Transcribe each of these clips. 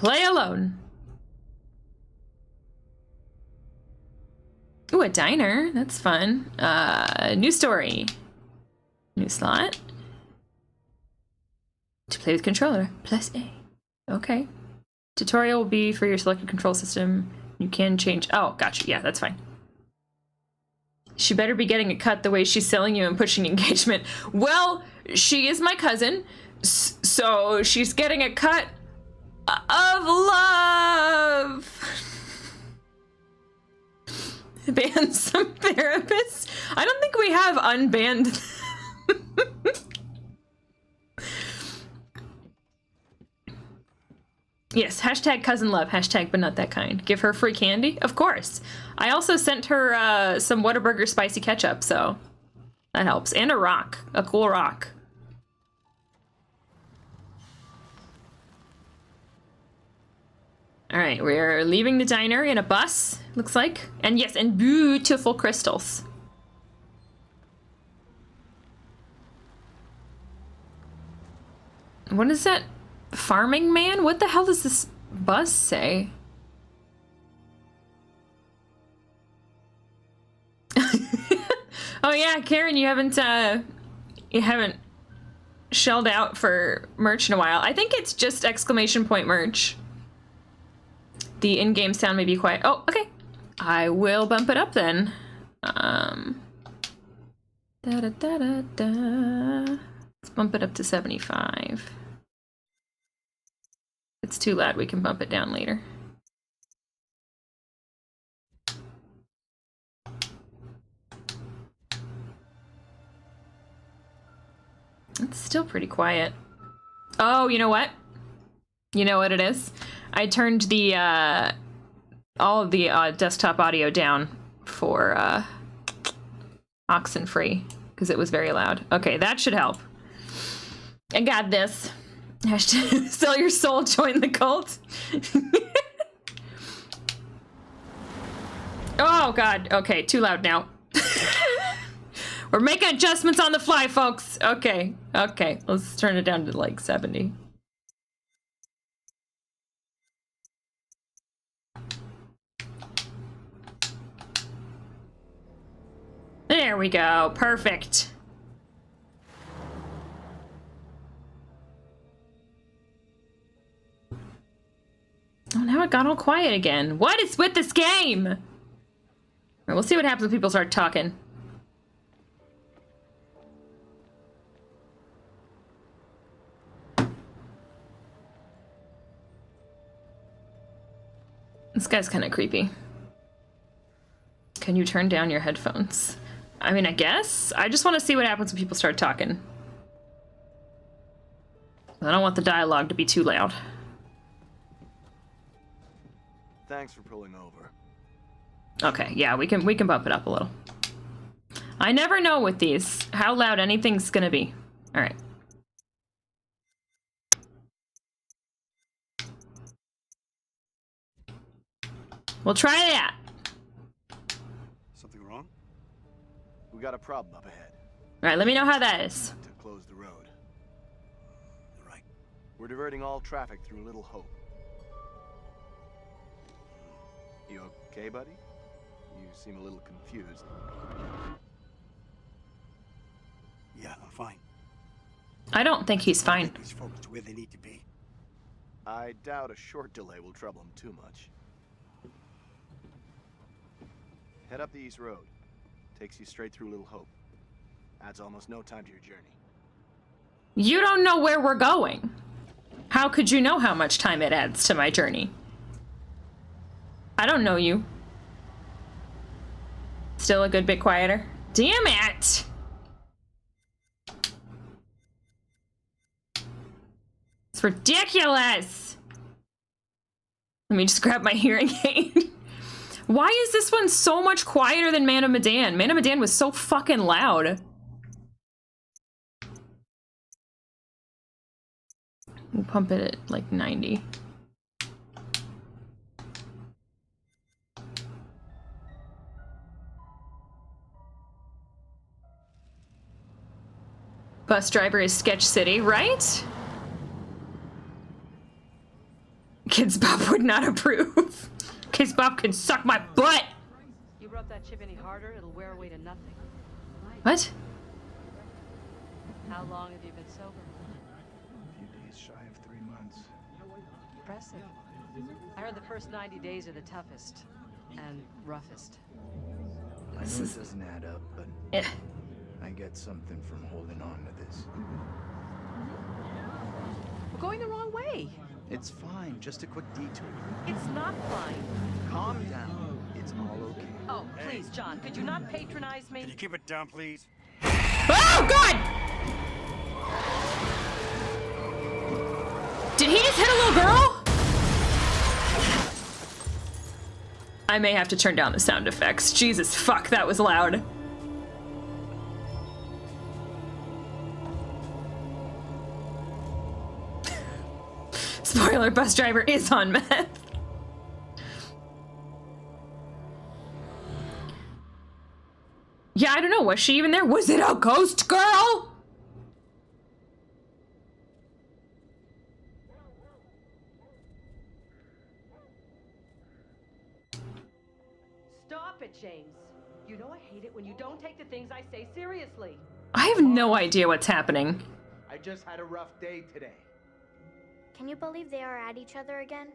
Play alone. Ooh, a diner. That's fun. New story. New slot. To play with controller. Plus A. Okay. Tutorial will be for your selected control system. You can change. Oh, gotcha. Yeah, that's fine. She better be getting a cut the way she's selling you and pushing engagement. Well, she is my cousin, so she's getting a cut of love. Ban some therapists. I don't think we have unbanned. Yes, hashtag cousin love, hashtag but not that kind. Give her free candy? Of course. I also sent her some Whataburger spicy ketchup, so that helps. And a rock, a cool rock. All right, we're leaving the diner in a bus, looks like. And yes, and beautiful crystals. What is that? Farming man? What the hell does this bus say? Oh yeah, Karen, you haven't shelled out for merch in a while. I think it's just exclamation point merch. The in-game sound may be quiet. Oh, okay. I will bump it up then. Let's bump it up to 75. It's too loud, we can bump it down later. It's still pretty quiet. Oh, you know what? You know what it is? I turned the all of the desktop audio down for Oxenfree because it was very loud. Okay, that should help. I got this. Hashtag sell your soul, join the cult. Oh god, okay, too loud now. We're making adjustments on the fly, folks. Okay, okay, let's turn it down to like 70. There we go, perfect. Oh, now it got all quiet again. What is with this game? All right, we'll see what happens when people start talking. This guy's kind of creepy. Can you turn down your headphones? I mean, I guess. I just want to see what happens when people start talking. I don't want the dialogue to be too loud. Thanks for pulling over. Okay, yeah, we can bump it up a little. I never know with these how loud anything's gonna be. All right. We'll try that. Something wrong? We got a problem up ahead. All right, let me know how that is. To close the road. Right. We're diverting all traffic through Little Hope. You okay, buddy? You seem a little confused. Yeah, I'm fine. I don't think he's fine. Get these folks to where they need to be. I doubt a short delay will trouble him too much. Head up the East Road. Takes you straight through Little Hope. Adds almost no time to your journey. You don't know where we're going. How could you know how much time it adds to my journey? I don't know you. Still a good bit quieter. Damn it! It's ridiculous! Let me just grab my hearing aid. Why is this one so much quieter than Man of Medan? Man of Medan was so fucking loud. We'll pump it at like 90. Bus driver is Sketch City, right? Kids Bob would not approve. Kids Bob can suck my butt. You rub that chip any harder, it'll wear away to nothing. What? How long have you been sober? A few days shy of 3 months. Impressive. I heard the first 90 days are the toughest and roughest. I know it doesn't add up, but Eh. I get something from holding on to this. We're going the wrong way. It's fine, just a quick detour. It's not fine. Calm down. It's all okay. Oh, please, John, could you not patronize Can you me? keep it down, please? Oh God! Did he just hit a little girl? I may have to turn down the sound effects. Jesus fuck, that was loud. Spoiler, bus driver is on meth. Yeah, I don't know. Was she even there? Was it a ghost girl? Stop it, James. You know I hate it when you don't take the things I say seriously. I have no idea what's happening. I just had a rough day today. Can you believe they are at each other again?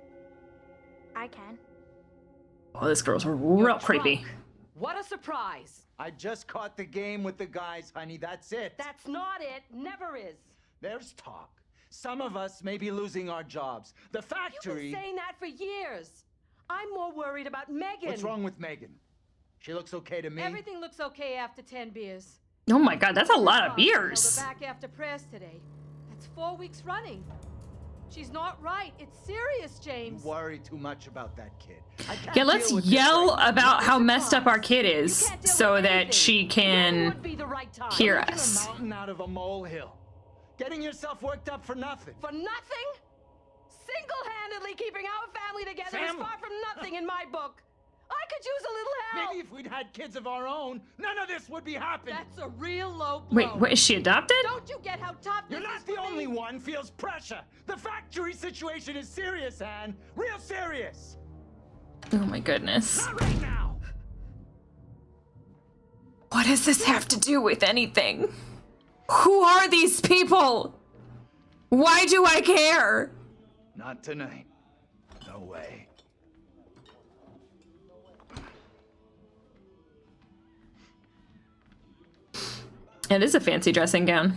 I can. Oh, this girl's You're real creepy. drunk. What a surprise. I just caught the game with the guys, honey. That's it. That's not it. Never is. There's talk. Some of us may be losing our jobs. The You've factory. been saying that for years. I'm more worried about Megan. What's wrong with Megan? She looks okay to me. Everything looks okay after 10 beers. Oh my God, that's a lot of Held beers. her back after prayers today. That's 4 weeks running. She's not right. It's serious, You James. worry too much about that kid. I can't Yeah, let's deal with this yell right now. about how messed up our kid You is can't deal so with that anything. she Now can would be the right time. hear Making us. a mountain out of a molehill. Getting yourself worked up for nothing. For nothing? Single-handedly keeping our family together is Family. far from nothing in my book. I could use a little help. Maybe if we'd had kids of our own, none of this would be happening. That's a real low blow. Wait, what, is she adopted? Don't you get how tough You're this not is the for only me? one feels pressure. The factory situation is serious, Anne. Real serious. Oh my goodness. Not right now. What does this have to do with anything? Who are these people? Why do I care? Not tonight. No way. It is a fancy dressing gown.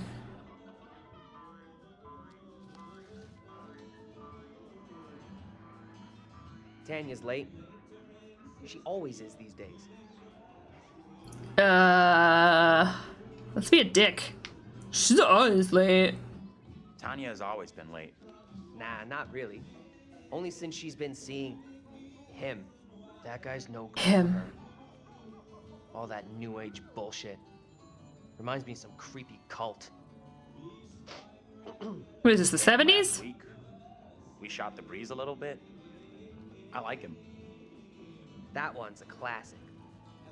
Tanya's late. She always is these days. Let's be a dick. She's always late. Tanya has always been late. Nah, not really. Only since she's been seeing him. That guy's no good. Him. For her. All that new age bullshit. Reminds me of some creepy cult. What is this, the Last 70s? week, we shot the breeze a little bit. I like him. That one's a classic.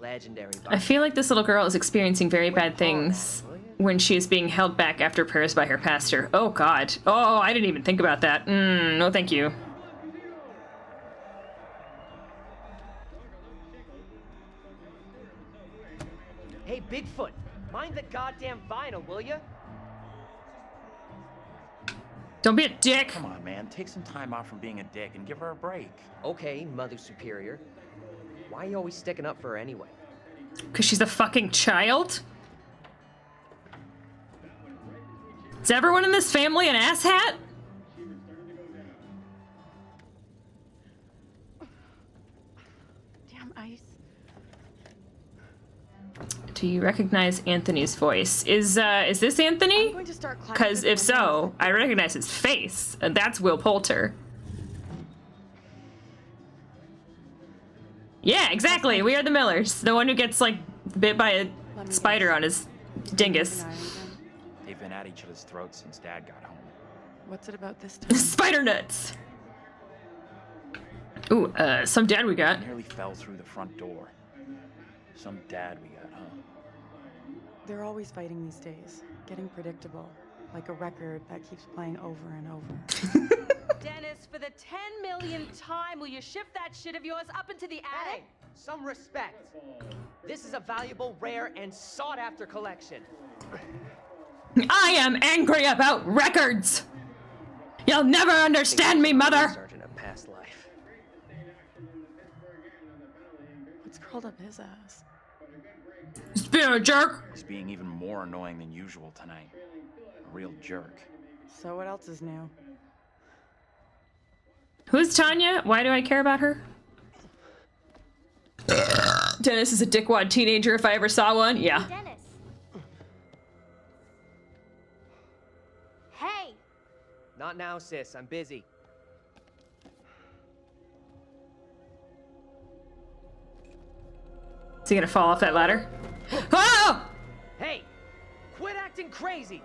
Legendary. I feel like this little girl is experiencing very bad things when she is being held back after prayers by her pastor. Oh God. Oh, I didn't even think about that. No thank you. Hey, Bigfoot, mind the goddamn vinyl, will ya? Don't be a dick. Come on, man. Take some time off from being a dick and give her a break. Okay, Mother Superior. Why are you always sticking up for her anyway? Because she's a fucking child? Is everyone in this family an asshat? Damn ice. Do you recognize Anthony's voice? Is this I'm Anthony? going to start climbing Because the if so, I recognize his face. And that's Will Poulter. Yeah, exactly. We are the Millers. The one who gets, like, bit by a spider on his dingus. They've been at each other's throats since Dad got home. What's it about this time? Spider nuts! Ooh, some dad we got. Nearly fell through the front door. Some dad we got, huh? They're always fighting these days, getting predictable, like a record that keeps playing over and over. Dennis, for the 10 millionth time, will you shift that shit of yours up into the Hey, attic? some respect. This is a valuable, rare, and sought-after collection. I am angry about records. You'll never understand me, mother. Sergeant of past life. What's curled up his ass? He's being a jerk. He's being even more annoying than usual tonight. A real jerk. So what else is new? Who's Tanya? Why do I care about her? Dennis is a dickwad teenager if I ever saw one. Yeah. Dennis. Hey! Not now, sis. I'm busy. Is he gonna fall off that ladder? Oh! Hey, quit acting crazy.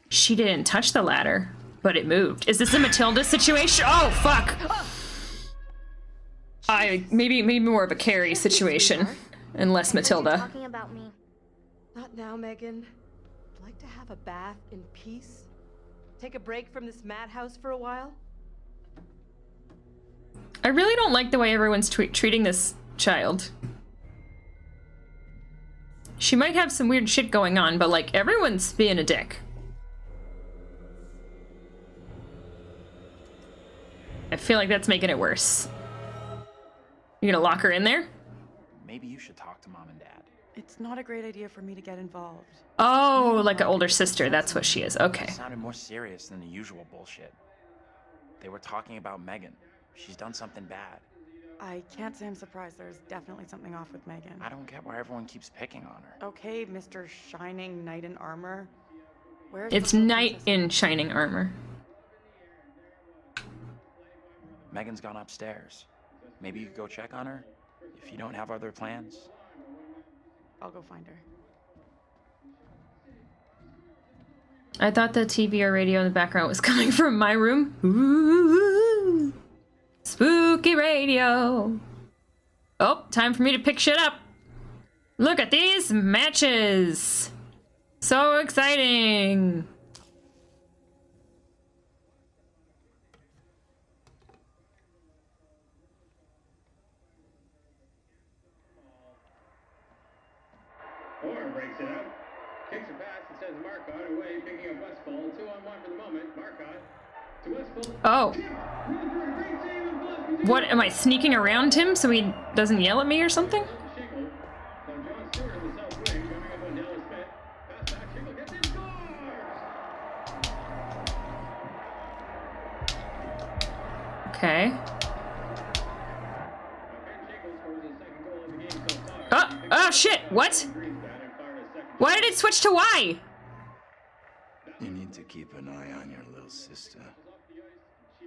She didn't touch the ladder, but it moved. Is this a Matilda situation? Oh, fuck! Maybe more of a Carrie situation, and less I heard you Matilda. talking about me. Not now, Megan. I'd like to have a bath in peace. Take a break from this madhouse for a while. I really don't like the way everyone's treating this child. She might have some weird shit going on, but like everyone's being a dick. I feel like that's making it worse. You gonna lock her in there? Maybe you should talk to Mom and Dad. It's not a great idea for me to get involved. Oh, like an older sister. That's what she is. Okay. It sounded more serious than the usual bullshit. They were talking about Megan. She's done something bad. I can't say I'm surprised. There's definitely something off with Megan. I don't get why everyone keeps picking on her. Okay, Mr. Shining Knight in Armor. Where's It's the little Knight princess? in shining armor. Megan's gone upstairs. Maybe you could go check on her? If you don't have other plans? I'll go find her. I thought the TV or radio in the background was coming from my room. Ooh, spooky radio. Oh, time for me to pick shit up. Look at these matches. So exciting. Moore breaks it up. Kicks a pass and sends Marcotte away, picking up Westfall. 2-on-1 for the moment. Marcotte to Westfall. Oh. What, am I sneaking around him so he doesn't yell at me or something? Shingle. Now John Stewart in the south wing, coming up on Dallas Smith. Pass back, Shingle gets in, scores! Okay. Ben Shingle scores his second goal of the game so far. Oh shit, what? Why did it switch to Y? You need to keep an eye on your little sister.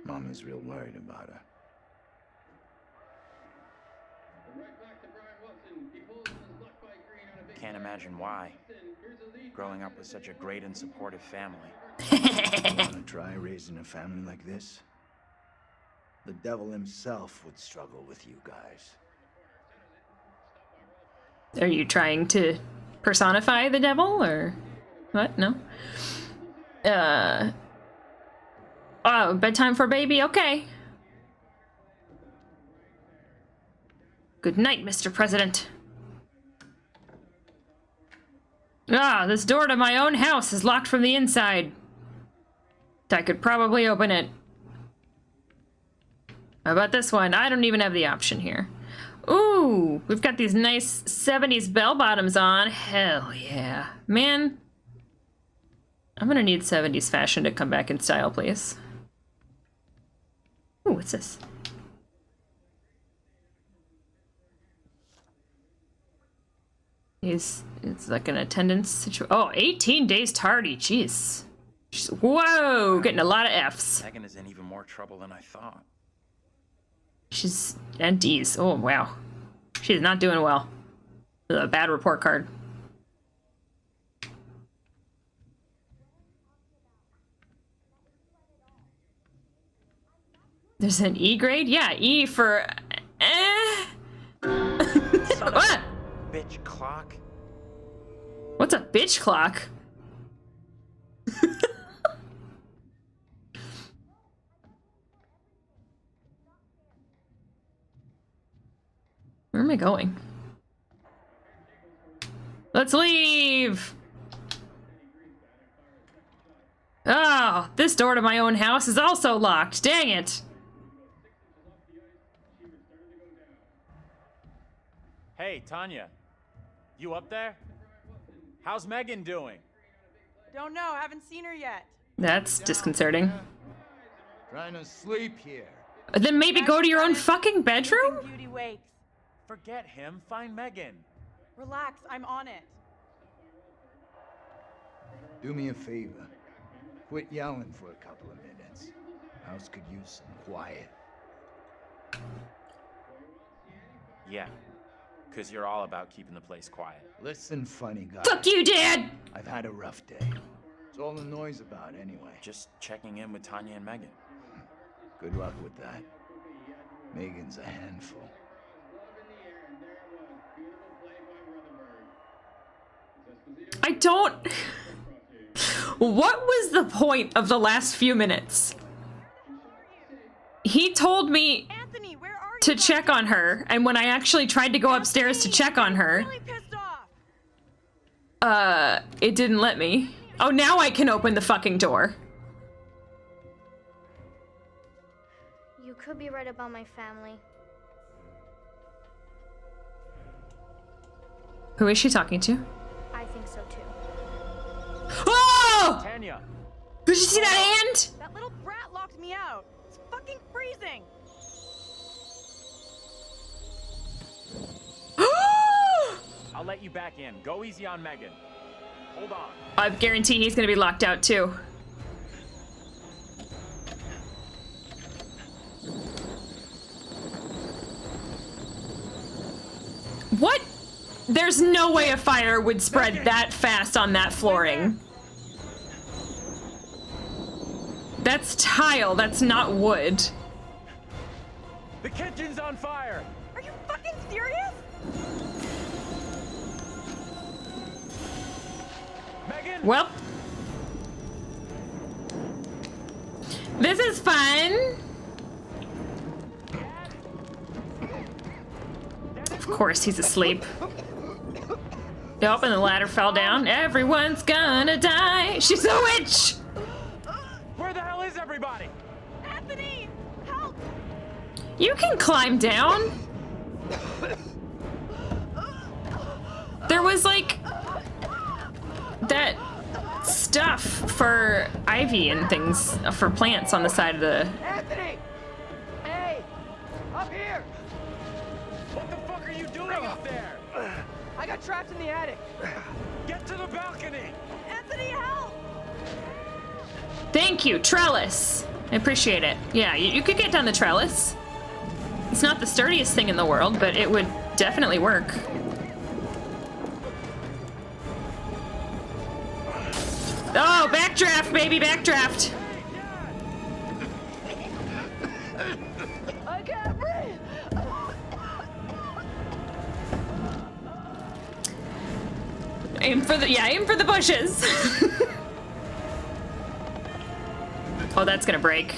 Mama's real worried about her. Right back to Brian Wilson. He pulls and is blocked by Green on a big Can't imagine why. Growing up with such a great and supportive family. Wanna try raising a family like this? The devil himself would struggle with you guys. Are you trying to personify the devil or what? No. Oh, bedtime for baby. Okay. Good night, Mr. President. Ah, this door to my own house is locked from the inside. I could probably open it. How about this one? I don't even have the option here. Ooh, we've got these nice 70s bell bottoms on. Hell yeah. Man, I'm gonna need 70s fashion to come back in style, please. Ooh, what's this? It's like an attendance situation. Oh, 18 days tardy. Jeez. Whoa, getting a lot of Fs. Megan is in even more trouble than I thought. She's and D's. Oh, wow. She's not doing well. A bad report card. There's an E grade? Yeah, E for... What? Bitch clock. What's a bitch clock? am I going? Let's leave! Oh, this door to my own house is also locked. Dang it! Hey, Tanya. You up there? How's Megan doing? Don't know, haven't seen her yet. That's disconcerting. Trying to sleep here. Then maybe go to your own fucking bedroom? Beauty wakes. Forget him. Find Megan. Relax, I'm on it. Do me a favor. Quit yelling for a couple of minutes. House could use some quiet. Yeah, because you're all about keeping the place quiet. Listen, funny guy. Fuck you, Dad! I've had a rough day. It's all the noise about anyway. Just checking in with Tanya and Megan. Good luck with that. Megan's a handful. I don't... What was the point of the last few minutes? He told me Anthony, where are to you? check on her, and when I actually tried to go upstairs to check on her, Really pissed off. it didn't let me. Oh, now I can open the fucking door. You could be right about my family. Who is she talking to? I think so too. Oh! Tanya. Did you see that hand? That little brat locked me out. It's fucking freezing. I'll let you back in. Go easy on Megan. Hold on. I guarantee he's gonna be locked out too. What? There's no way a fire would spread that fast on that flooring. That's tile, that's not wood. The kitchen's on fire. Are you fucking serious? Megan. Well. This is fun. Of course he's asleep. Nope, and the ladder fell down. Everyone's gonna die. She's a witch! Where the hell is everybody? Anthony, help! You can climb down. There was like that stuff for ivy and things for plants on the side of the... Anthony! Hey! Up here! What the fuck are you doing up there? I got trapped in the attic. Get to the balcony! Anthony, help! Thank you, trellis. I appreciate it. Yeah, you could get down the trellis. It's not the sturdiest thing in the world, but it would definitely work. Oh, backdraft, baby, backdraft. I can't breathe! Aim for the bushes. Oh, that's gonna break.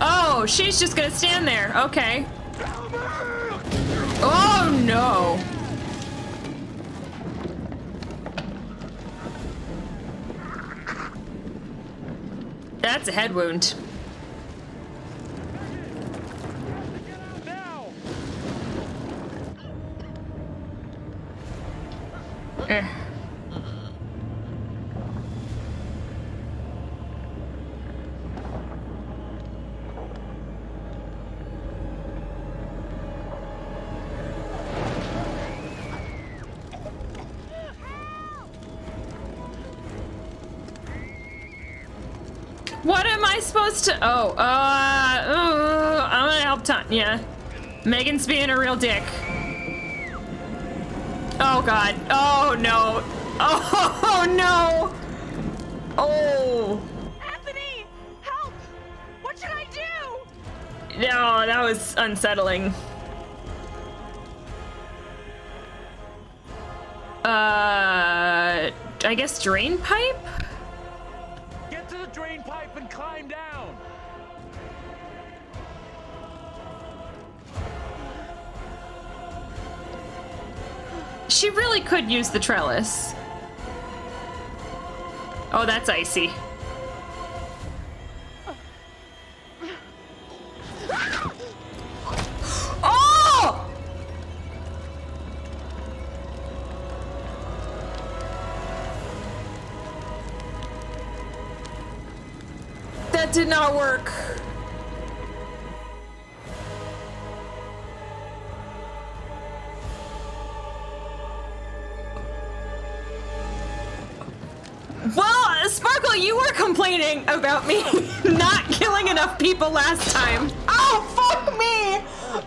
Oh, she's just gonna stand there. Okay. Oh no. That's a head wound. Eh. What am I supposed to? Oh, I'm gonna help Tanya. Megan's being a real dick. Oh god. Oh no. Oh no. Oh. Anthony, help! What should I do? No, that was unsettling. I guess drain pipe? Get to the drain pipe and climb down. She really could use the trellis. Oh, that's icy. Oh! That did not work. Well, Sparkle, you were complaining about me not killing enough people last time. Oh, fuck me!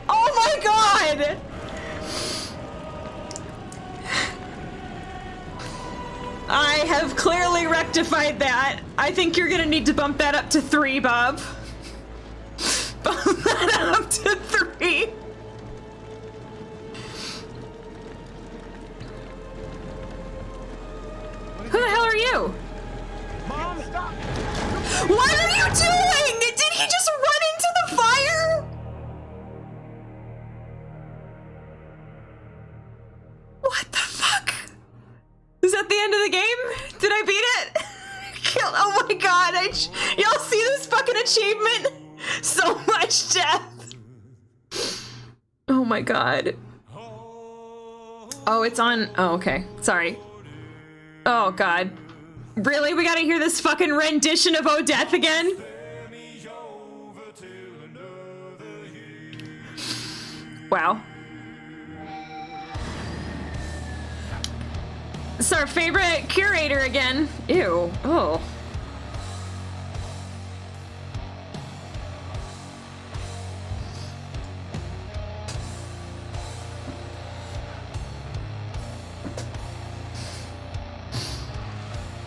Oh my god! I have clearly rectified that. I think you're gonna need to bump that up to 3, Bob. Bump that up to 3. Who the hell are you? Mom, stop! What are you doing? Did he just run into the fire? What the fuck? Is that the end of the game? Did I beat it? Killed. Oh my god! Y'all see this fucking achievement? So much death. Oh my god. Oh, it's on. Oh, okay. Sorry. Oh god. Really? We gotta hear this fucking rendition of Oh Death again? Wow. It's our favorite curator again. Ew. Oh.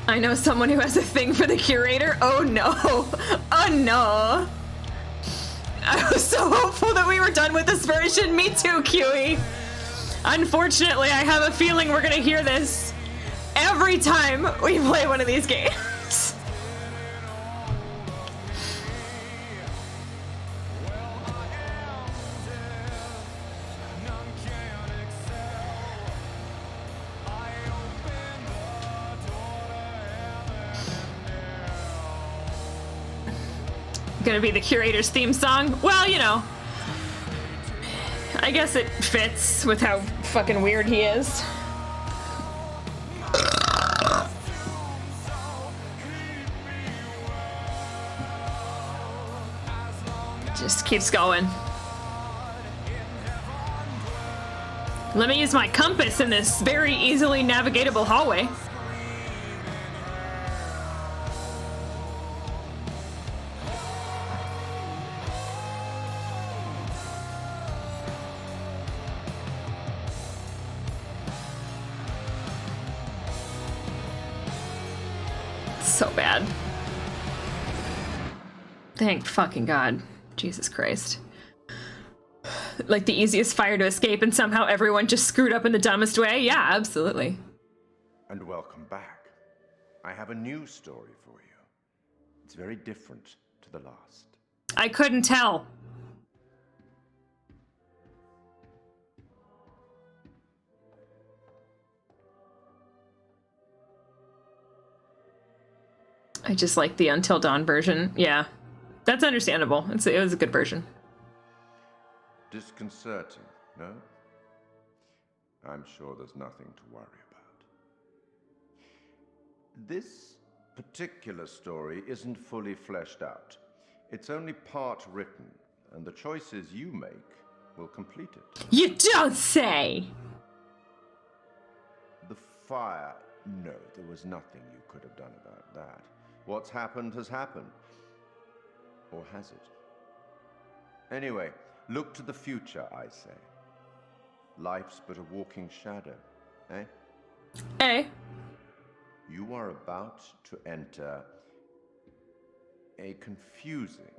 I know someone who has a thing for the curator. Oh no. Oh no. I was so hopeful that we were done with this version. Me too, Kiwi. Unfortunately, I have a feeling we're gonna hear this every time we play one of these games. Gonna be the curator's theme song? Well, you know, I guess it fits with how fucking weird he is. Just keeps going. Let me use my compass in this very easily navigatable hallway. So bad. Thank fucking God. Jesus Christ. Like the easiest fire to escape and somehow everyone just screwed up in the dumbest way? Yeah, absolutely. And welcome back. I have a new story for you. It's very different to the last. I couldn't tell. I just like the Until Dawn version. Yeah, that's understandable. It was a good version. Disconcerting, no? I'm sure there's nothing to worry about. This particular story isn't fully fleshed out. It's only part written, and the choices you make will complete it. You don't say! The fire. No, there was nothing you could have done about that. What's happened has happened. Or has it? Anyway, look to the future, I say. Life's but a walking shadow, eh? Eh? You are about to enter a confusing,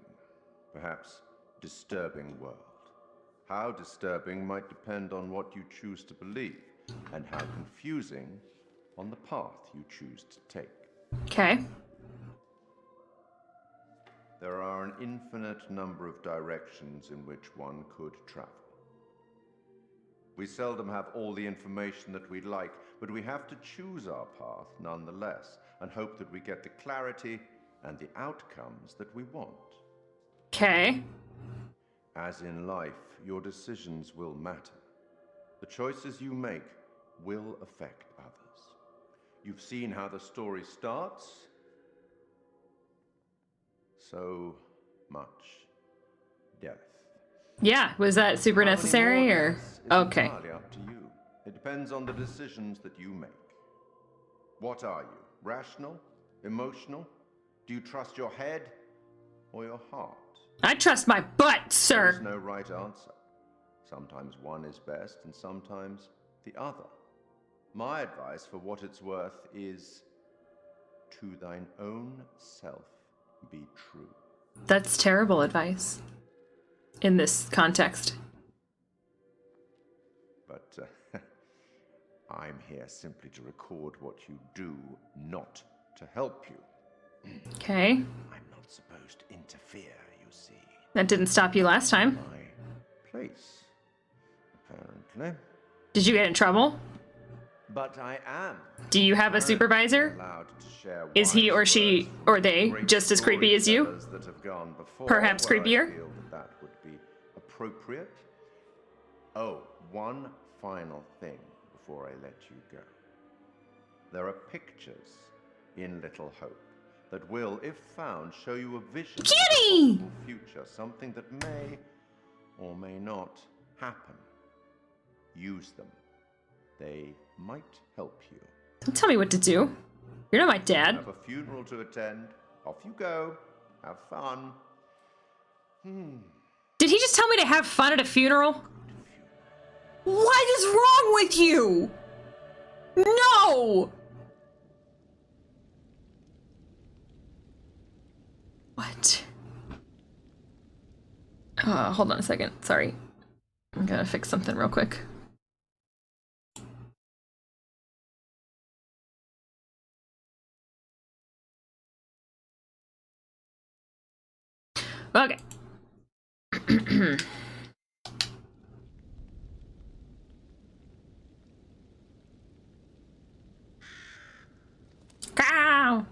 perhaps disturbing world. How disturbing might depend on what you choose to believe, and how confusing on the path you choose to take. Okay. There are an infinite number of directions in which one could travel. We seldom have all the information that we'd like, but we have to choose our path nonetheless, and hope that we get the clarity and the outcomes that we want. Okay. As in life, your decisions will matter. The choices you make will affect others. You've seen how the story starts. So much death. Yeah, was that super How many necessary more or? deaths is Okay. entirely up to you. It depends on the decisions that you make. What are you? Rational? Emotional? Do you trust your head or your heart? I trust my butt, There is sir. no right answer. Sometimes one is best and sometimes the other. My advice, for what it's worth, is to thine own self be true. That's terrible advice in this context. But I'm here simply to record what you do, not to help you. Okay. I'm not supposed to interfere, you see. That didn't stop you last time. My place, apparently. Did you get in trouble? But I am. Do you have a supervisor? Allowed to share Is he or wise she words or with they great just as creepy as you? storytellers that have gone before, Perhaps where I creepier? feel that would be appropriate. Oh, one final thing before I let you go. There are pictures in Little Hope that will, if found, show you a vision of a Kitty! possible future, something that may or may not happen. Use them. They might help you. Don't tell me what to do. You're not my dad. Have a funeral to attend. Off you go. Have fun. Did he just tell me to have fun at a funeral? What is wrong with you? No! What? Hold on a second. Sorry. I'm gonna fix something real quick. Okay. Cow!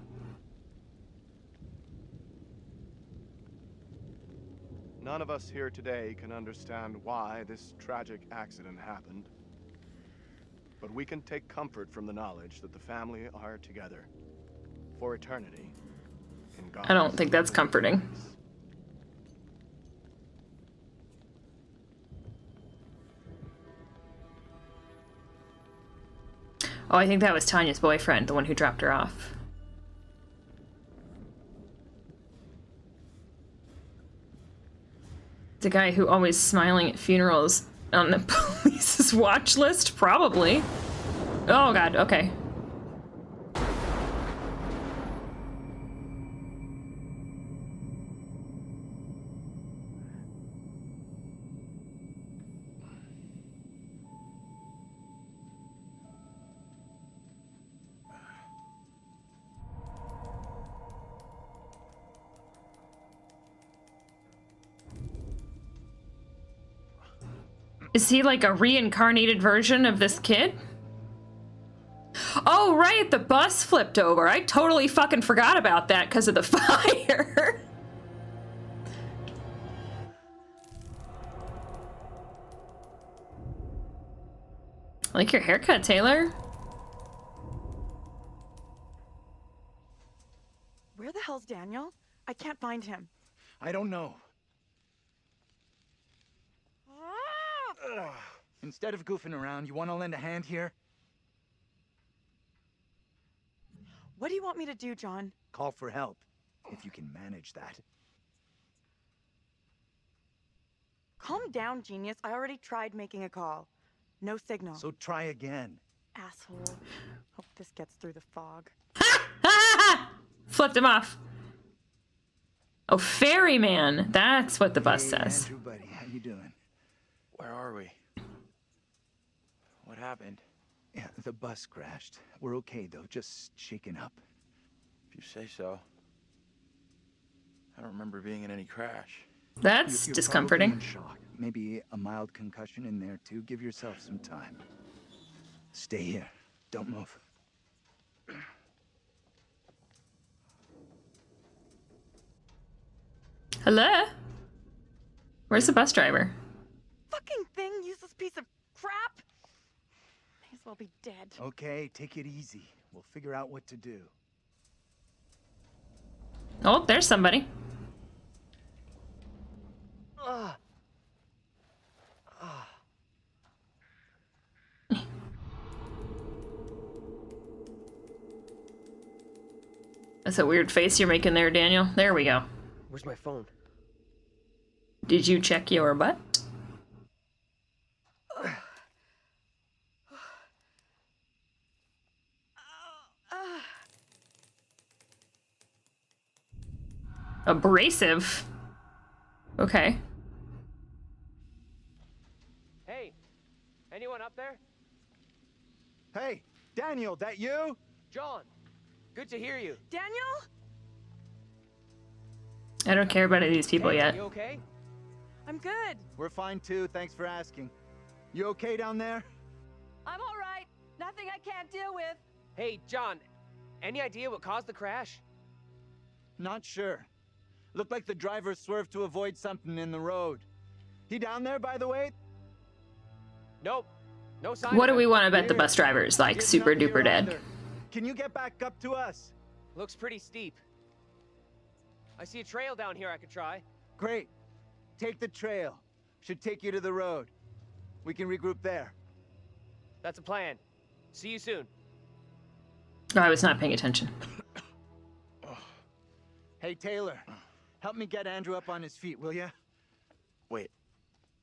None of us here today can understand why this tragic accident happened. But we can take comfort from the knowledge that the family are together for eternity in God's I don't think that's loving comforting. embrace. Oh, I think that was Tanya's boyfriend, the one who dropped her off. The guy who always smiling at funerals on the police's watch list? Probably. Oh god, okay. Is he like a reincarnated version of this kid? Oh, right, the bus flipped over. I totally fucking forgot about that because of the fire. I like your haircut, Taylor. Where the hell's Daniel? I can't find him. I don't know. Instead of goofing around, you want to lend a hand here? What do you want me to do, John? Call for help, if you can manage that. Calm down, genius. I already tried making a call. No signal. So try again. Asshole. Hope this gets through the fog. Flipped him off. Oh, ferryman. That's what the bus says. Andrew, buddy, how you doing? Where are we? What happened? Yeah, the bus crashed. We're okay, though. Just shaken up. If you say so. I don't remember being in any crash. That's You're discomforting. probably in shock. Maybe a mild concussion in there too. Give yourself some time. Stay here. Don't move. Hello? Where's the bus driver? Fucking thing, useless piece of crap! May as well be dead. Okay, take it easy. We'll figure out what to do. Oh, there's somebody. That's a weird face you're making there, Daniel. There we go. Where's my phone? Did you check your butt? Abrasive. Okay. Hey, anyone up there? Hey, Daniel, that you? John, good to hear you. Daniel? I don't care about any of these people Hey, yet. You okay? I'm good. We're fine too, thanks for asking. You okay down there? I'm all right. Nothing I can't deal with. Hey, John, any idea what caused the crash? Not sure. Looked like the driver swerved to avoid something in the road. He down there, by the way? Nope. No sign What of do we him. want to bet the bus driver's like He's super not here duper dead? either. Can you get back up to us? Looks pretty steep. I see a trail down here I could try. Great. Take the trail. Should take you to the road. We can regroup there. That's a plan. See you soon. No, I was not paying attention. Hey, Taylor. Help me get Andrew up on his feet, will ya? Wait,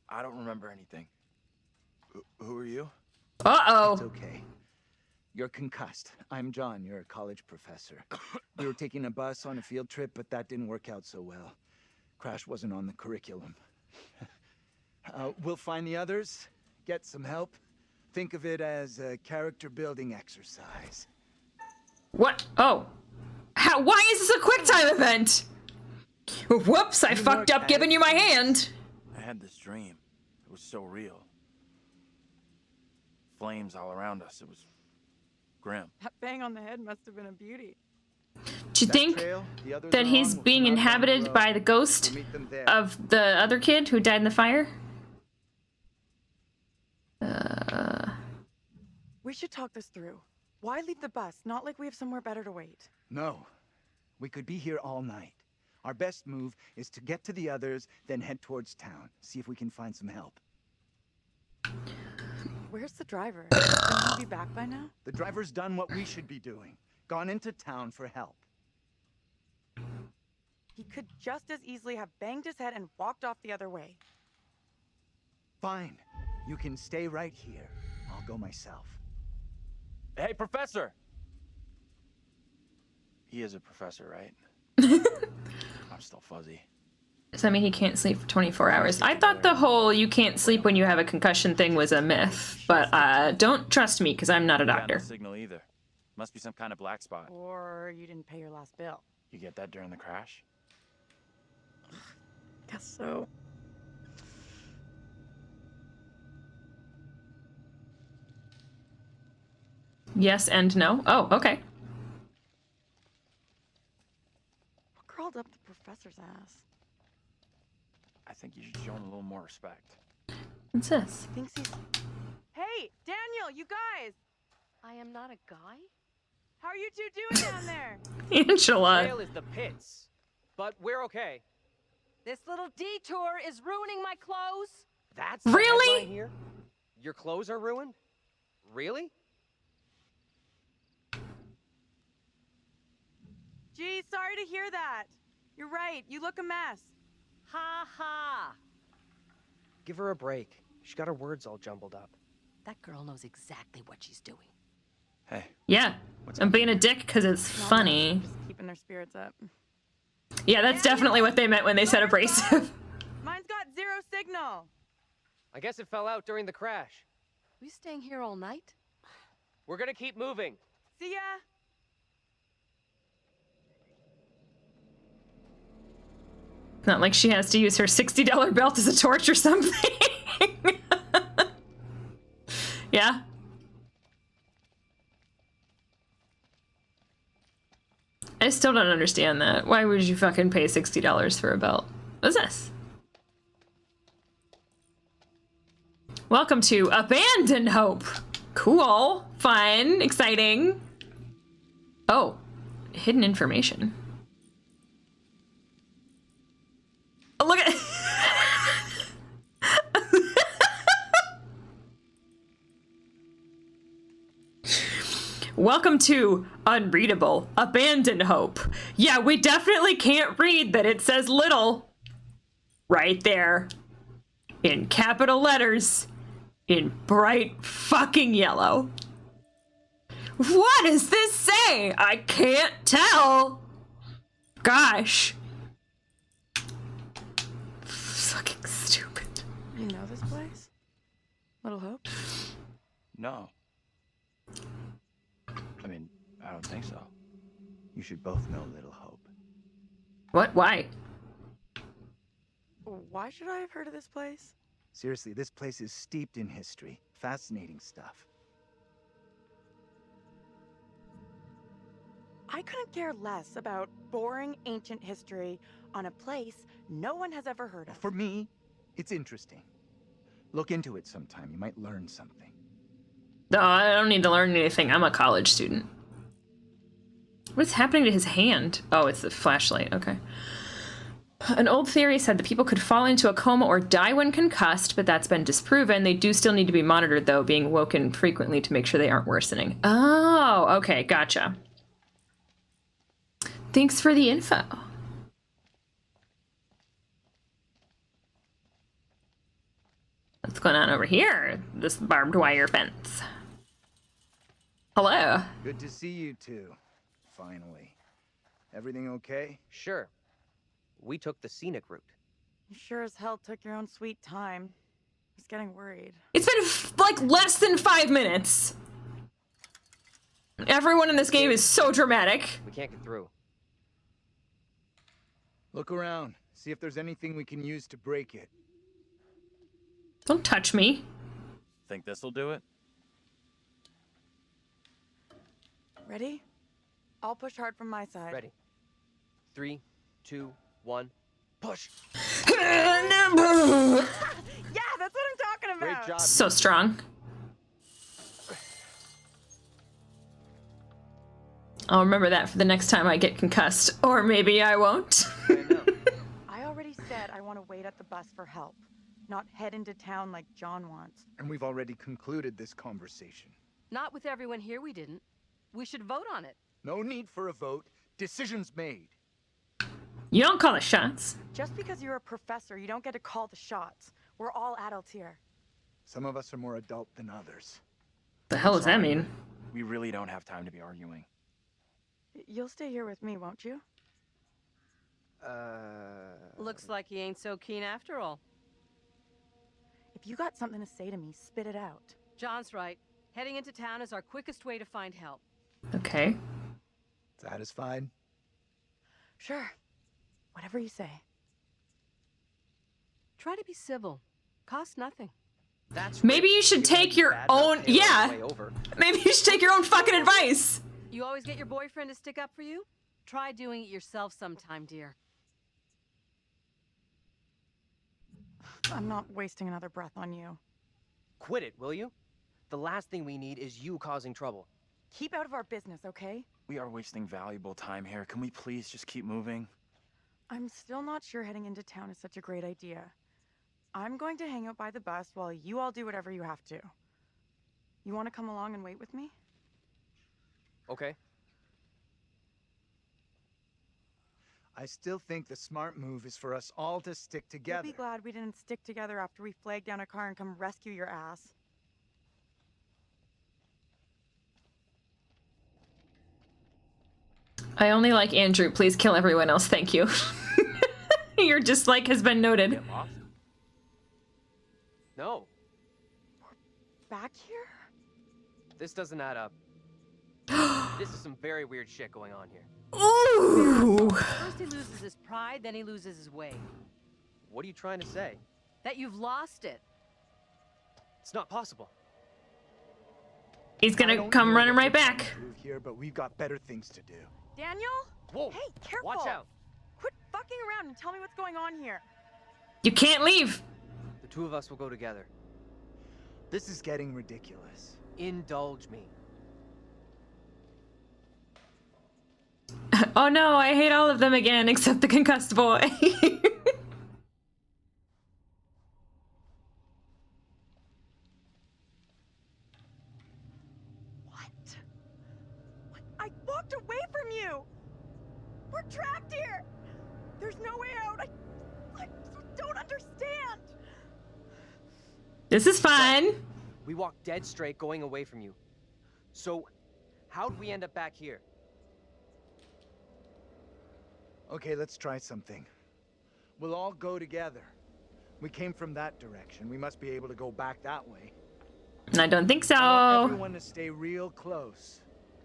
I don't remember anything. Who are you? It's Uh-oh. okay. You're concussed. I'm John. You're a college professor. We were taking a bus on a field trip, but that didn't work out so well. Crash wasn't on the curriculum. We'll find the others, get some help. Think of it as a character-building exercise. What? Oh. How? Why is this a quick time event? Whoops, I fucked up giving you my hand. I had this dream. It was so real. Flames all around us. It was grim. That bang on the head must have been a beauty. Do you think that he's being inhabited by the ghost of the other kid who died in the fire? We should talk this through. Why leave the bus? Not like we have somewhere better to wait. No. We could be here all night. Our best move is to get to the others, then head towards town. See if we can find some help. Where's the driver? Shouldn't he be back by now? The driver's done what we should be doing. Gone into town for help. He could just as easily have banged his head and walked off the other way. Fine. You can stay right here. I'll go myself. Hey, Professor! He is a professor, right? I'm still fuzzy. Does that mean he can't sleep for 24 hours? I thought the whole you can't sleep when you have a concussion thing was a myth, but don't trust me because I'm not a Got no doctor. signal either. Must be some kind of black spot. Or you didn't pay your last bill. You get that during the crash? Guess so. Yes and no. Oh, okay. What crawled up the professor's ass? I think you should show him a little more respect. What's this? Thinks he's... Hey, Daniel, you guys! I am not a guy? How are you two doing down there? Angela. Trail is the pits, but we're okay. This little detour is ruining my clothes. That's the Really? headline here? Your clothes are ruined? Really? Gee, sorry to hear that. You're right, you look a mess. Ha ha. Give her a break. She got her words all jumbled up. That girl knows exactly what she's doing. Hey. Yeah. I'm being a dick because it's funny. Just keeping their spirits up. Yeah, that's definitely what they meant when they said abrasive. Mine's got zero signal. I guess it fell out during the crash. We staying here all night? We're gonna keep moving. See ya. Not like she has to use her $60 belt as a torch or something. Yeah? I still don't understand that. Why would you fucking pay $60 for a belt? What's this? Welcome to Abandon Hope. Cool. Fun. Exciting. Oh. Hidden information. Oh, look at... Welcome to Unreadable Abandon Hope. Yeah, we definitely can't read that it says little. Right there. In capital letters. In bright fucking yellow. What does this say? I can't tell. Gosh. Fucking stupid. You know this place? Little Hope? No. I mean, I don't think so. You should both know Little Hope. What? Why? Why should I have heard of this place? Seriously, this place is steeped in history. Fascinating stuff. I couldn't care less about boring ancient history on a place no one has ever heard of. For me, it's interesting. Look into it sometime. You might learn something. No, I don't need to learn anything. I'm a college student. What's happening to his hand? Oh, it's the flashlight. Okay. An old theory said that people could fall into a coma or die when concussed, but that's been disproven. They do still need to be monitored, though, being woken frequently to make sure they aren't worsening. Oh, okay. Gotcha. Thanks for the info. What's going on over here? This barbed wire fence. Hello. Good to see you two. Finally. Everything okay? Sure. We took the scenic route. You sure as hell took your own sweet time. I was getting worried. It's been like less than 5 minutes. Everyone in this game is so dramatic. We can't get through. Look around. See if there's anything we can use to break it. Don't touch me. Think this'll do it? Ready? I'll push hard from my side. Ready. 3, 2, 1, push. Yeah, that's what I'm talking about. Great job. So strong. I'll remember that for the next time I get concussed. Or maybe I won't. I already said I want to wait at the bus for help, not head into town like John wants. And we've already concluded this conversation. Not with everyone here, we didn't. We should vote on it. No need for a vote. Decision's made. You don't call the shots. Just because you're a professor, you don't get to call the shots. We're all adults here. Some of us are more adult than others. The hell does that mean? We really don't have time to be arguing. You'll stay here with me, won't you? Looks like he ain't so keen after all. If you got something to say to me, spit it out. John's right. Heading into town is our quickest way to find help. Okay. Satisfied? Sure. Whatever you say. Try to be civil. Cost nothing. That's Maybe you should take your own... Yeah. Maybe you should take your own fucking advice. You always get your boyfriend to stick up for you? Try doing it yourself sometime, dear. I'm not wasting another breath on you. Quit it, will you? The last thing we need is you causing trouble. Keep out of our business, okay? We are wasting valuable time here. Can we please just keep moving? I'm still not sure heading into town is such a great idea. I'm going to hang out by the bus while you all do whatever you have to. You want to come along and wait with me? Okay. I still think the smart move is for us all to stick together. You'll be glad we didn't stick together after we flagged down a car and come rescue your ass. I only like Andrew. Please kill everyone else. Thank you. Your dislike has been noted. Get lost? No. Back here? This doesn't add up. This is some very weird shit going on here. Ooh. First he loses his pride, then he loses his way. What are you trying to say? That you've lost it. It's not possible. He's I gonna don't come know running what right we're trying back. to prove here, but we've got better things to do. Daniel? Whoa! Hey, careful! Watch out! Quit fucking around and tell me what's going on here. You can't leave. The two of us will go together. This is getting ridiculous. Indulge me. Oh no, I hate all of them again except the concussed boy. What? I walked away from you! We're trapped here! There's no way out! I don't understand! This is fun. We walked dead straight going away from you. So, how'd we end up back here? Okay, let's try something. We'll all go together. We came from that direction. We must be able to go back that way. I don't think I want so. everyone to stay real close.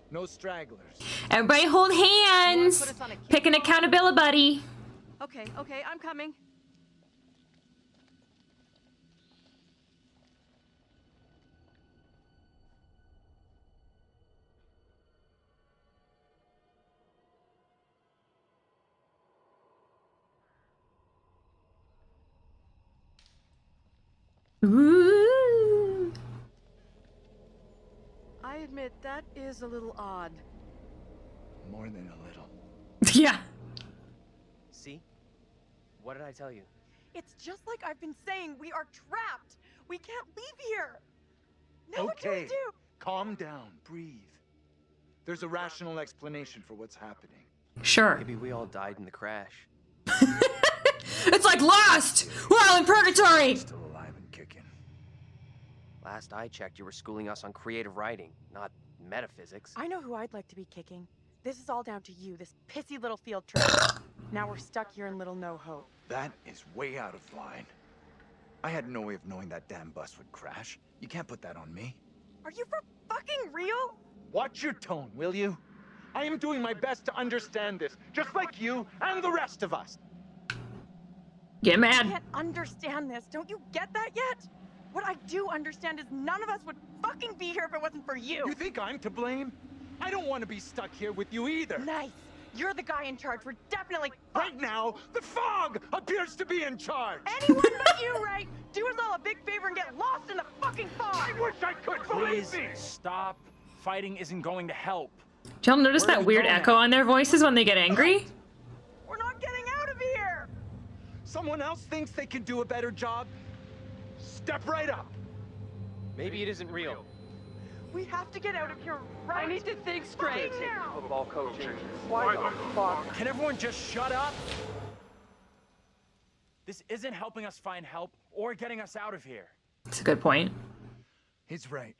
No stragglers. Everybody hold hands. Pick an accountability buddy. Okay, I'm coming. Ooh. I admit that is a little odd. More than a little. Yeah. See? What did I tell you? It's just like I've been saying, we are trapped! We can't leave here! Now what do we Okay, do? calm down, breathe. There's a rational explanation for what's happening. Sure. Maybe we all died in the crash. It's like Lost. We're all in purgatory. Still alive and kicking. Last I checked, you were schooling us on creative writing, not metaphysics. I know who I'd like to be kicking. This is all down to you, this pissy little field trip. Now we're stuck here in Little No Hope. That is way out of line. I had no way of knowing that damn bus would crash. You can't put that on me. Are you for fucking real? Watch your tone, will you? I am doing my best to understand this, just like you and the rest of us. Get I mad. can't understand this. Don't you get that yet? What I do understand is none of us would fucking be here if it wasn't for you. You think I'm to blame? I don't want to be stuck here with you either. Nice. You're the guy in charge. We're definitely Right now, the fog appears to be in charge. anyone but you, right? Do us all a big favor and get lost in the fucking fog. I wish I could Please believe me. stop. Fighting isn't going to help. Do y'all notice Where are that we weird going echo now? on their voices when they get angry? We're not getting out of here. Someone else thinks they can do a better job? Step right up. Maybe it isn't real. We have to get out of here right I need to think straight. fucking now. Football coaching. Why the fuck? Can everyone just shut up? This isn't helping us find help or getting us out of here. That's a good point. He's right.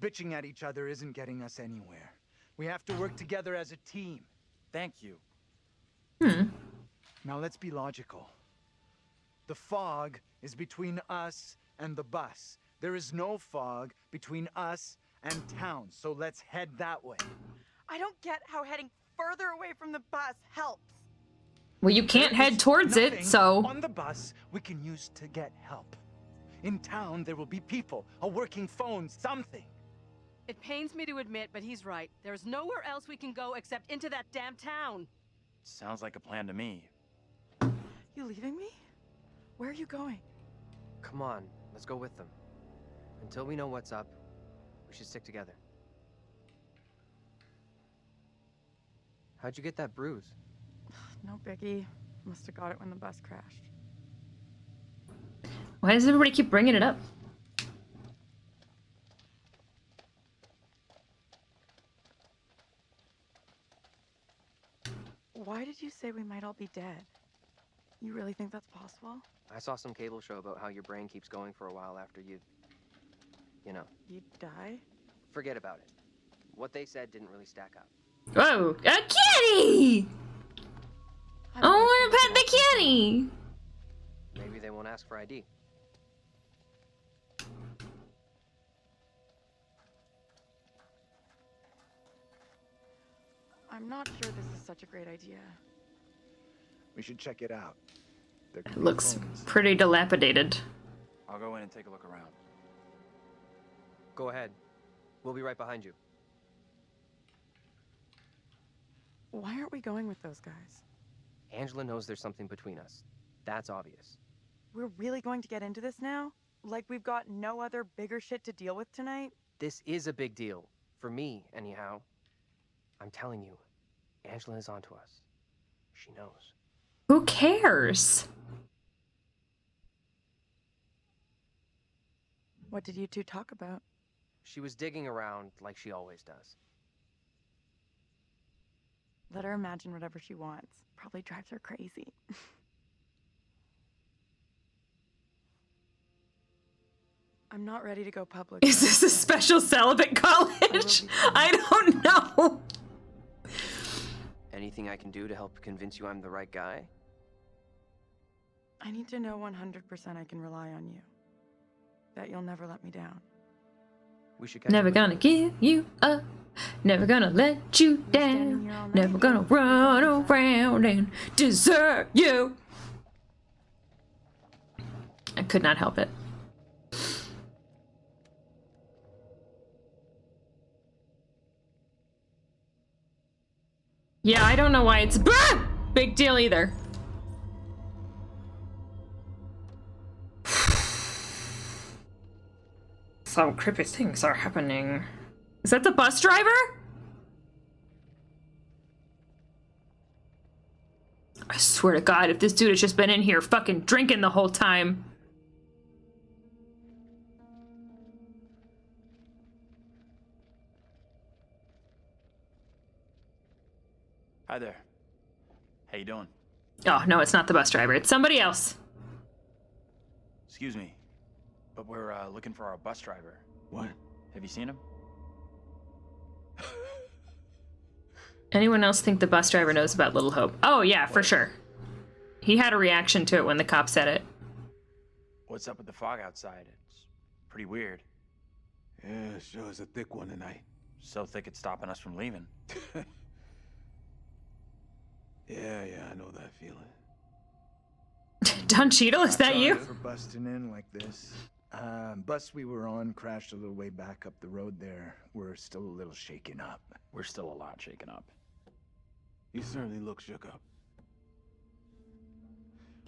Bitching at each other isn't getting us anywhere. We have to work together as a team. Thank you. Now let's be logical. The fog is between us and the bus. There is no fog between us and town, so let's head that way. I don't get how heading further away from the bus helps. Well, you can't There head is towards it, nothing so. on the bus we can use to get help. In town, there will be people, a working phone, something. It pains me to admit, but he's right. There's nowhere else we can go except into that damn town. Sounds like a plan to me. You leaving me? Where are you going? Come on, let's go with them. Until we know what's up, we should stick together. How'd you get that bruise? No biggie. Must have got it when the bus crashed. Why does everybody keep bringing it up? Why did you say we might all be dead? You really think that's possible? I saw some cable show about how your brain keeps going for a while after you know, You die? forget about it. What they said didn't really stack up. Whoa, a kitty! I'm I always want to thinking pet the about kitty! Maybe they won't ask for ID. I'm not sure this is such a great idea. We should check it out. There could It be looks phones. pretty dilapidated. I'll go in and take a look around. Go ahead. We'll be right behind you. Why aren't we going with those guys? Angela knows there's something between us. That's obvious. We're really going to get into this now? Like we've got no other bigger shit to deal with tonight? This is a big deal. For me, anyhow. I'm telling you, Angela is onto us. She knows. Who cares? What did you two talk about? She was digging around like she always does. Let her imagine whatever she wants. Probably drives her crazy. I'm not ready to go public. Is this a special celibate college? I don't know. Anything I can do to help convince you I'm the right guy? I need to know 100% I can rely on you. That you'll never let me down. We should catch Never up later. gonna give you up. Never gonna let you down. Never gonna run around and desert you. I could not help it. Yeah, I don't know why it's big deal either. Some creepy things are happening. Is that the bus driver? I swear to God, if this dude has just been in here fucking drinking the whole time. Hi there. How you doing? Oh, no, it's not the bus driver. It's somebody else. Excuse me, but we're looking for our bus driver. What? Have you seen him? Anyone else think the bus driver knows about Little Hope? Oh, yeah, for sure. He had a reaction to it when the cop said it. What's up with the fog outside? It's pretty weird. Yeah, sure is a thick one tonight. So thick it's stopping us from leaving. Yeah, I know that feeling. Don Cheadle, is that Sorry you? for busting in like this. Bus we were on crashed a little way back up the road there. We're still a little shaken up. We're still a lot shaken up. You certainly look shook up.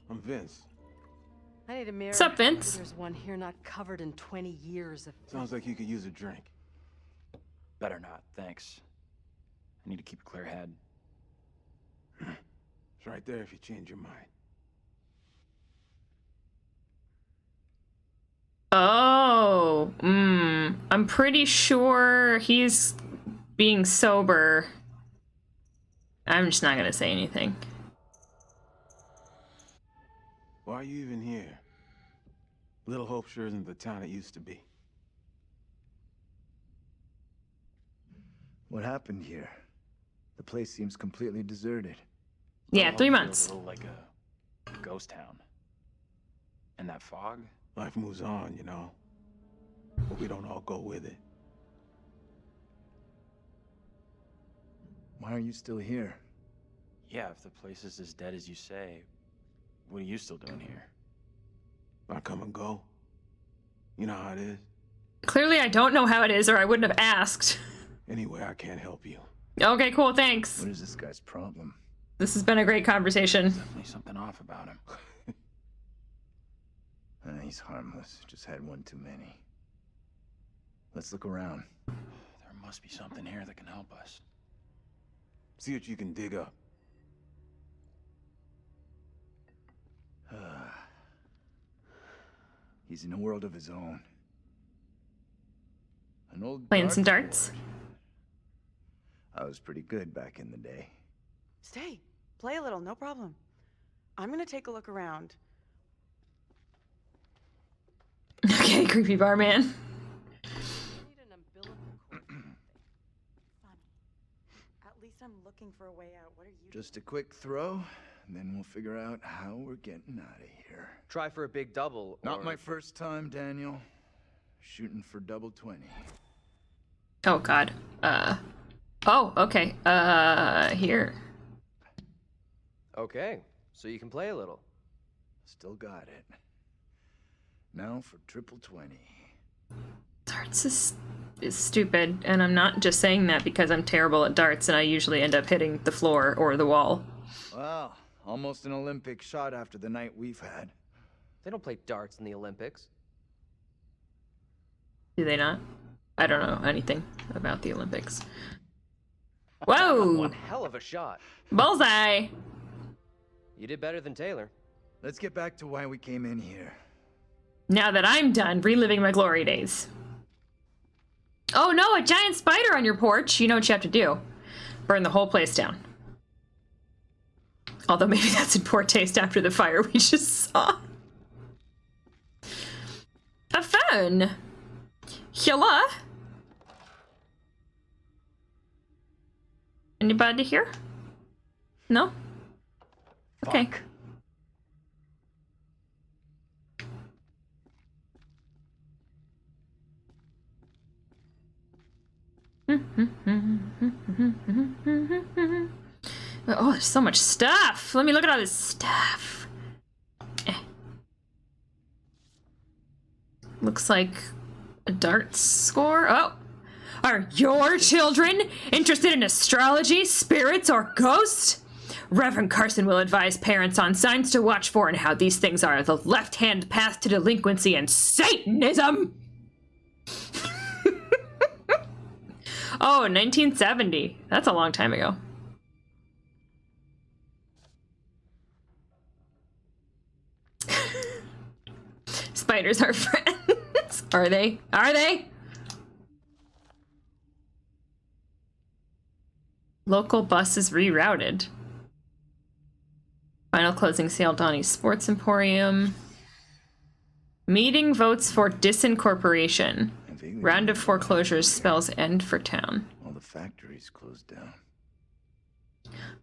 I'm Vince. I need a mirror. Sup, Vince? There's one here not covered in 20 years of... Sounds like you could use a drink. Better not, thanks. I need to keep a clear head. It's right there if you change your mind. Oh, I'm pretty sure he's being sober. I'm just not gonna say anything. Why are you even here? Little Hope sure isn't the town it used to be. What happened here? The place seems completely deserted. Yeah, Little 3 Hope months. feels a little like a ghost town. And that fog? Life moves on, you know. But we don't all go with it. Why are you still here? Yeah, if the place is as dead as you say, what are you still doing here? I come and go. You know how it is. Clearly I don't know how it is or I wouldn't have asked. Anyway, I can't help you. Okay, cool, thanks. What is this guy's problem? This has been a great conversation. Definitely something off about him. He's harmless. Just had one too many. Let's look around. There must be something here that can help us. See what you can dig up. He's in a world of his own. An old Playing some darts darts. board. I was pretty good back in the day. Stay. Play a little, no problem. I'm gonna take a look around. Okay, creepy barman. Need an umbilical cord. Funny. At least I'm looking for a way out. What are you Just a quick throw, and then we'll figure out how we're getting out of here. Try for a big double, Not or... my first time, Daniel. Shooting for double 20. Oh god. Oh, okay. Here. Okay, so you can play a little. Still got it. Now for triple 20. Darts is stupid, and I'm not just saying that because I'm terrible at darts and I usually end up hitting the floor or the wall. Well, almost an Olympic shot after the night we've had. They don't play darts in the Olympics. Do they not? I don't know anything about the Olympics. Whoa! One hell of a shot. Bullseye! You did better than Taylor. Let's get back to why we came in here. Now that I'm done reliving my glory days. Oh no, a giant spider on your porch! You know what you have to do. Burn the whole place down. Although maybe that's in poor taste after the fire we just saw. A phone! Hello? Anybody here? No? Okay. Fuck. Oh, there's so much stuff. Let me look at all this stuff. Looks like a darts score. Oh, are your children interested in astrology, spirits, or ghosts? Reverend Carson will advise parents on signs to watch for and how these things are the left-hand path to delinquency and Satanism. Oh, 1970. That's a long time ago. Spiders are friends. Are they? Are they? Local buses rerouted. Final closing sale, Donnie's Sports Emporium. Meeting votes for disincorporation. Round of foreclosures spells end for town. All the factories closed down.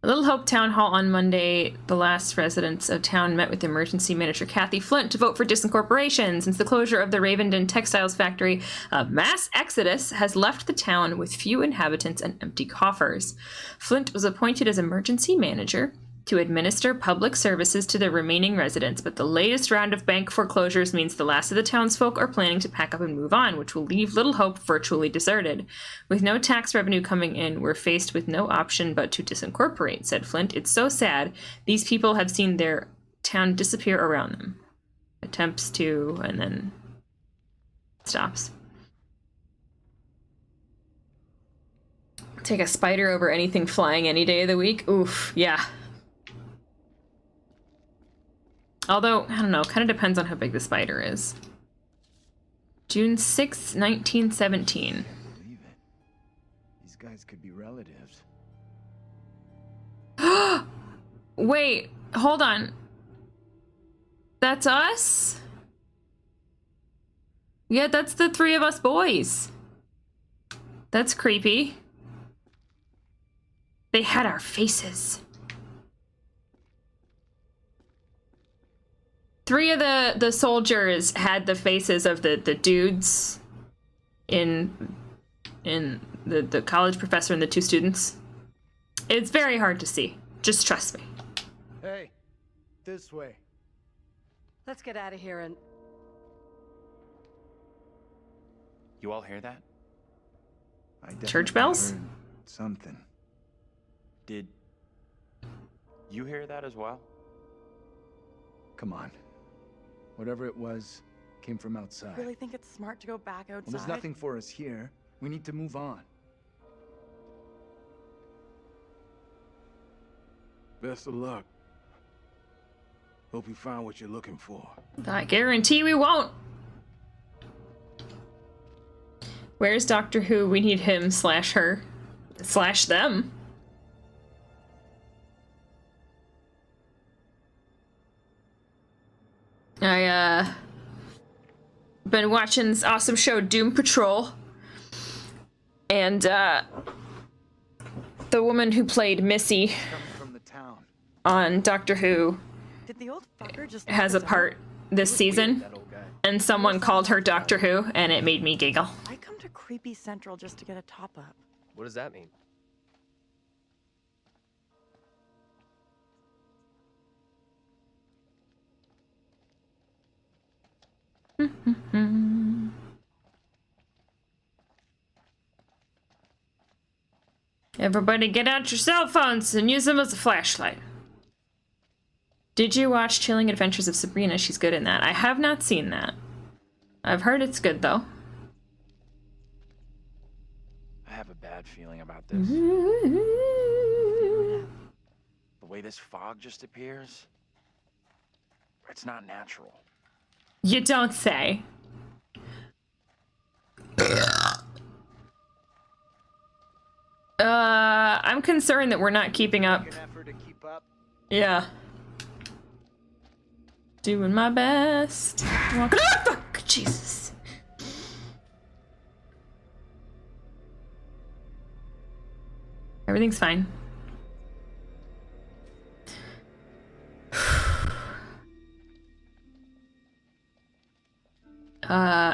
Little Hope Town Hall on Monday. The last residents of town met with emergency manager Kathy Flint to vote for disincorporation. Since the closure of the Ravenden textiles factory, a mass exodus has left the town with few inhabitants and empty coffers. Flint was appointed as emergency manager to administer public services to the remaining residents, but the latest round of bank foreclosures means the last of the townsfolk are planning to pack up and move on, which will leave Little Hope virtually deserted. With no tax revenue coming in, we're faced with no option but to disincorporate, said Flint. It's so sad. These people have seen their town disappear around them. Attempts to, and then stops. Take a spider over anything flying any day of the week? Oof, yeah. Although, I don't know, kind of depends on how big the spider is. June 6th, 1917. Can't believe it. These guys could be relatives. Wait, hold on. That's us? Yeah, that's the three of us boys. That's creepy. They had our faces. Three of the soldiers had the faces of the dudes in the college professor and the two students. It's very hard to see. Just trust me. Hey, this way. Let's get out of here and... You all hear that? I definitely Church bells? heard something. Did you hear that as well? Come on. Whatever it was came from outside. Really think it's smart to go back outside? Well, there's nothing for us here. We need to move on. Best of luck. Hope you find what you're looking for. I guarantee we won't. Where's Doctor Who? We need him slash her slash them. I been watching this awesome show Doom Patrol, and the woman who played Missy From the town. on Doctor Who Did the old fucker just has a part this season, and someone called her Doctor Who, and it made me giggle. I come to Creepy Central just to get a top up. What does that mean? Everybody get out your cell phones and use them as a flashlight. Did you watch Chilling Adventures of Sabrina? She's good in that. I have not seen that. I've heard it's good, though. I have a bad feeling about this. The way this fog just appears, it's not natural. You don't say. I'm concerned that we're not keeping up. Make an effort to keep up. Yeah. Doing my best. Walking. Ah, fuck! Jesus. Everything's fine.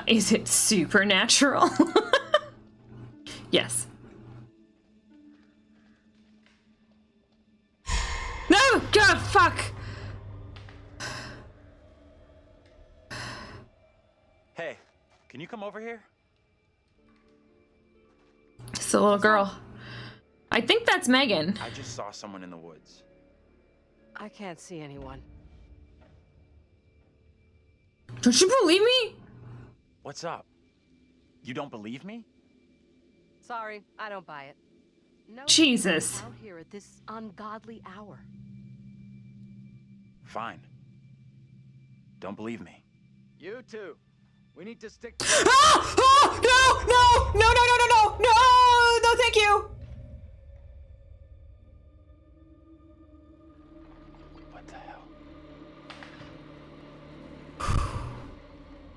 Is it supernatural? Yes. No! God, fuck! Hey, can you come over here? It's a little girl. I think that's Megan. I just saw someone in the woods. I can't see anyone. Don't you believe me? What's up? You don't believe me? Sorry, I don't buy it. No Jesus. out here at this ungodly hour. Fine. Don't believe me. You too. We need to stick. Ah! Oh! No! No! No! No! No! No! No! No! No! Thank you. What the hell?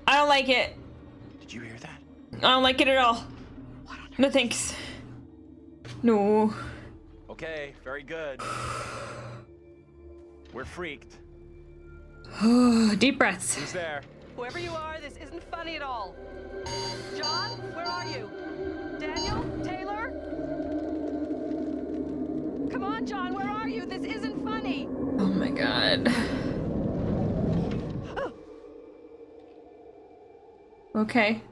I don't like it. Did you hear that? I don't like it at all. No thanks. No. Okay, very good. We're freaked. Deep breaths. Who's there? Whoever you are, this isn't funny at all. John, where are you? Daniel? Taylor? Come on, John, where are you? This isn't funny. Oh my god. Okay.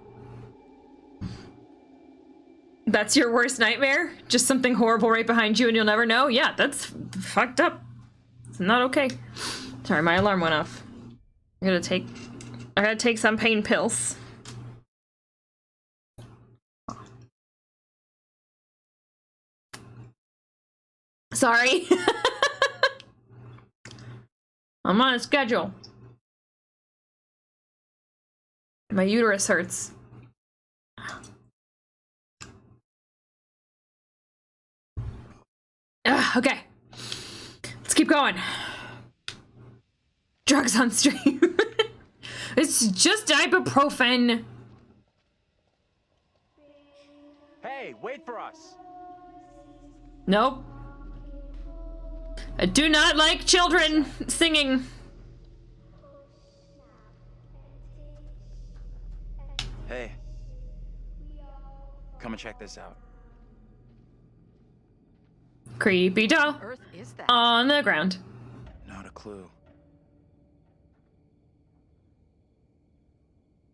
That's your worst nightmare? Just something horrible right behind you and you'll never know? Yeah, that's fucked up. It's not okay. Sorry, my alarm went off. I gotta take some pain pills. Sorry. I'm on a schedule. My uterus hurts. Okay. Let's keep going. Drugs on stream. It's just ibuprofen. Hey, wait for us. Nope. I do not like children singing. Hey. Come and check this out. Creepy doll Earth is that? on the ground. Not a clue.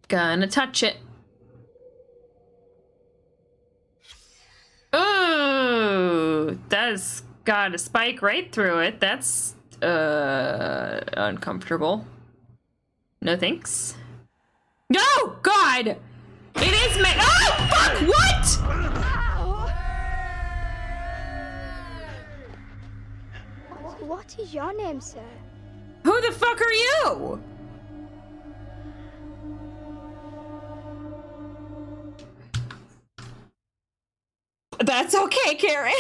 Gonna touch it. Ooh, that's got a spike right through it. That's uncomfortable. No thanks. No, God! It is me. Oh, fuck! What? What is your name, sir? Who the fuck are you? That's okay, Karen.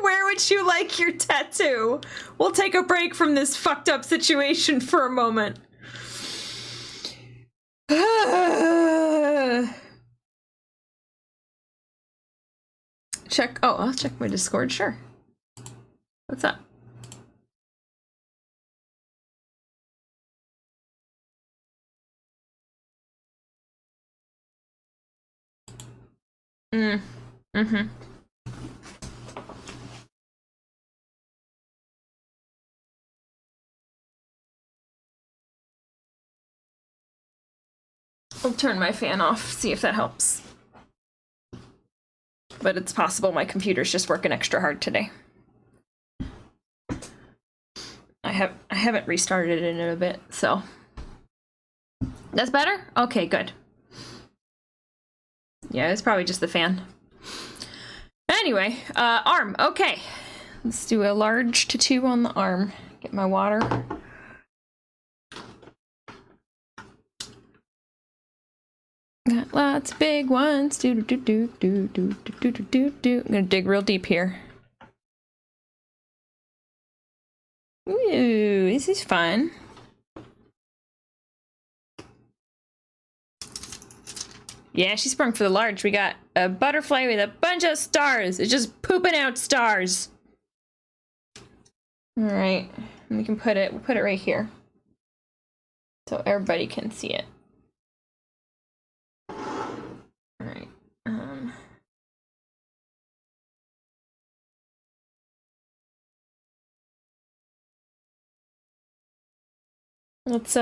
Where would you like your tattoo? We'll take a break from this fucked up situation for a moment. Check. Oh, I'll check my Discord. Sure. What's up? Mm-hmm. I'll turn my fan off, see if that helps. But it's possible my computer's just working extra hard today. I haven't restarted it in a bit, so. That's better? Okay, good. Yeah, it's probably just the fan. Anyway, arm, okay. Let's do a large tattoo on the arm. Get my water. Got lots of big ones. Do do do do do do do do do do. I'm gonna dig real deep here. Ooh, this is fun. Yeah, she sprung for the large. We got a butterfly with a bunch of stars. It's just pooping out stars. All right, we can put it. We'll put it right here, so everybody can see it. All right. Let's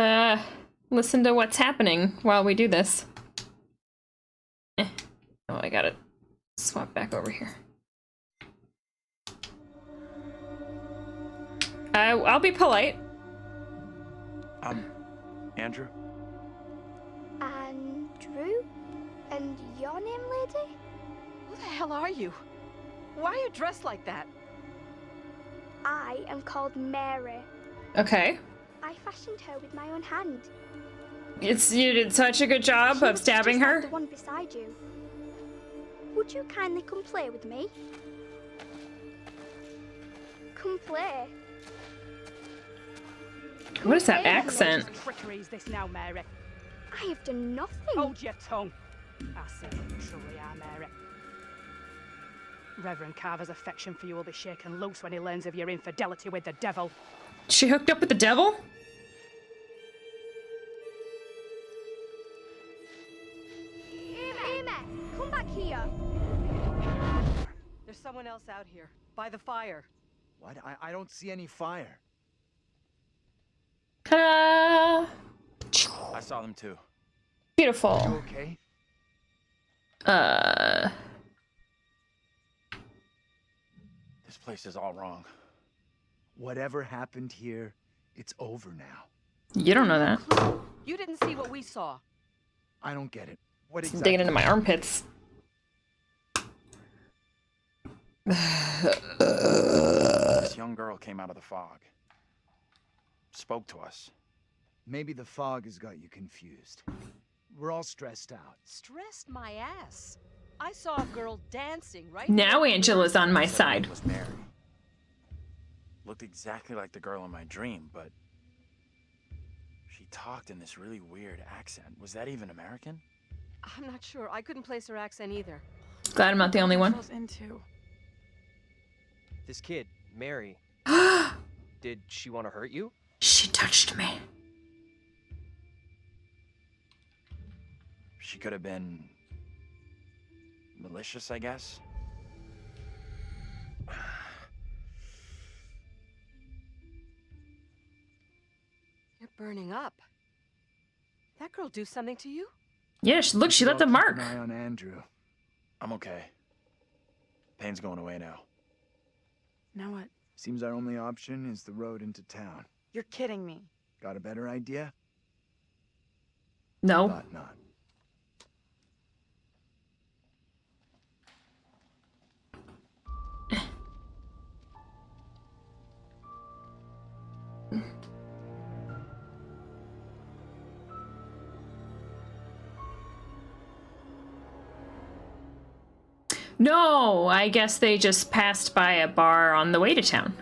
listen to what's happening while we do this. Oh, I gotta swap back over here. I'll be polite. Andrew? Andrew? And your name, lady? Who the hell are you? Why are you dressed like that? I am called Mary. Okay. I fashioned her with my own hand. You did such a good job of stabbing her. The one beside you. Would you kindly come play with me? Come play. What is that accent? What trickery is this now, Mary? I have done nothing. Hold your tongue. I see what you truly are, Mary. Reverend Carver's affection for you will be shaken loose when he learns of your infidelity with the devil. She hooked up with the devil? Amy, come back here. There's someone else out here, by the fire. What? I don't see any fire. Ta-da! I saw them too. Beautiful. You okay? This place is all wrong. Whatever happened here, it's over now. You don't know that. You didn't see what we saw. I don't get it. What It's exactly? digging into my armpits. This young girl came out of the fog. Spoke to us. Maybe the fog has got you confused. We're all stressed out. Stressed my ass. I saw a girl dancing right Now there. Angela's on my Said her side. name was Mary. Looked exactly like the girl in my dream, but she talked in this really weird accent. Was that even American? I'm not sure. I couldn't place her accent either. Glad I'm not the only one. Into. This kid, Mary, did she want to hurt you? She touched me. She could have been malicious, I guess. You're burning up. That girl do something to you? Yeah, look, she left a mark. Keep an eye on Andrew. I'm okay. Pain's going away now. Now what? Seems our only option is the road into town. You're kidding me. Got a better idea? No. Thought not. No, I guess they just passed by a bar on the way to town.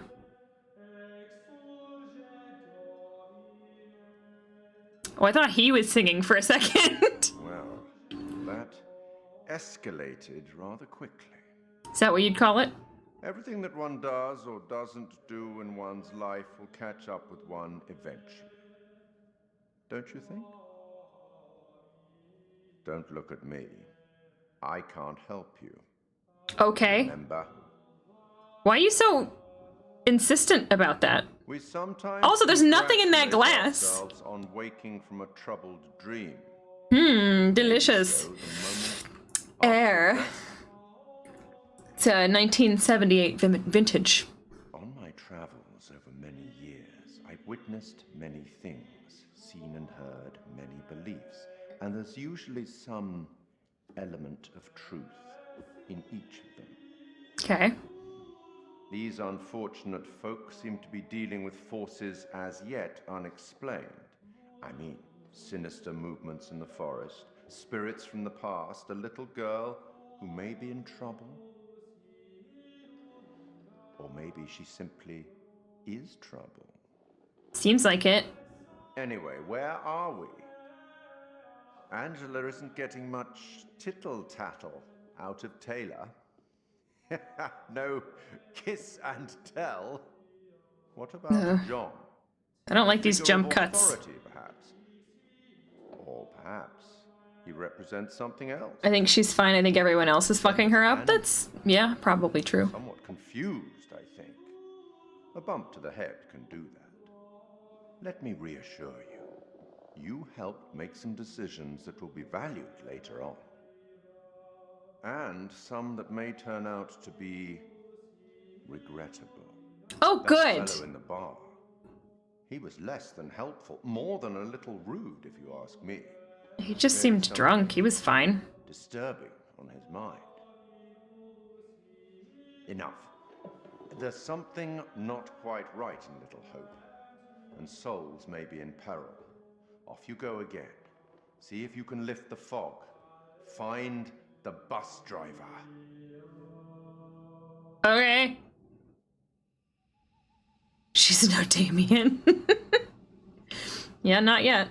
Oh, I thought he was singing for a second. Well, that escalated rather quickly. Is that what you'd call it? Everything that one does or doesn't do in one's life will catch up with one eventually. Don't you think? Don't look at me. I can't help you. Okay. Remember? Why are you so insistent about that? We sometimes Also, there's nothing in that congratulate glass. ourselves on waking from a troubled dream. Delicious. Air. It's a 1978 vintage. On my travels over many years, I've witnessed many things, seen and heard many beliefs, and there's usually some element of truth in each of them. Okay. These unfortunate folk seem to be dealing with forces as yet unexplained. I mean, sinister movements in the forest, spirits from the past, a little girl who may be in trouble. Or maybe she simply is trouble. Seems like it. Anyway, where are we? Angela isn't getting much tittle-tattle out of Taylor. No kiss and tell. What about John? I don't like these Figure jump of cuts. authority, perhaps. Or perhaps he represents something else. I think she's fine. I think everyone else is fucking her up. That's, yeah, probably true. Somewhat confused, I think. A bump to the head can do that. Let me reassure you. You helped make some decisions that will be valued later on. And some that may turn out to be regrettable. Oh, That good. fellow in the bar. He was less than helpful, more than a little rude, if you ask me. He just seemed drunk. He was fine. Disturbing on his mind. Enough. There's something not quite right in Little Hope, and souls may be in peril. Off you go again. See if you can lift the fog. Find the bus driver. Okay. She's no Damien. Yeah, not yet.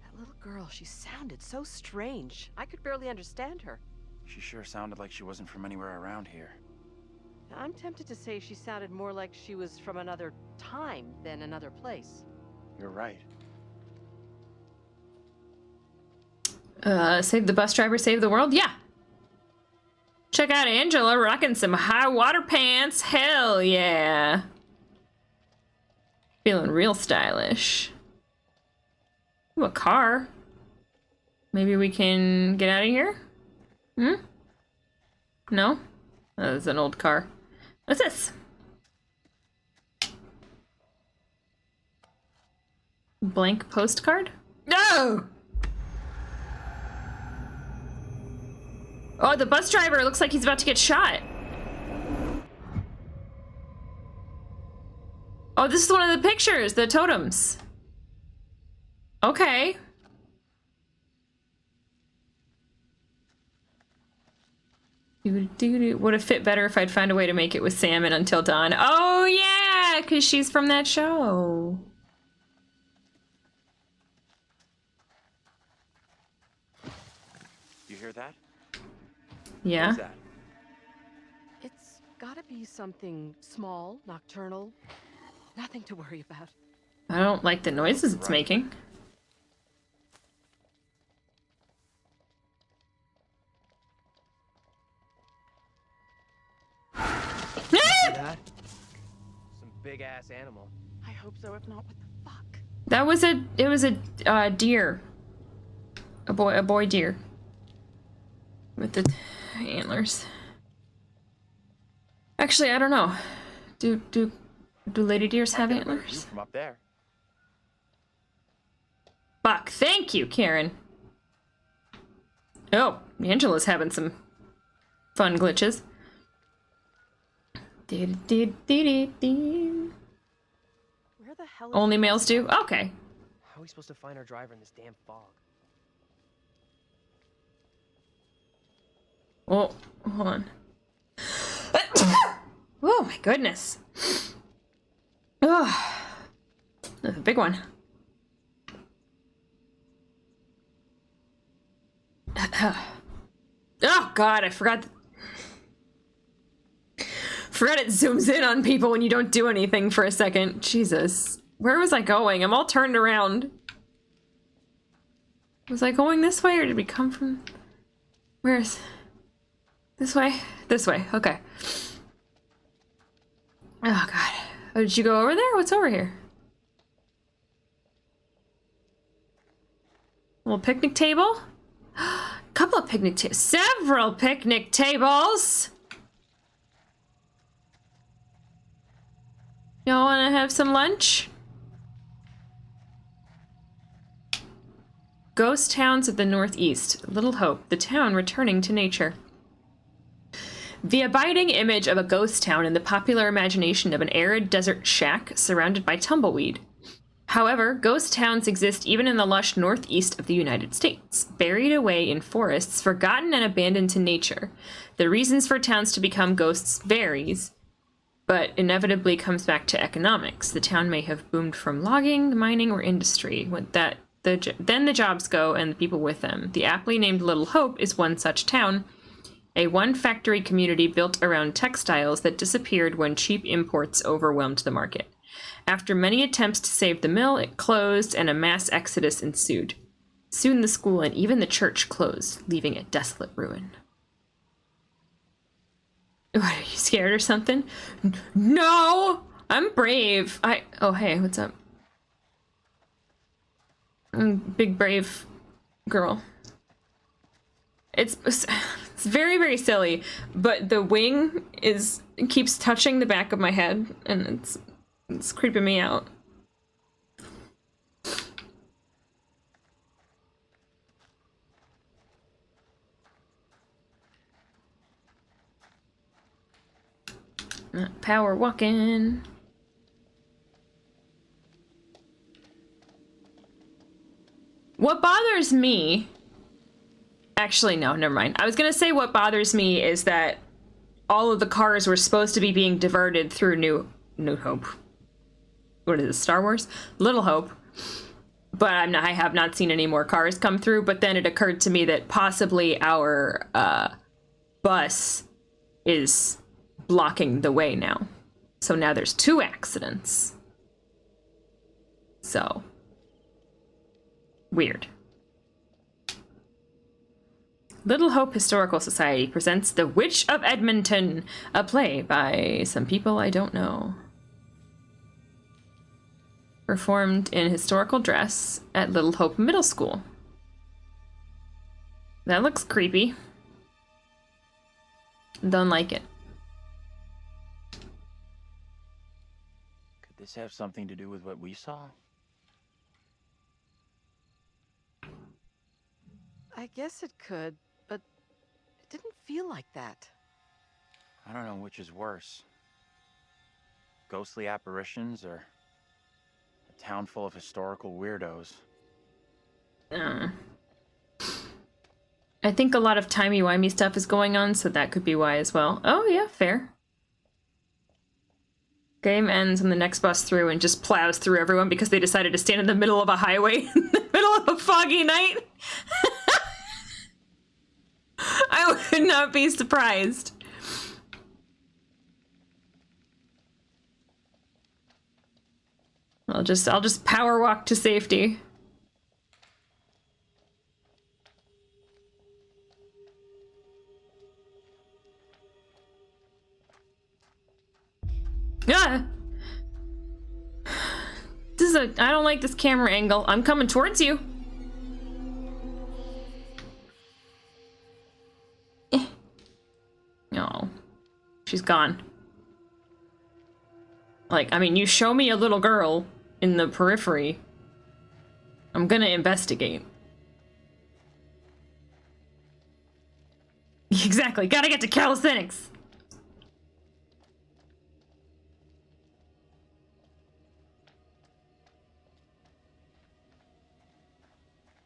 That little girl, she sounded so strange. I could barely understand her. She sure sounded like she wasn't from anywhere around here. I'm tempted to say she sounded more like she was from another time than another place. You're right. Save the bus driver, save the world? Yeah. Check out Angela rocking some high water pants. Hell yeah. Feeling real stylish. Ooh, a car. Maybe we can get out of here? Hmm? No? Oh, that's an old car. What's this? Blank postcard? No! Oh, the bus driver looks like he's about to get shot. Oh, this is one of the pictures, the totems. Okay. Would have fit better if I'd found a way to make it with Sam and Until Dawn. Oh, yeah, because she's from that show. You hear that? Yeah. What's that? It's gotta be something small, nocturnal. Nothing to worry about. I don't like the noises it's making. That? Some big ass animal. I hope so. If not, what the fuck? That was it was a deer. A boy deer. With the antlers. Actually, I don't know. Do lady deers have antlers? From up there. Fuck, thank you, Karen. Oh, Angela's having some fun glitches. Where the hell is Only males do? Okay. How are we supposed to find our driver in this damn fog? Oh, hold on. Oh my goodness. Oh, that's a big one. Oh God, I forgot. Forgot it zooms in on people when you don't do anything for a second. Jesus. Where was I going? I'm all turned around. Was I going this way or did we come from... Where's... This way? This way, okay. Oh God. Oh, did you go over there? What's over here? Little picnic table? Couple of picnic tables. Several picnic tables! Y'all wanna have some lunch? Ghost towns of the Northeast. Little Hope, the town returning to nature. The abiding image of a ghost town in the popular imagination of an arid desert shack surrounded by tumbleweed. However, ghost towns exist even in the lush northeast of the United States, buried away in forests, forgotten and abandoned to nature. The reasons for towns to become ghosts varies, but inevitably comes back to economics. The town may have boomed from logging, mining, or industry. Then the jobs go and the people with them. The aptly named Little Hope is one such town, a one-factory community built around textiles that disappeared when cheap imports overwhelmed the market. After many attempts to save the mill, it closed and a mass exodus ensued. Soon the school and even the church closed, leaving a desolate ruin. What, are you scared or something? No! I'm brave. Oh, hey, what's up? Big brave girl. It's very, very silly, but the wing keeps touching the back of my head, and it's creeping me out. Power walking. What bothers me... Actually, no, never mind. I was gonna say what bothers me is that all of the cars were supposed to be being diverted through New Hope. What is it, Star Wars? Little Hope. But I have not seen any more cars come through, but then it occurred to me that possibly our bus is blocking the way now. So now there's 2 accidents. So... weird. Little Hope Historical Society presents The Witch of Edmonton, a play by some people I don't know. Performed in historical dress at Little Hope Middle School. That looks creepy. Don't like it. Could this have something to do with what we saw? I guess it could, but it didn't feel like that. I don't know which is worse. Ghostly apparitions or a town full of historical weirdos. I think a lot of timey-wimey stuff is going on, so that could be why as well. Oh yeah, fair. Game ends and the next bus through and just plows through everyone because they decided to stand in the middle of a highway in the middle of a foggy night. I would not be surprised. I'll just power walk to safety. Ah! I don't like this camera angle. I'm coming towards you. No. She's gone. Like, I mean, you show me a little girl in the periphery, I'm gonna investigate. Exactly, gotta get to calisthenics!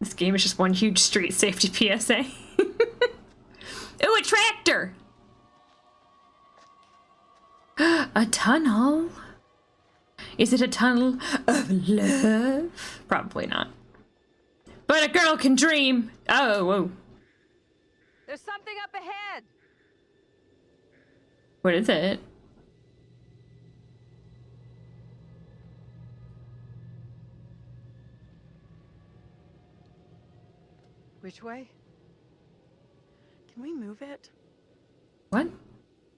This game is just one huge street safety PSA. Ooh, a tractor! A tunnel? Is it a tunnel of love? Probably not. But a girl can dream! Oh, whoa. There's something up ahead! What is it? Which way? Can we move it? What?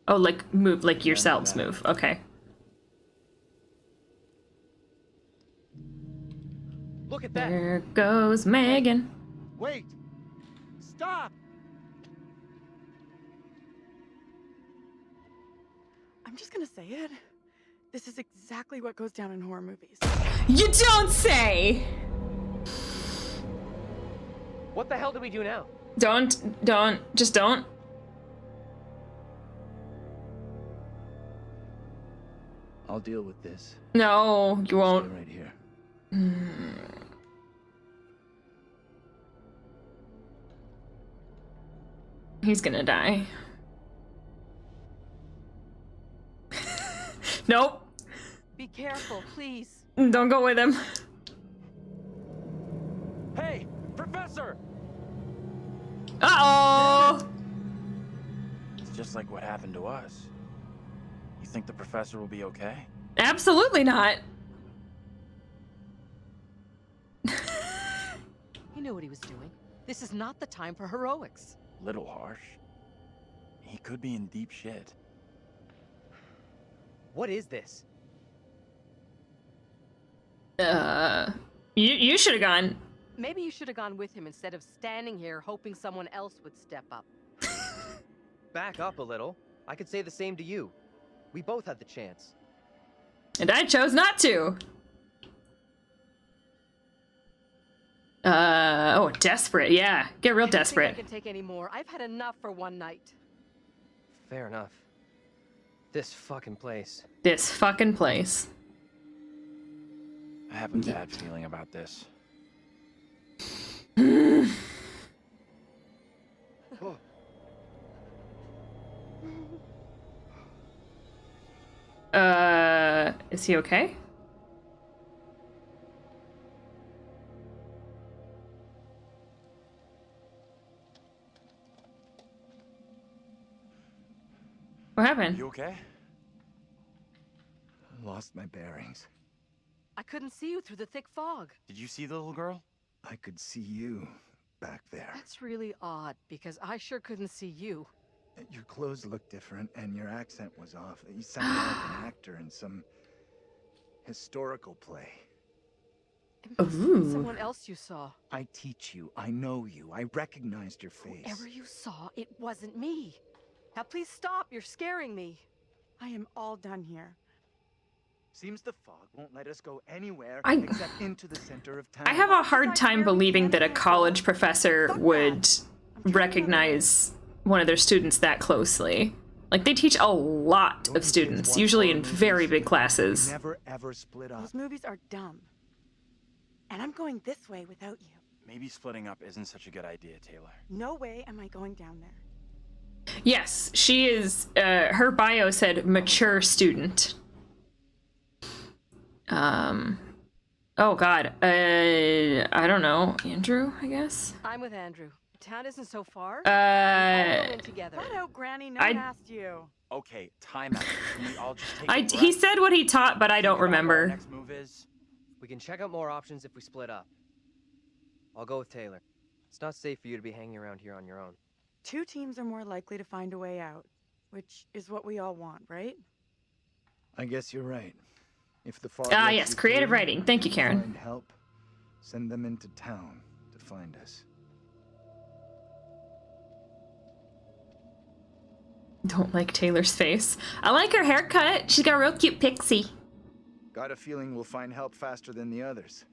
Oh, like move, like yourselves move. Okay. Look at that. There goes Megan. Wait! Stop! I'm just gonna say it. This is exactly what goes down in horror movies. You don't say! What the hell do we do now? Just don't. I'll deal with this. No, you won't. Stay right here. He's gonna die. Nope. Be careful, please. Don't go with him. Hey, Professor! Uh-oh! It's just like what happened to us. You think the professor will be okay? Absolutely not. He knew what he was doing. This is not the time for heroics. Little harsh. He could be in deep shit. What is this? You should have gone. Maybe you should have gone with him instead of standing here hoping someone else would step up. Back up a little. I could say the same to you. We both had the chance. And I chose not to. Oh, desperate. Yeah, get real I don't think desperate. I can take any more. I've had enough for one night. Fair enough. This fucking place. This fucking place. I have a bad feeling about this. Is he okay? What happened? You okay? Lost my bearings. I couldn't see you through the thick fog. Did you see the little girl? I could see you back there. That's really odd, because I sure couldn't see you. Your clothes looked different, and your accent was off. You sounded like an actor in some historical play. It must have been someone else you saw. I teach you. I know you. I recognized your face. Whoever you saw, it wasn't me. Now please stop. You're scaring me. I am all done here. Seems the fog won't let us go anywhere I- except into the center of town. I have a hard time believing that a college professor would recognize one of their students that closely. Like, they teach a lot of students, usually in very big classes. Never ever split up. Those movies are dumb. And I'm going this way without you. Maybe splitting up isn't such a good idea, Taylor. No way am I going down there. Yes, she is, her bio said mature student. Oh god, I don't know, Andrew, I guess? I'm with Andrew. Town isn't so far. Uh, We'll all go in together. Flat out, Granny, no one asked you. Okay, time out. Can we all just take a he breath? said what he taught, but I don't Think about what our remember. next move is? We can check out more options if we split up. I'll go with Taylor. It's not safe for you to be hanging around here on your own. Two teams are more likely to find a way out, which is what we all want, right? I guess you're right. If the fog Ah, lets yes, you creative through, writing. Thank you, Karen. Find help. Send them into town to find us. Don't like Taylor's face. I like her haircut. She's got a real cute pixie. Got a feeling we'll find help faster than the others.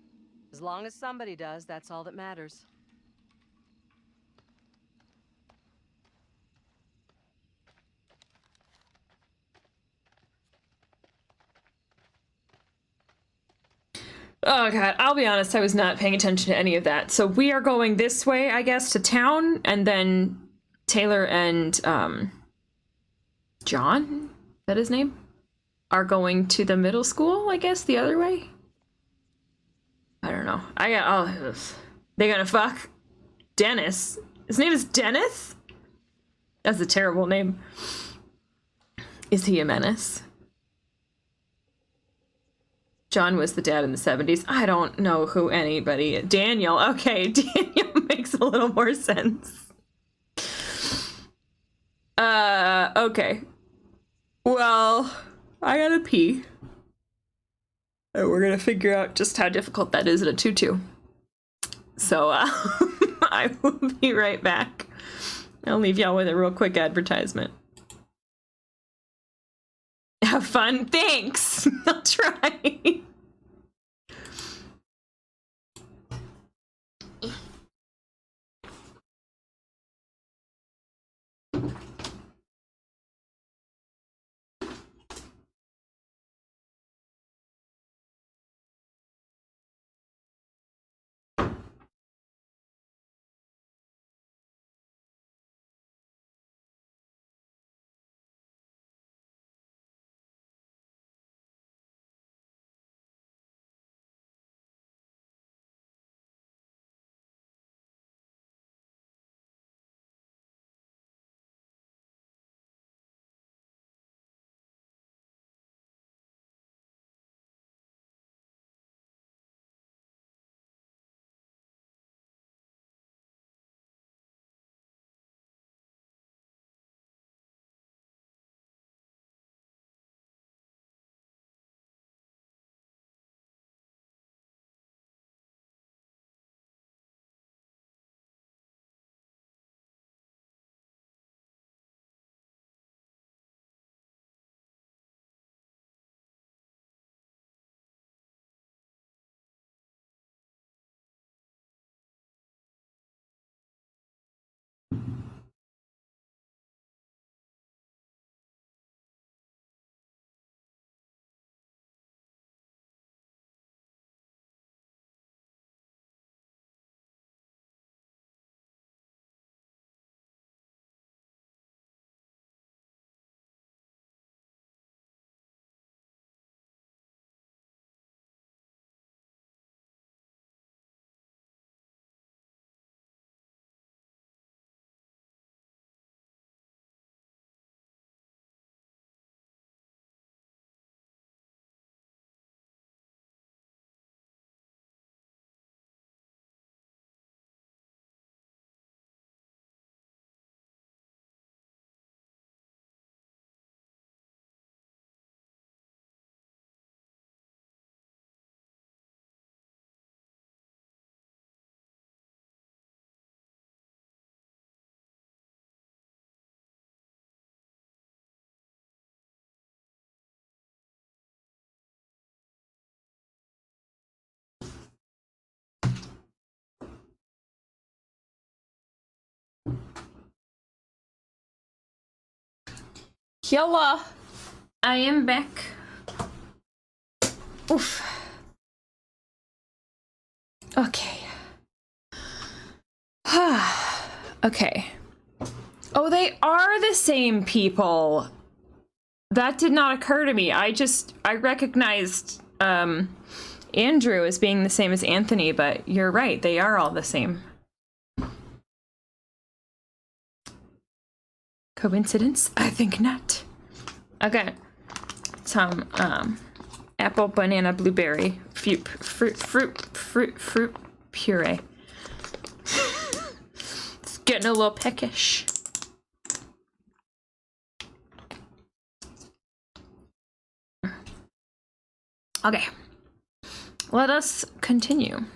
As long as somebody does, that's all that matters. Oh god, I'll be honest, I was not paying attention to any of that. So we are going this way, I guess, to town, and then Taylor and John, is that his name? Are going to the middle school, I guess, the other way? I don't know. They gonna fuck Dennis. His name is Dennis? That's a terrible name. Is he a menace? John was the dad in the 70s. I don't know who anybody... Daniel. Okay, Daniel makes a little more sense. Okay. Well, I gotta pee. And we're gonna figure out just how difficult that is in a 2-2. So I will be right back. I'll leave y'all with a real quick advertisement. Have fun. Thanks. I'll try. Yalla, I am back. Oof. Okay. Okay. Oh, they are the same people. That did not occur to me. I recognized Andrew as being the same as Anthony, but you're right, they are all the same. Coincidence? I think not. Okay. Some apple, banana, blueberry, fruit puree. It's getting a little peckish. Okay. Let us continue.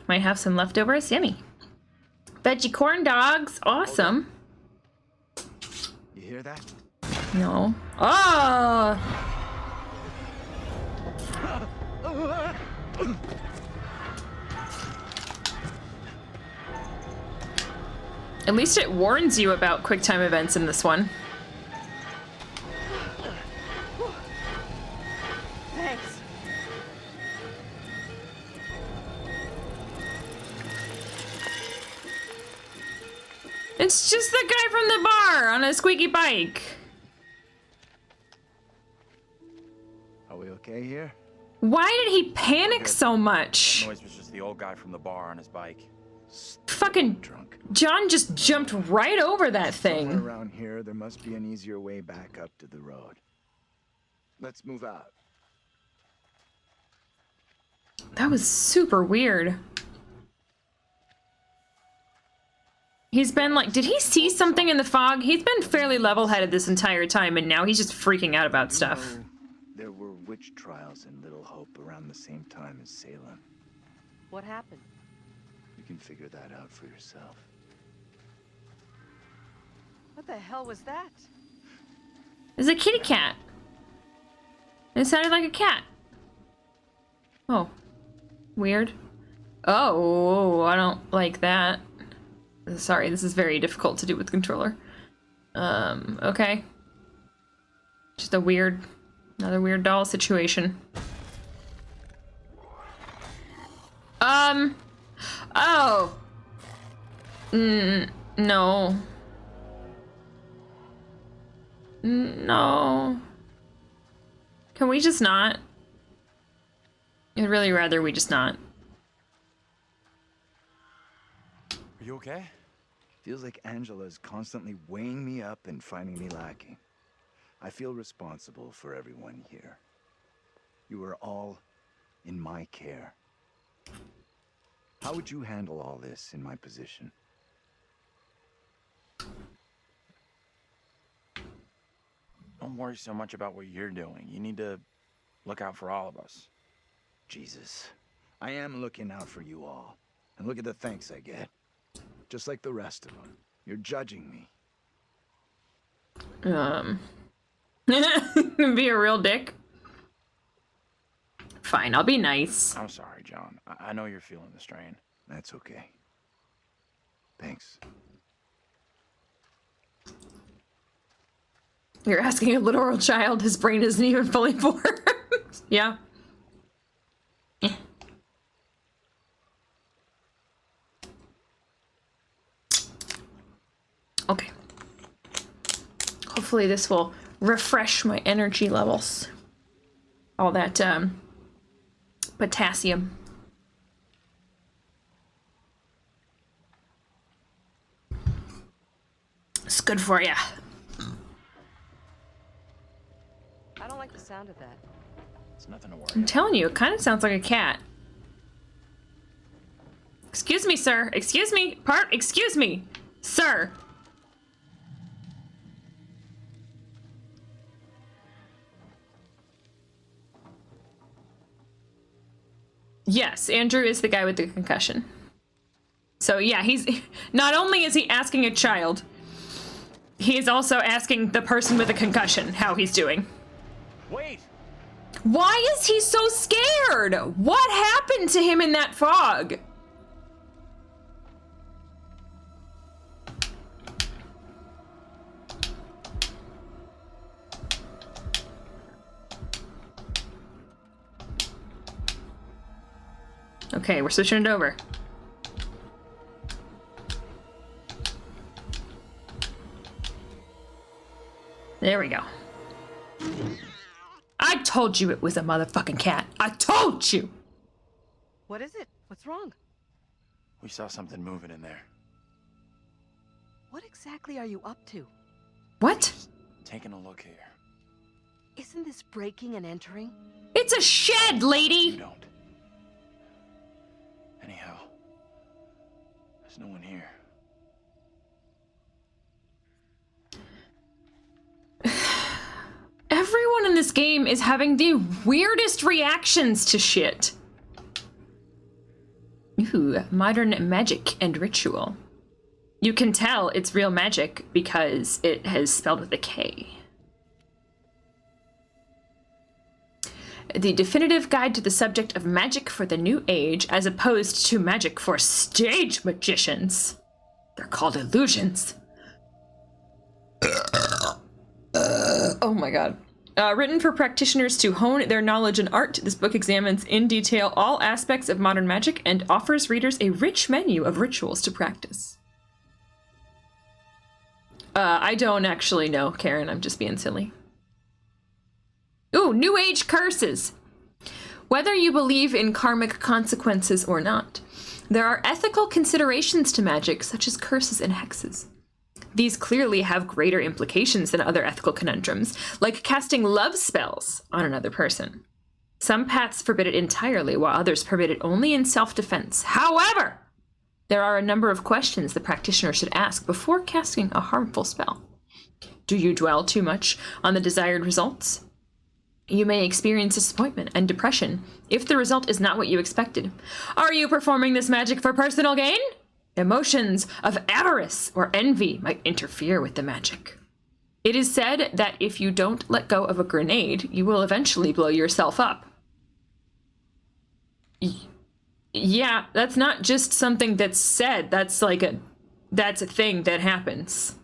Might have some leftovers. Yummy. Veggie corn dogs. Awesome. You hear that? No. Oh! At least it warns you about QuickTime events in this one. Thanks. It's just the guy from the bar on a squeaky bike. Are we okay here? Why did he panic so much? That noise was just the old guy from the bar on his bike. Fucking drunk. John just jumped right over that thing. Somewhere around here, there must be an easier way back up to the road. Let's move out. That was super weird. He's been like, did he see something in the fog? He's been fairly level-headed this entire time, and now he's just freaking out about stuff. There were witch trials in Little Hope around the same time as Salem. What happened? You can figure that out for yourself. What the hell was that? It's a kitty cat. It sounded like a cat. Oh. Weird. Oh, I don't like that. Sorry, this is very difficult to do with the controller. Okay. Just a weird, another weird doll situation. Oh. No. No. Can we just not? I'd really rather we just not. Are you okay? Feels like Angela's constantly weighing me up and finding me lacking. I feel responsible for everyone here. You are all in my care. How would you handle all this in my position? Don't worry so much about what you're doing. You need to look out for all of us. Jesus, I am looking out for you all. And look at the thanks I get. Just like the rest of them. You're judging me. Be a real dick. Fine, I'll be nice. I'm sorry, John. I know you're feeling the strain. That's okay. Thanks. You're asking a literal child, his brain isn't even fully formed. Yeah. Okay. Hopefully this will refresh my energy levels. All that potassium. It's good for you. I don't like the sound of that. It's nothing to worry I'm telling you, it kind of sounds like a cat. Excuse me, sir. Excuse me. Excuse me, sir. Yes, Andrew is the guy with the concussion. So yeah, he's not only is he asking a child, he is also asking the person with a concussion how he's doing. Wait! Why is he so scared? What happened to him in that fog? Okay, we're switching it over. There we go. I told you it was a motherfucking cat. I told you! What is it? What's wrong? We saw something moving in there. What exactly are you up to? What? Taking a look here. Isn't this breaking and entering? It's a shed, lady! You don't. Anyhow, there's no one here. Everyone in this game is having the weirdest reactions to shit. Ooh, modern magic and ritual. You can tell it's real magic because it has spelled with a K. The definitive guide to the subject of magic for the new age, as opposed to magic for stage magicians. They're called illusions. Oh my god. Written for practitioners to hone their knowledge in art, this book examines in detail all aspects of modern magic and offers readers a rich menu of rituals to practice. I don't actually know, Karen. I'm just being silly. Ooh, New Age curses. Whether you believe in karmic consequences or not, there are ethical considerations to magic, such as curses and hexes. These clearly have greater implications than other ethical conundrums, like casting love spells on another person. Some paths forbid it entirely, while others permit it only in self-defense. However, there are a number of questions the practitioner should ask before casting a harmful spell. Do you dwell too much on the desired results? You may experience disappointment and depression if the result is not what you expected. Are you performing this magic for personal gain? Emotions of avarice or envy might interfere with the magic. It is said that if you don't let go of a grenade, you will eventually blow yourself up. Yeah, that's not just something that's said. That's a thing that happens.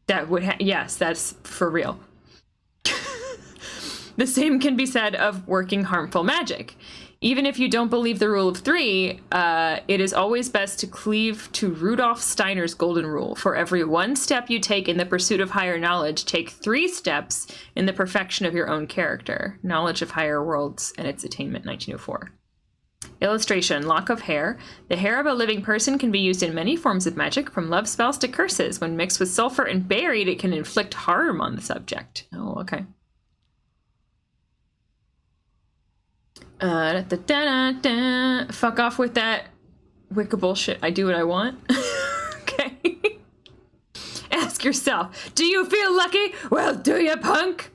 That would yes, that's for real. The same can be said of working harmful magic. Even if you don't believe the rule of 3, it is always best to cleave to Rudolf Steiner's golden rule. For every 1 step you take in the pursuit of higher knowledge, take 3 steps in the perfection of your own character. Knowledge of Higher Worlds and its Attainment, 1904. Illustration, lock of hair. The hair of a living person can be used in many forms of magic, from love spells to curses. When mixed with sulfur and buried, it can inflict harm on the subject. Oh, okay. Fuck off with that Wicca bullshit. I do what I want. Okay. Ask yourself, do you feel lucky? Well, do you, punk?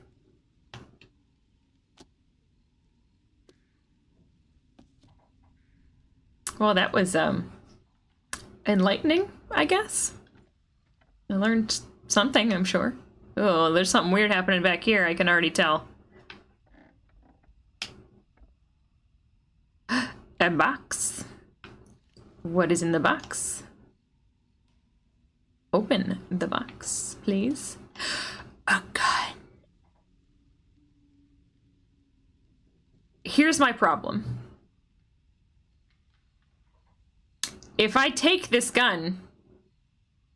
Well, that was enlightening, I guess. I learned something, I'm sure. Oh, there's something weird happening back here, I can already tell. A box. What is in the box? Open the box, please. A gun. Here's my problem. If I take this gun,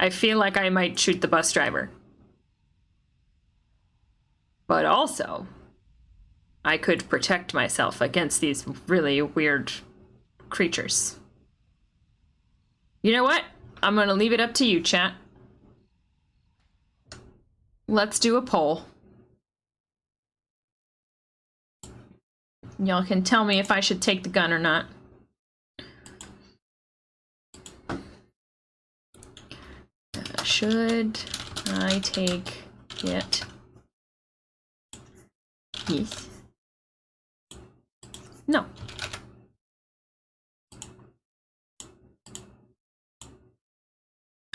I feel like I might shoot the bus driver. But also, I could protect myself against these really weird creatures. You know what? I'm gonna leave it up to you, chat. Let's do a poll. Y'all can tell me if I should take the gun or not. Should I take it? Yes. No.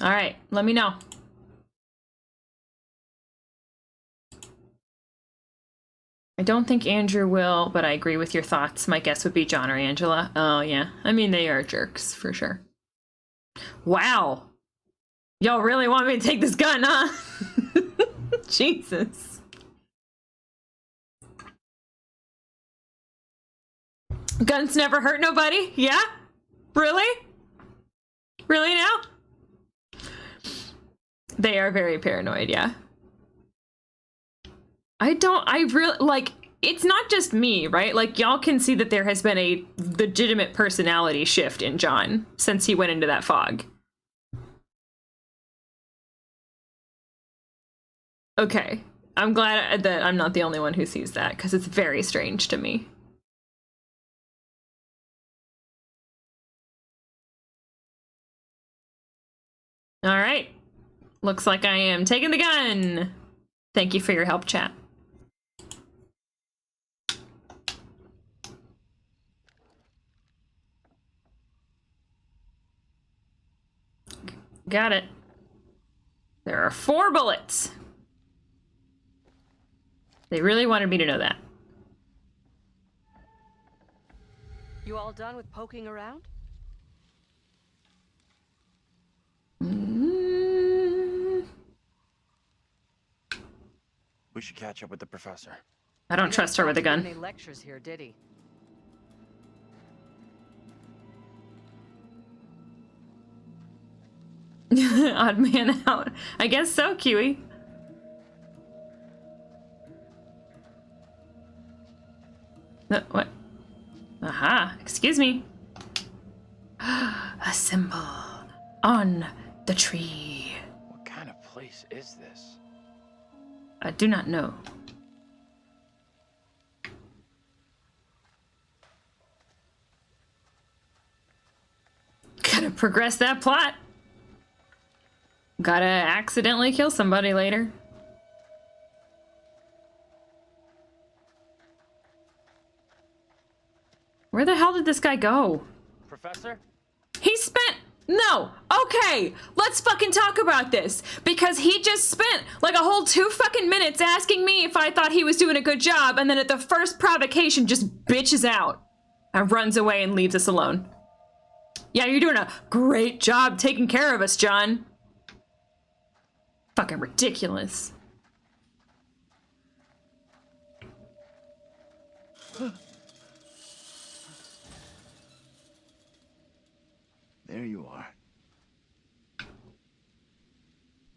All right, let me know. I don't think Andrew will, but I agree with your thoughts. My guess would be John or Angela. Oh, yeah. I mean, they are jerks, for sure. Wow. Y'all really want me to take this gun, huh? Jesus. Guns never hurt nobody? Yeah? Really? Really now? They are very paranoid, yeah. It's not just me, right? Like, y'all can see that there has been a legitimate personality shift in John since he went into that fog. Okay, I'm glad that I'm not the only one who sees that, because it's very strange to me. All right, looks like I am taking the gun. Thank you for your help, chat. Got it. There are 4 bullets. They really wanted me to know that. You all done with poking around? We should catch up with the professor. I don't trust her with a gun. Any lectures here, did he? Odd man out. I guess so, Kiwi. What? Aha, excuse me. A symbol on the tree. What kind of place is this? I do not know. Gotta progress that plot. Gotta accidentally kill somebody later. Where the hell did this guy go? Professor? He spent... No! Okay! Let's fucking talk about this! Because he just spent like a whole 2 fucking minutes asking me if I thought he was doing a good job, and then at the first provocation just bitches out and runs away and leaves us alone. Yeah, you're doing a great job taking care of us, John. Fucking ridiculous. There you are.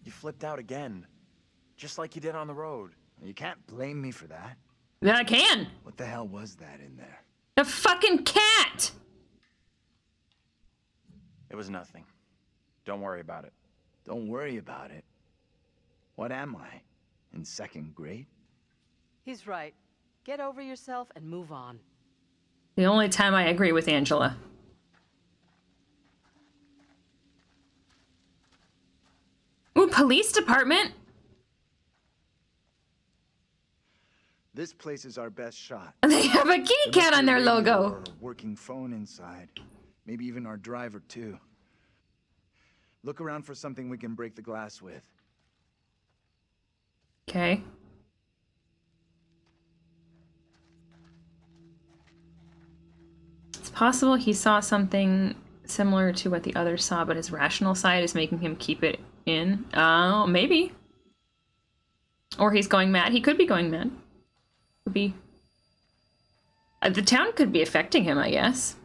You flipped out again. Just like you did on the road. You can't blame me for that. Yeah, I can. What the hell was that in there? A fucking cat! It was nothing. Don't worry about it. Don't worry about it. What am I? In 2nd grade? He's right. Get over yourself and move on. The only time I agree with Angela. Ooh, police department! This place is our best shot. They have a kitty cat on their logo. Or a working phone inside. Maybe even our driver, too. Look around for something we can break the glass with. Okay. It's possible he saw something similar to what the others saw, but his rational side is making him keep it in. Oh, maybe. Or he's going mad. He could be going mad. Could be. The town could be affecting him, I guess.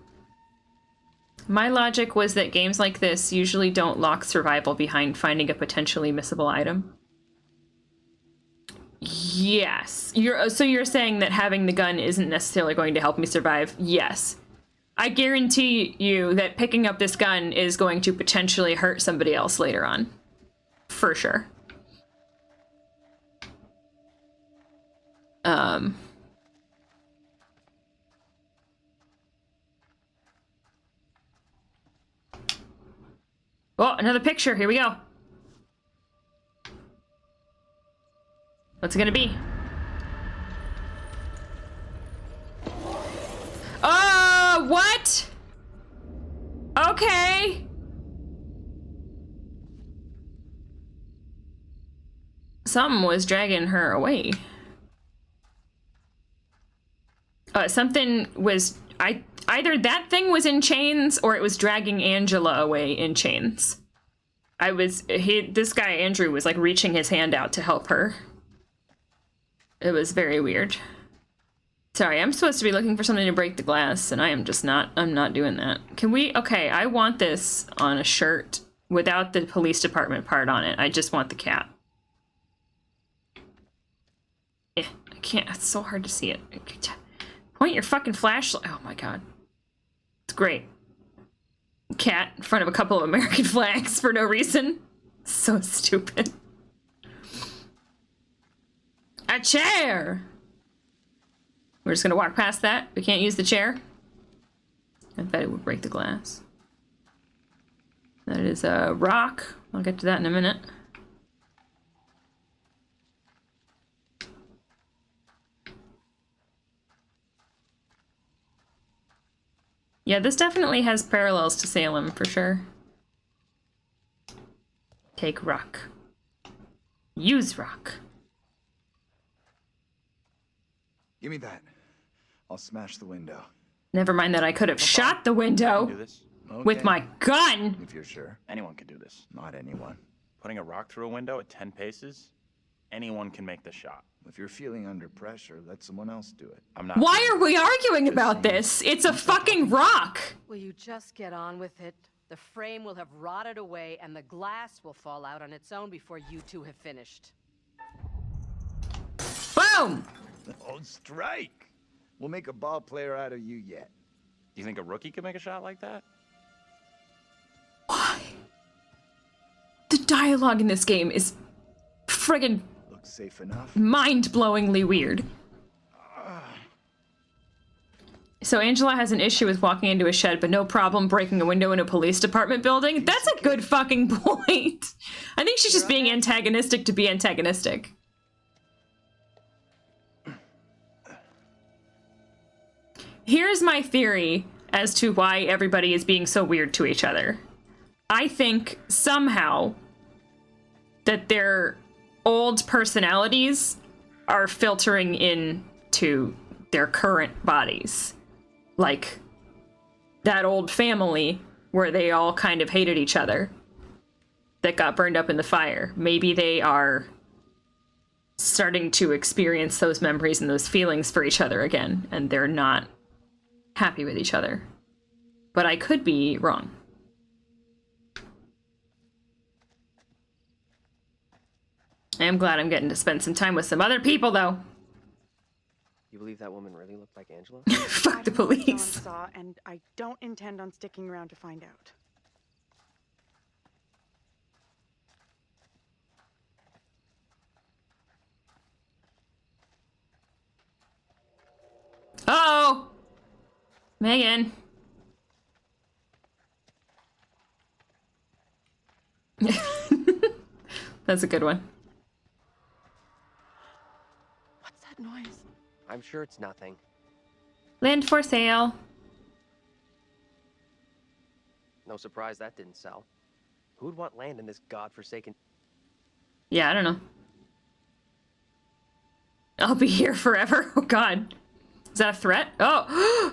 My logic was that games like this usually don't lock survival behind finding a potentially missable item. Yes. So you're saying that having the gun isn't necessarily going to help me survive? Yes. I guarantee you that picking up this gun is going to potentially hurt somebody else later on. For sure. Oh, another picture. Here we go. What's it gonna be? What? Okay. Something was dragging her away. Something was... Either that thing was in chains or it was dragging Angela away in chains. This guy, Andrew, was like reaching his hand out to help her. It was very weird. Sorry, I'm supposed to be looking for something to break the glass, and I am just not. I'm not doing that. Can we? Okay, I want this on a shirt without the police department part on it. I just want the cat. I can't. It's so hard to see it. Point your fucking flashlight. Oh my god. It's great. Cat in front of a couple of American flags for no reason. So stupid. A chair! We're just gonna walk past that. We can't use the chair. I bet it would break the glass. That is a rock. I'll get to that in a minute. Yeah, this definitely has parallels to Salem, for sure. Take rock. Use rock. Give me that. I'll smash the window. Never mind that I could have shot the window Do this. with my gun. If you're sure. Anyone could do this. Not anyone. Putting a rock through a window at 10 paces? Anyone can make the shot. If you're feeling under pressure, let someone else do it. I'm not. Why are we arguing about this? It's a fucking rock. Will you just get on with it? The frame will have rotted away and the glass will fall out on its own before you two have finished. Boom! Oh, strike! We'll make a ball player out of you yet. You think a rookie could make a shot like that? Why? The dialogue in this game is friggin' Looks safe enough. mind-blowingly weird. So Angela has an issue with walking into a shed, but no problem breaking a window in a police department building? That's a good fucking point. I think she's just being antagonistic to be antagonistic. Here's my theory as to why everybody is being so weird to each other. I think somehow that their old personalities are filtering into their current bodies. Like that old family where they all kind of hated each other that got burned up in the fire. Maybe they are starting to experience those memories and those feelings for each other again, and they're not happy with each other. But I could be wrong. I am glad I'm getting to spend some time with some other people, though. You believe that woman really looked like Angela? Fuck the police. Saw, and I don't intend on sticking around to find out. Uh-oh! Megan. That's a good one. What's that noise? I'm sure it's nothing. Land for sale. No surprise that didn't sell. Who'd want land in this godforsaken... Yeah, I don't know. I'll be here forever. Oh, God. Is that a threat? Oh!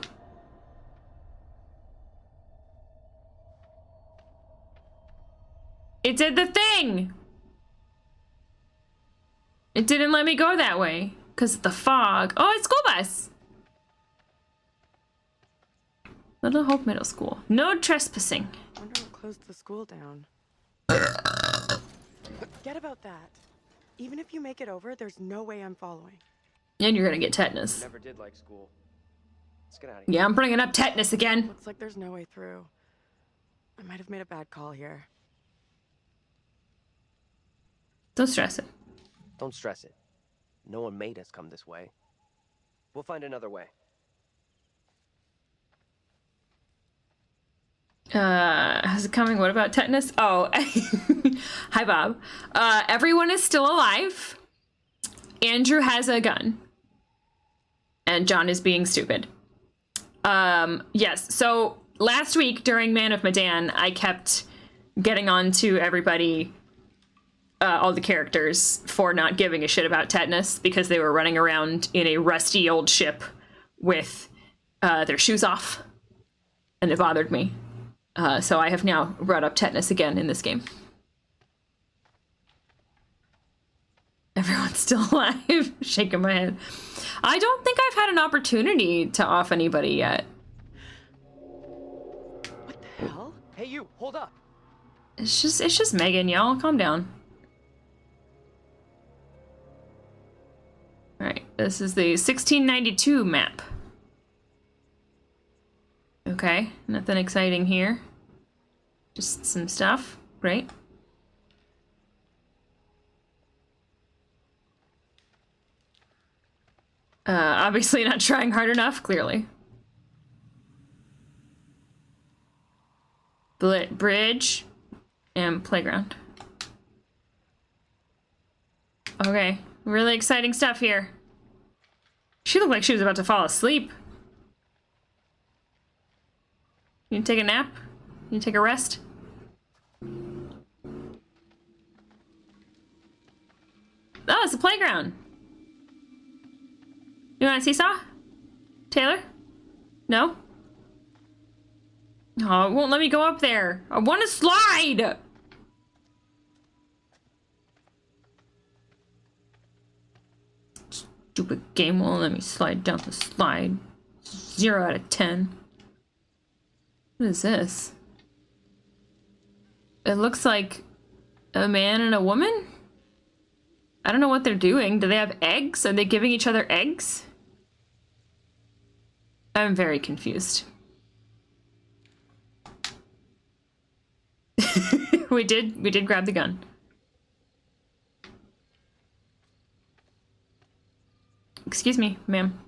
It did the thing! It didn't let me go that way. Because of the fog. Oh, it's school bus! Little Hope Middle School. No trespassing. I wonder what closed the school down. Forget about that. Even if you make it over, there's no way I'm following. And you're gonna get tetanus. Never did like school. Let's get out of here. Yeah, I'm bringing up tetanus again. Looks like there's no way through. I might have made a bad call here. Don't stress it. Don't stress it. No one made us come this way. We'll find another way. How's it coming? What about tetanus? Oh, hi, Bob. Everyone is still alive. Andrew has a gun. And John is being stupid. Yes, so last week during Man of Medan, I kept getting on to everybody, all the characters, for not giving a shit about tetanus because they were running around in a rusty old ship with their shoes off. And it bothered me. So I have now brought up tetanus again in this game. Everyone's still alive. Shaking my head. I don't think I've had an opportunity to off anybody yet. What the hell? Hey, you! Hold up! It's just Megan, y'all. Calm down. Alright, this is the 1692 map. Okay, nothing exciting here. Just some stuff. Great. Obviously not trying hard enough, clearly. Bridge and playground. Okay, really exciting stuff here. She looked like she was about to fall asleep. You take a nap? You take a rest? Oh, it's a playground. You want a seesaw? Taylor? No? Oh, it won't let me go up there. I want to slide! Stupid game won't let me slide down the slide. 0 out of 10. What is this? It looks like a man and a woman? I don't know what they're doing. Do they have eggs? Are they giving each other eggs? I'm very confused. we did grab the gun. Excuse me, ma'am.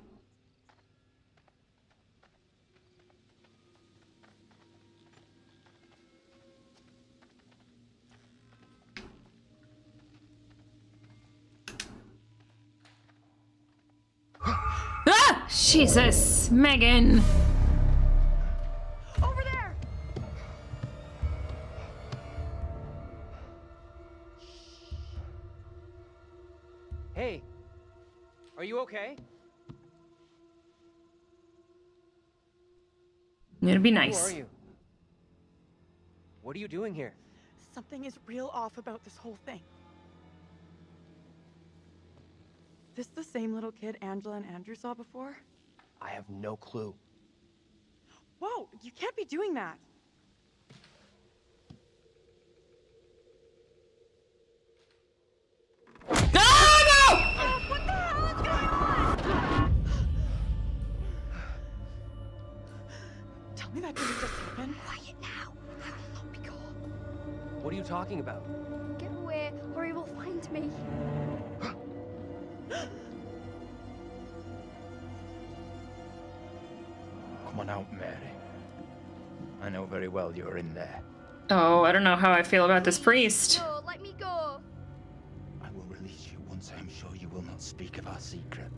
Jesus, Megan. Over there! Hey, are you okay? It'd be Who nice. are you? What are you doing here? Something is real off about this whole thing. This the same little kid Angela and Andrew saw before? I have no clue. Whoa, you can't be doing that. Oh, What the hell is going on? Tell me that didn't just happen. Quiet now. I will not be caught. What are you talking about? Get away, or he will find me. Come on out, Mary. I know very well you're in there. Oh, I don't know how I feel about this priest. No, let me go. I will release you once I am sure you will not speak of our secret.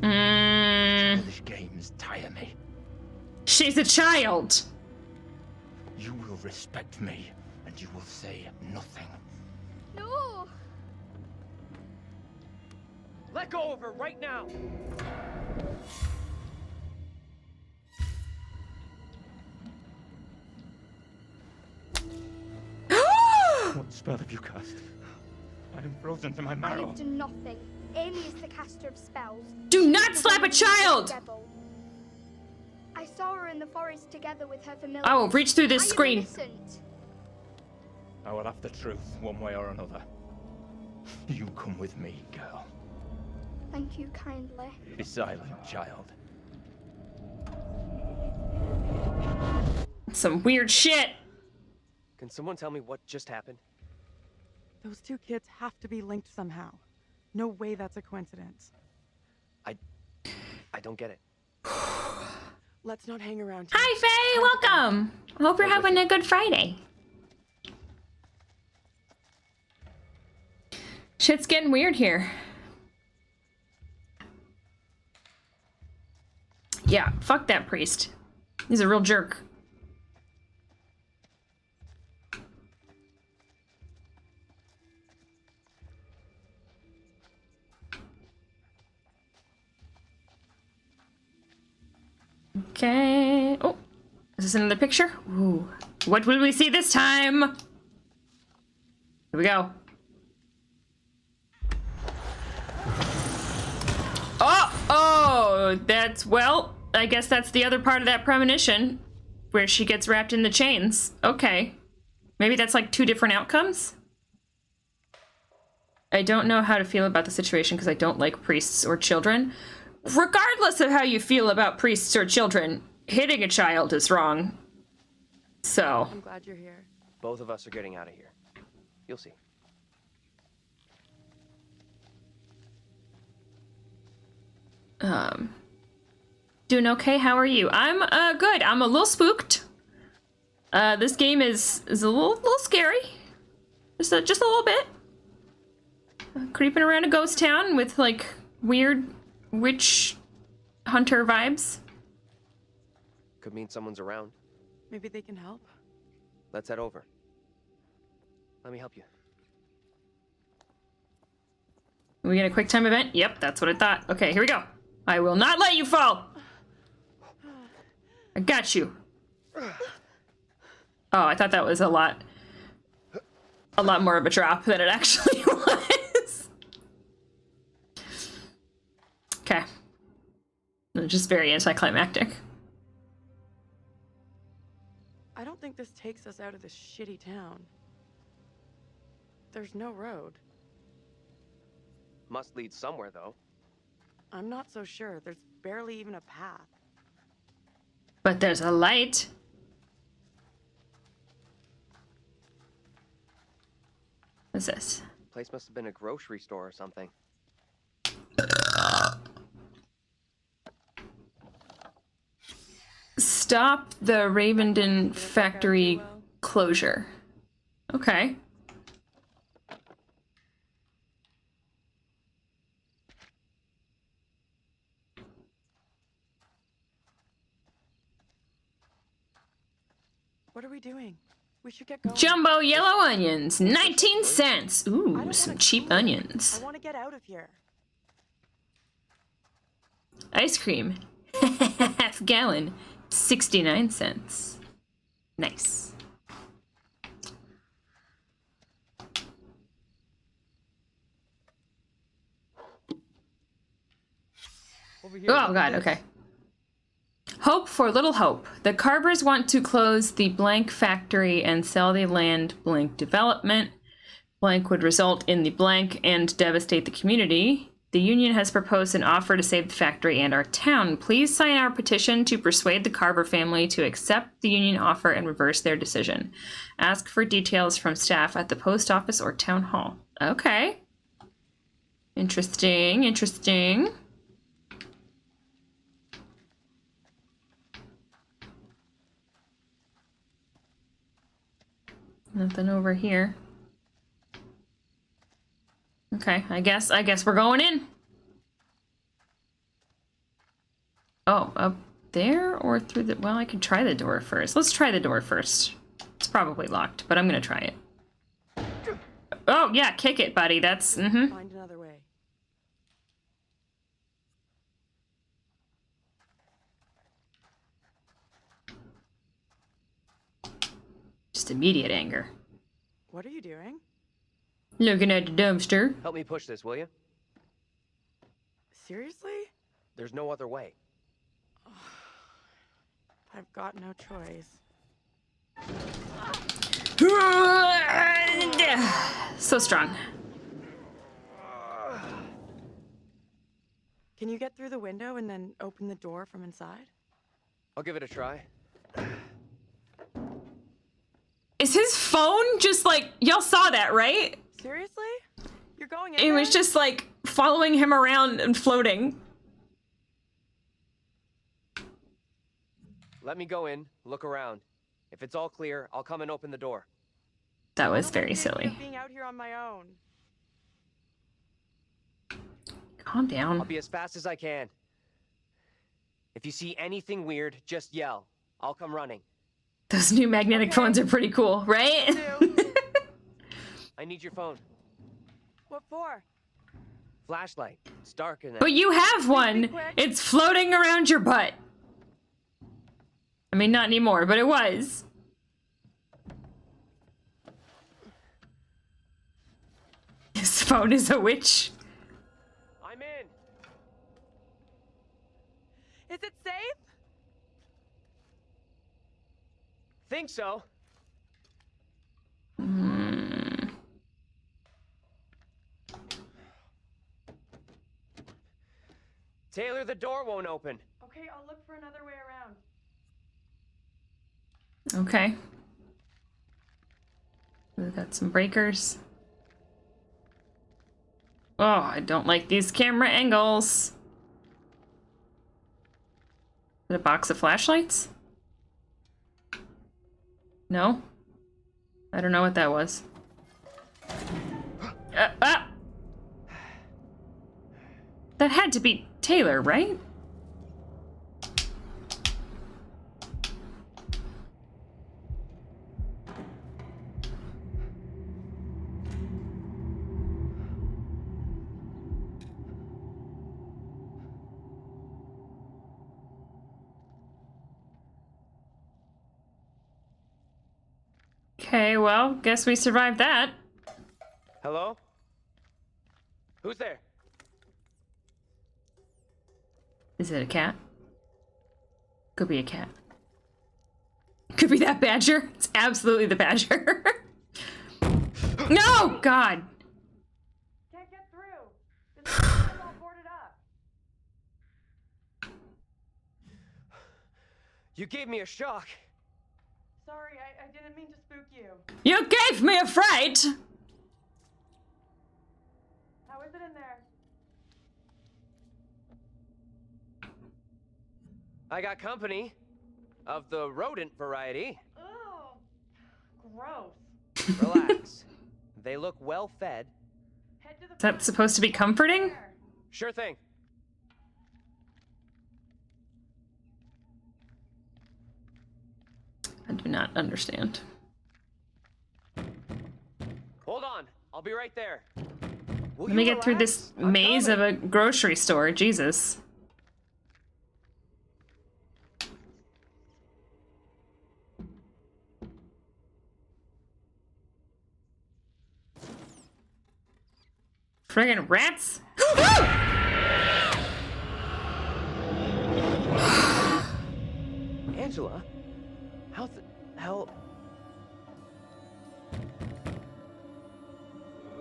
Childish games tire me. She's a child. You will respect me, and you will say nothing. No. Let go of her right now! What spell have you cast? I am frozen to my marrow. I have done nothing. Amy is the caster of spells. Do not slap a child! Devil. I saw her in the forest together with her familiar. I will reach through this screen. Innocent. I will have the truth, one way or another. You come with me, girl. Thank you kindly. Be silent, child. Some weird shit. Can someone tell me what just happened? Those two kids have to be linked somehow. No way that's a coincidence. I don't get it. Let's not hang around here. Hi, Faye. Welcome. I hope you're having a good Friday. Shit's getting weird here. Yeah, fuck that priest. He's a real jerk. Okay. Oh, is this another picture? Ooh. What will we see this time? Here we go. Oh, that's, well, I guess that's the other part of that premonition where she gets wrapped in the chains. Okay. Maybe that's like two different outcomes? I don't know how to feel about the situation because I don't like priests or children. Regardless of how you feel about priests or children, hitting a child is wrong. So. I'm glad you're here. Both of us are getting out of here. You'll see. Doing okay? How are you? I'm good. I'm a little spooked. This game is a little scary. Just a little bit. Creeping around a ghost town with like weird witch hunter vibes. Could mean someone's around. Maybe they can help. Let's head over. Let me help you. Are we get a quick time event? Yep, that's what I thought. Okay, here we go. I will not let you fall. I got you. Oh, I thought that was a lot more of a drop than it actually was. Okay. Just very anticlimactic. I don't think this takes us out of this shitty town. There's no road. Must lead somewhere, though. I'm not so sure. There's barely even a path. But there's a light. What's this? Place must have been a grocery store or something. Stop the Ravenden factory closure. Okay. What are we doing? We should get going. Jumbo yellow onions, 19 cents. Ooh, some cheap onions. I want to get out of here. Ice cream, half gallon, 69 cents. Nice. Oh god, okay. Hope for little hope. The Carvers want to close the blank factory and sell the land blank development. Blank would result in the blank and devastate the community. The union has proposed an offer to save the factory and our town. Please sign our petition to persuade the Carver family to accept the union offer and reverse their decision. Ask for details from staff at the post office or town hall. Okay. Interesting, interesting. Nothing over here. Okay, I guess we're going in. Oh, up there or through the... Well, I can try the door first. Let's try the door first. It's probably locked, but I'm gonna try it. Oh, yeah, kick it, buddy. That's... Find another way. Just immediate anger. What are you doing? Looking at the dumpster. Help me push this, will you? Seriously? There's no other way. I've got no choice. So strong. Can you get through the window and then open the door from inside? I'll give it a try. Is his phone just like... Y'all saw that, right? Seriously? You're going in It was just like following him around and floating. Let me go in, look around. If it's all clear, I'll come and open the door. That was very silly. Being out here on my own. Calm down. I'll be as fast as I can. If you see anything weird, just yell. I'll come running. Those new magnetic phones are pretty cool, right? I need your phone. What for? Flashlight. It's dark in there. But you have one. It's floating around your butt. I mean, not anymore, but it was. His phone is a witch. I'm in. Is it safe? Think so. Taylor, the door won't open. Okay, I'll look for another way around. Okay. We've got some breakers. Oh, I don't like these camera angles. Is it a box of flashlights? No? I don't know what that was. That had to be Taylor, right? Okay, well, guess we survived that. Hello? Who's there? Is it a cat? Could be a cat. Could be that badger. It's absolutely the badger. No! God! Can't get through. This is all boarded up. You gave me a shock. Sorry, I didn't mean to spook you. You gave me a fright! How is it in there? I got company. Of the rodent variety. Oh, gross. Relax. They look well fed. Is that supposed to be comforting? Sure thing. do not understand. Hold on, I'll be right there. Will Let me you get through relax? this I'm maze coming. of a grocery store. Jesus. Friggin' rats! Angela? How the hell?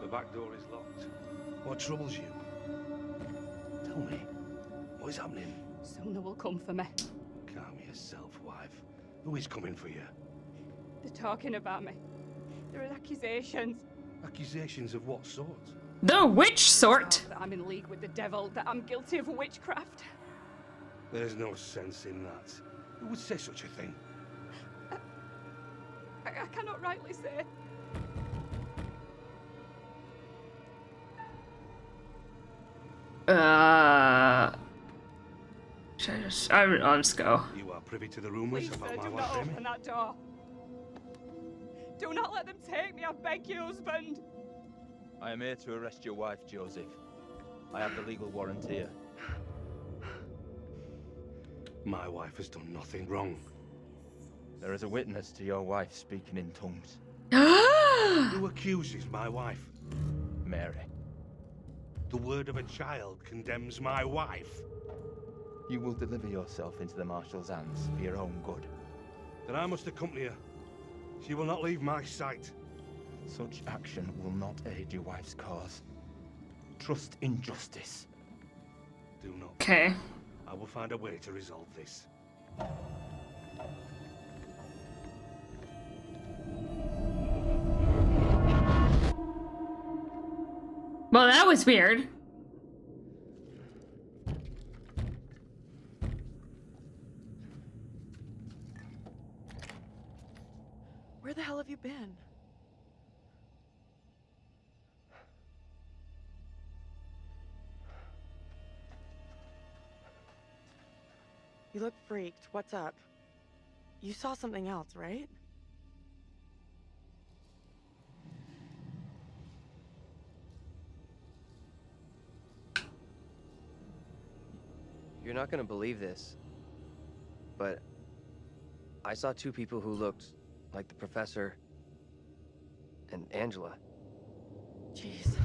The back door is locked. What troubles you? Tell me, what is happening? Soon they will come for me. Calm yourself, wife. Who is coming for you? They're talking about me. There are accusations. Accusations of what sort? The witch sort! That I'm in league with the devil, that I'm guilty of witchcraft. There's no sense in that. Who would say such a thing? I cannot rightly say. I'll just go. You are privy to the rumors Please, about sir, my do wife, not Amy? open that door. Do not let them take me, I beg you, husband. I am here to arrest your wife, Joseph. I have the legal warrant here. My wife has done nothing wrong. There is a witness to your wife speaking in tongues. Who accuses my wife? Mary. The word of a child condemns my wife. You will deliver yourself into the marshal's hands for your own good. Then I must accompany her. She will not leave my sight. Such action will not aid your wife's cause. Trust in justice. Do not. Okay. I will find a way to resolve this. Well, that was weird. Where the hell have you been? You look freaked. What's up? You saw something else, right? You're not gonna believe this, but I saw two people who looked like the professor and Angela. Jeez.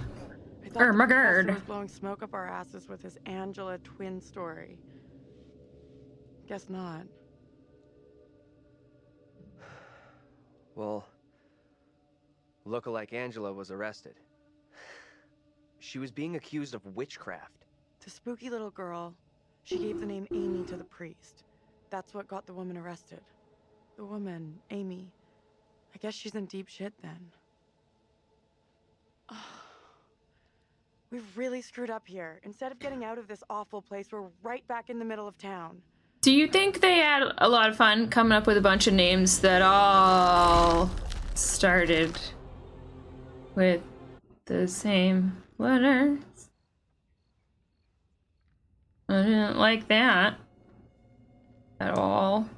I thought the Ermagerd. professor was blowing smoke up our asses with his Angela twin story. Guess not. Well, lookalike Angela was arrested. She was being accused of witchcraft. The spooky little girl, she gave the name Amy to the priest. That's what got the woman arrested. The woman, Amy. I guess she's in deep shit then. We've really screwed up here. Instead of getting out of this awful place, we're right back in the middle of town. Do you think they had a lot of fun coming up with a bunch of names that all started with the same letters? I didn't like that at all.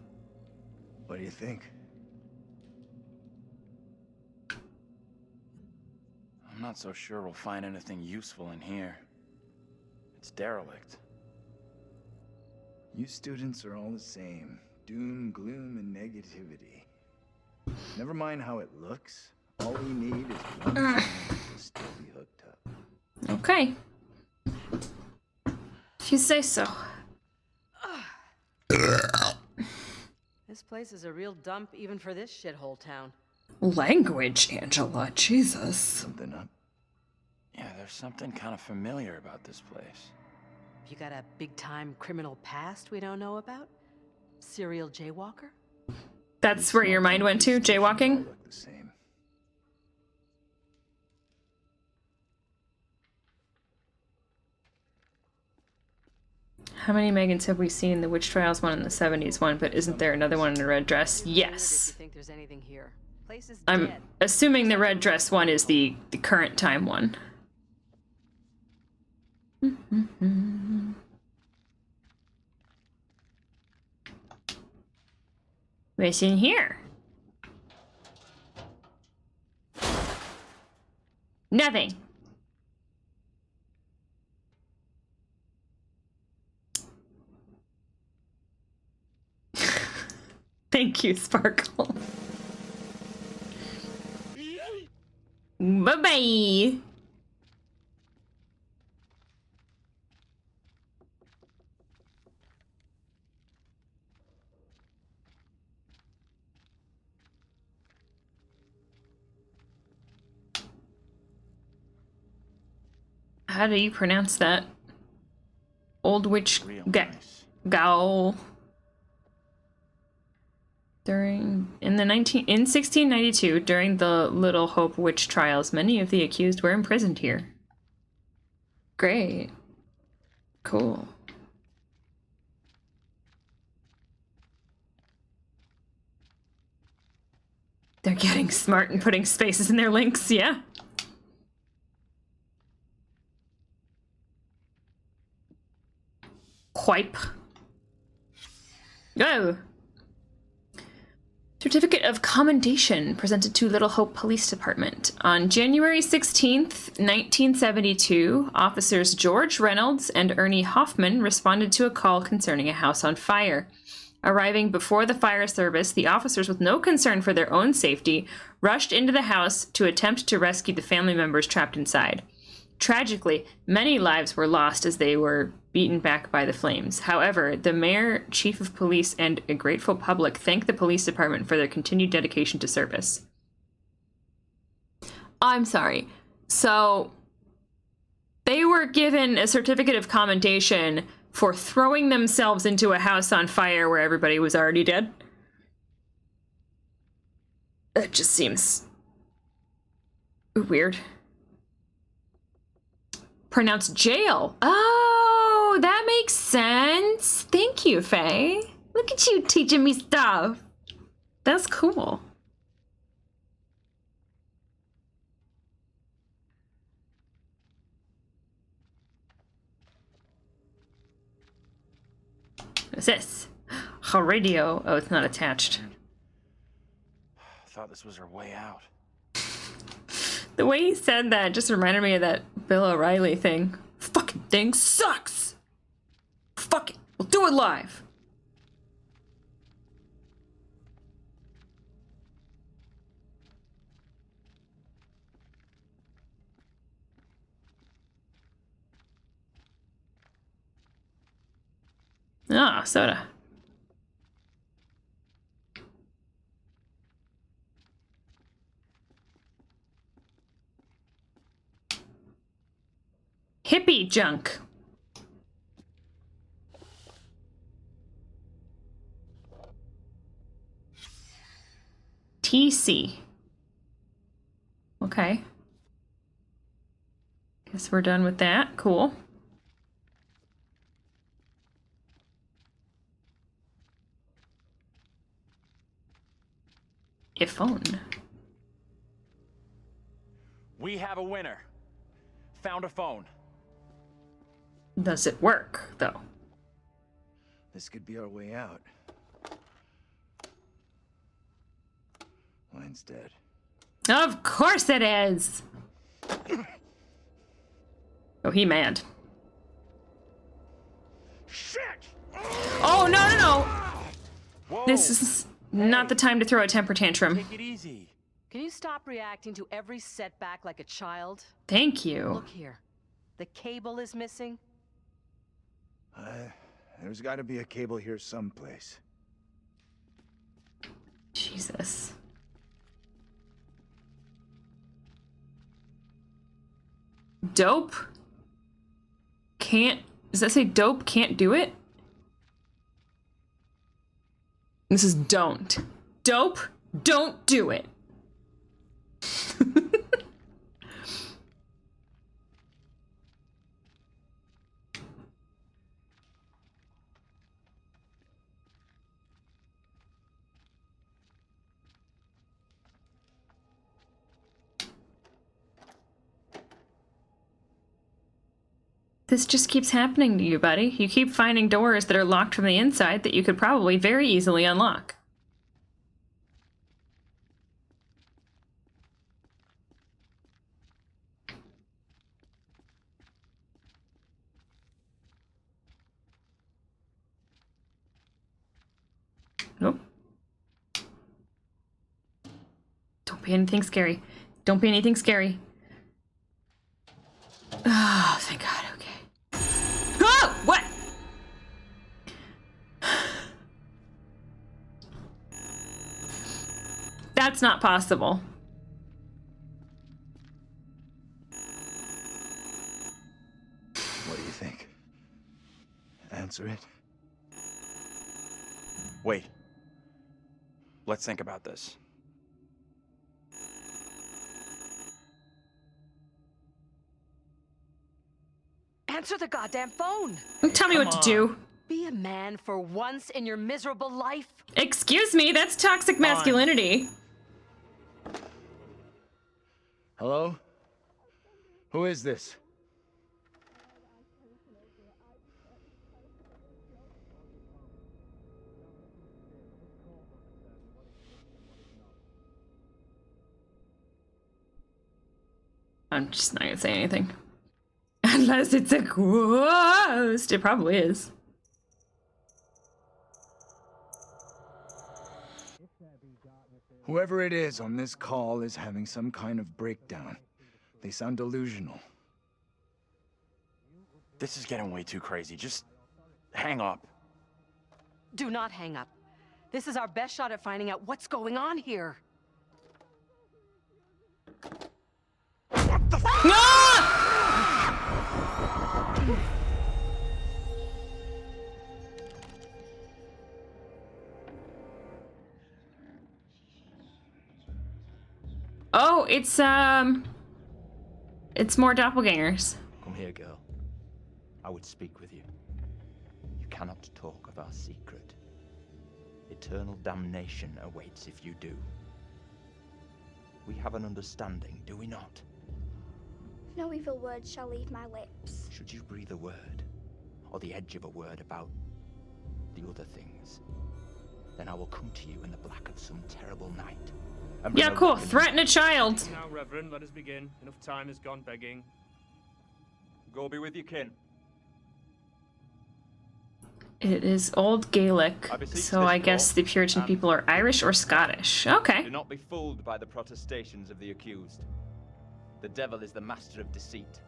What do you think? I'm not so sure we'll find anything useful in here. It's derelict. You students are all the same. Doom, gloom, and negativity. Never mind how it looks. All we need is one chance to still be hooked up. Okay. If you say so. This place is a real dump even for this shithole town. Language, Angela. Jesus. Something up? Yeah, there's something kind of familiar about this place. You got a big-time criminal past we don't know about? Serial jaywalker? That's where your mind went to, jaywalking? Look the same. How many Megans have we seen? The Witch Trials one and the 70s one, but isn't there another one in a red dress? If you Yes. think there's anything here. Place is I'm dead. assuming the red dress one is the current time one. What's in here? Nothing. Thank you, Sparkle. Bye-bye. How do you pronounce that? Old Witch Gowl. In 1692, during the Little Hope witch trials, many of the accused were imprisoned here. Great. Cool. They're getting smart and putting spaces in their links, yeah. Quipe. Go! Certificate of Commendation presented to Little Hope Police Department. On January 16th, 1972, officers George Reynolds and Ernie Hoffman responded to a call concerning a house on fire. Arriving before the fire service, the officers, with no concern for their own safety, rushed into the house to attempt to rescue the family members trapped inside. Tragically, many lives were lost as they were beaten back by the flames. However, the mayor, chief of police, and a grateful public thanked the police department for their continued dedication to service. I'm sorry. So, they were given a certificate of commendation for throwing themselves into a house on fire where everybody was already dead? That just seems weird. Pronounced jail. Oh, that makes sense. Thank you, Faye. Look at you teaching me stuff. That's cool. What's this? A radio. Oh, it's not attached. I thought this was our way out. The way he said that just reminded me of that Bill O'Reilly thing. Fucking thing sucks. Fuck it. We'll do it live. Ah, soda. Hippie junk. TC. Okay. Guess we're done with that. Cool. A phone. We have a winner. Found a phone. Does it work, though? This could be our way out. Line's dead. Of course it is! Oh, he mad. Shit! Oh, no! Whoa. This is not the time to throw a temper tantrum. Take it easy. Can you stop reacting to every setback like a child? Thank you. Look here. The cable is missing. There's got to be a cable here someplace. Jesus. Dope? Can't... Does that say dope can't do it? This is don't. Dope, don't do it. This just keeps happening to you, buddy. You keep finding doors that are locked from the inside that you could probably very easily unlock. Nope. Don't be anything scary. Don't be anything scary. Oh, thank God. Okay. Oh, what? That's not possible. What do you think? Answer it. Wait. Let's think about this. Answer the goddamn phone! Tell me what to do. Be a man for once in your miserable life. Excuse me, that's toxic masculinity. Hello? Who is this? I'm just not gonna say anything. Unless it's a ghost. It probably is. Whoever it is on this call is having some kind of breakdown. They sound delusional. This is getting way too crazy. Just hang up. Do not hang up. This is our best shot at finding out what's going on here. What the f— Oh, it's more doppelgangers. Come here, girl. I would speak with you. You cannot talk of our secret. Eternal damnation awaits if you do. We have an understanding, do we not? No evil word shall leave my lips. Should you breathe a word, or the edge of a word about the other things, then I will come to you in the black of some terrible night. and bring Yeah, a cool. reckoning. Threaten a child. Now, Reverend, let us begin. Enough time has gone begging. Go be with your kin. It is Old Gaelic, so I guess the Puritan people are Irish or Scottish. Okay. Do not be fooled by the protestations of the accused. The devil is the master of deceit.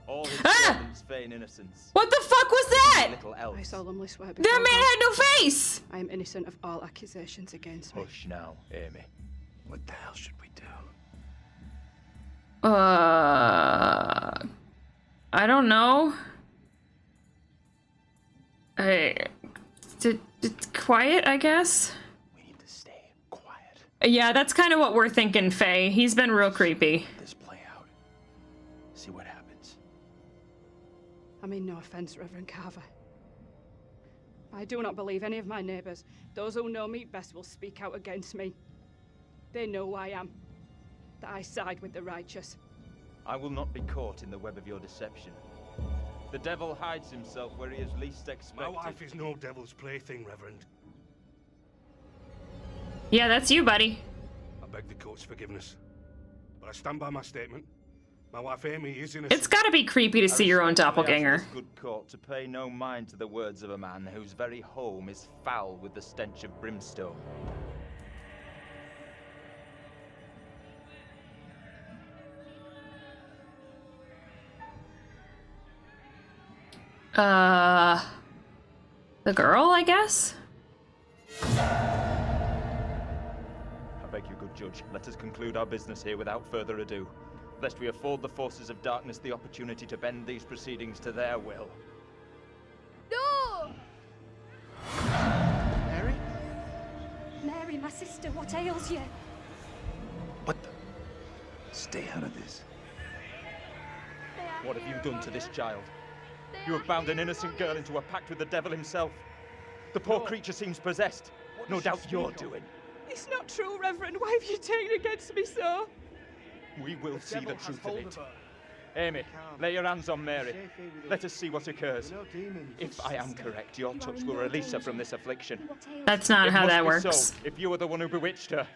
All his servants feign innocence. What the fuck was that? Little else. I solemnly swear That before man God, had no face! I am innocent of all accusations against me. Hush now, Amy. What the hell should we do? I don't know. Quiet, I guess. We need to stay quiet. Yeah, that's kind of what we're thinking, Faye. He's been real creepy. This play out. See what happens. I mean no offense, Reverend Carver. I do not believe any of my neighbors. Those who know me best will speak out against me. They know who I am. That I side with the righteous. I will not be caught in the web of your deception. The devil hides himself where he is least expected. My wife is no devil's plaything, Reverend. Yeah, that's you, buddy. I beg the court's forgiveness. But I stand by my statement. My wife Amy is innocent. It's gotta be creepy to see your own doppelganger. This good court to pay no mind to the words of a man whose very home is foul with the stench of brimstone. The girl, I guess? I beg you, good judge, let us conclude our business here without further ado, lest we afford the forces of darkness the opportunity to bend these proceedings to their will. No! Mary? Mary, my sister, what ails you? What the? Stay out of this. What have you done to this child? You have bound an innocent girl into a pact with the devil himself. The poor creature seems possessed. No doubt you're doing. It's not true, Reverend. Why have you taken against me so? We will see the truth of it. Amy, lay your hands on Mary. Let us see what occurs. If I am correct, your touch will release her from this affliction. That's not It how must that be works. so, if you are the one who bewitched her.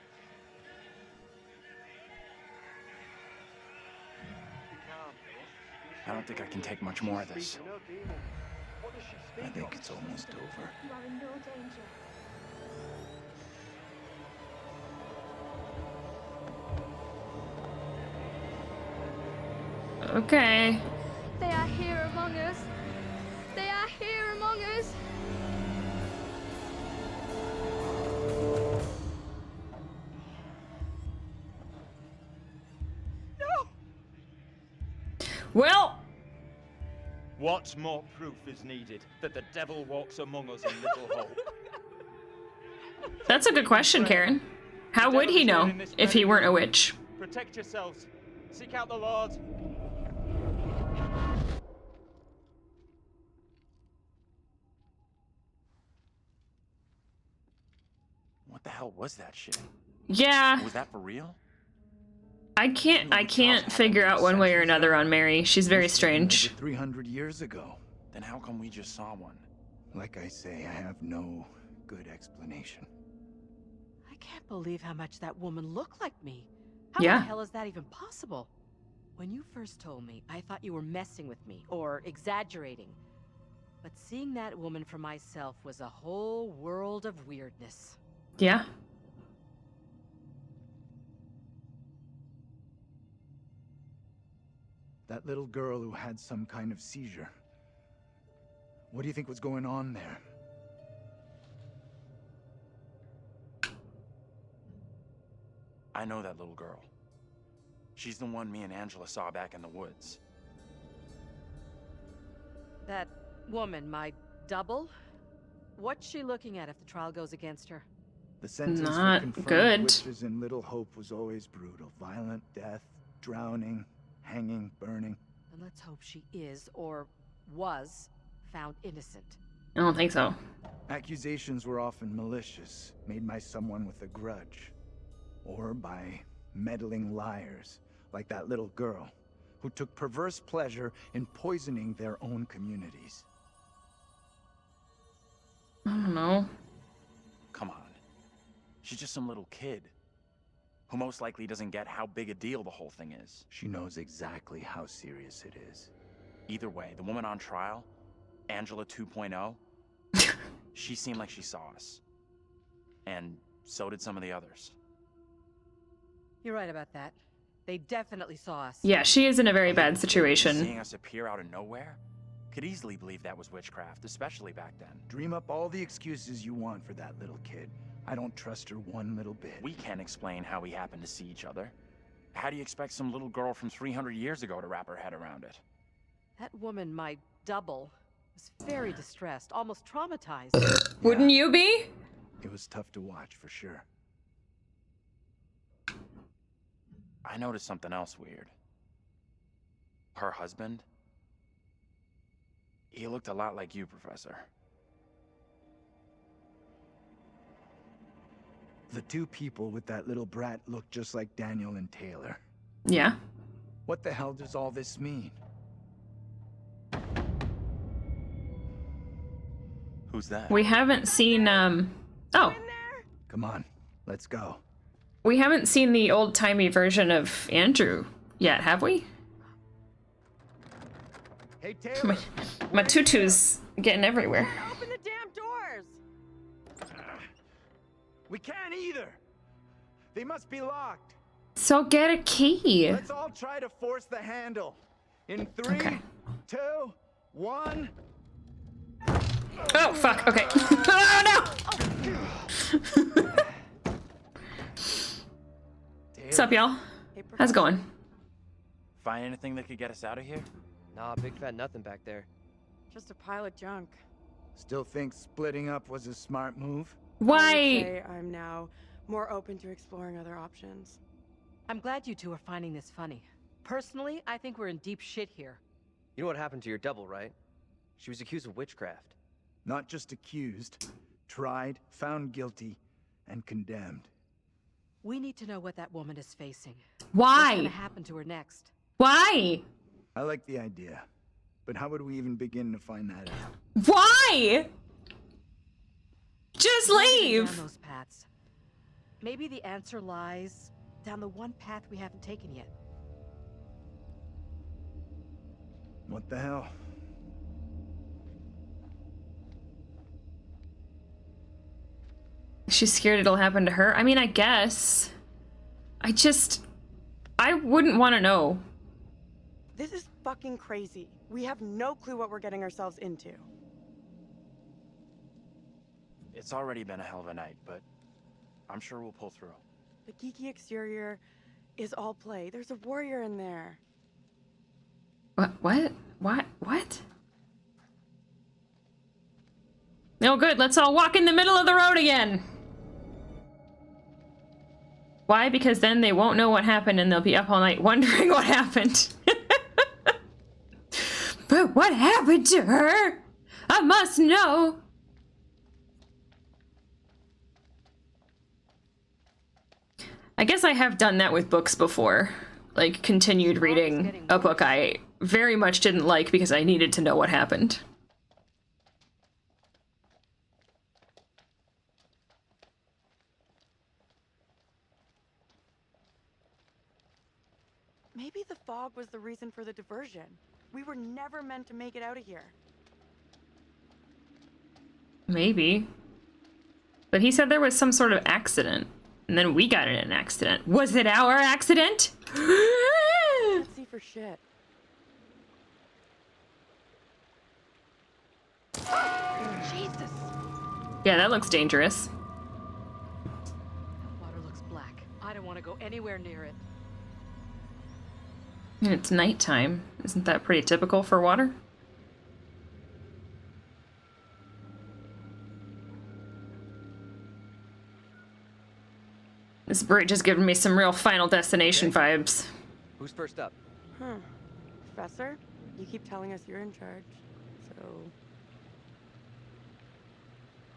I don't think I can take much more of this. I think it's almost over. You are in no danger. Okay. They are here among us. They are here among us. Well, What more proof is needed that the devil walks among us in Little Hope? that's a good question, Karen. How would he know if he weren't a witch? Protect yourselves. Seek out the Lord. What the hell was that shit? Yeah. Was that for real? I can't figure out one way or another on Mary. She's very strange. 300 years ago. Then how come we just saw one? Like I say, I have no good explanation. I can't believe how much that woman looked like me. How Yeah. the hell is that even possible? When you first told me, I thought you were messing with me or exaggerating. But seeing that woman for myself was a whole world of weirdness. Yeah. That little girl who had some kind of seizure. What do you think was going on there? I know that little girl. She's the one me and Angela saw back in the woods. That woman, my double? What's she looking at if the trial goes against her? The sentence Not for confirmed good. witches in Little Hope was always brutal. Violent death, drowning, hanging, burning. And let's hope she is, or was, found innocent. I don't think so. Accusations were often malicious, made by someone with a grudge. Or by meddling liars, like that little girl, who took perverse pleasure in poisoning their own communities. I don't know. Come on. She's just some little kid who most likely doesn't get how big a deal the whole thing is. She knows exactly how serious it is. Either way, the woman on trial, Angela 2.0, she seemed like she saw us. And so did some of the others. You're right about that. They definitely saw us. Yeah, she is in a very bad situation. Seeing us appear out of nowhere? Could easily believe that was witchcraft, especially back then. Dream up all the excuses you want for that little kid. I don't trust her one little bit. We can't explain how we happened to see each other. How do you expect some little girl from 300 years ago to wrap her head around it? That woman, my double, was very distressed, almost traumatized. Wouldn't you be? It was tough to watch, for sure. I noticed something else weird. Her husband? He looked a lot like you, Professor. The two people with that little brat look just like Daniel and Taylor. Yeah. What the hell does all this mean? Who's that? We haven't seen, oh. Come on, let's go. We haven't seen the old-timey version of Andrew yet, have we? Hey, Taylor. My tutu's getting everywhere. Open the damn doors! We can't either. They must be locked. So get a key. Let's all try to force the handle. In 3, 2, 1. Oh, fuck. Okay. Oh, no! What's up, y'all? How's it going? Find anything that could get us out of here? Nah, big fat nothing back there. Just a pile of junk. Still think splitting up was a smart move? I would Why? say I'm now more open to exploring other options. I'm glad you two are finding this funny. Personally, I think we're in deep shit here. You know what happened to your double, right? She was accused of witchcraft. Not just accused, tried, found guilty, and condemned. We need to know what that woman is facing. Why? What's gonna happen to her next? Why? I like the idea, but how would we even begin to find that out? Why? Just Down leave. those paths. Maybe the answer lies down the one path we haven't taken yet. What the hell? She's scared it'll happen to her. I mean, I guess. I wouldn't want to know. This is fucking crazy. We have no clue what we're getting ourselves into. It's already been a hell of a night, but I'm sure we'll pull through. The geeky exterior is all play. There's a warrior in there. What? What? No good, let's all walk in the middle of the road again. Why? Because then they won't know what happened and they'll be up all night wondering what happened. But what happened to her? I must know. I guess I have done that with books before. Like, continued reading a book I very much didn't like because I needed to know what happened. Maybe the fog was the reason for the diversion. We were never meant to make it out of here. Maybe. But he said there was some sort of accident. And then we got in an accident. Was it our accident? Can't see for shit. Jesus! Yeah, that looks dangerous. That water looks black. I don't want to go anywhere near it. It's nighttime. Isn't that pretty typical for water? This bridge has given me some real Final Destination vibes. Who's first up? Huh. Professor? You keep telling us you're in charge, so...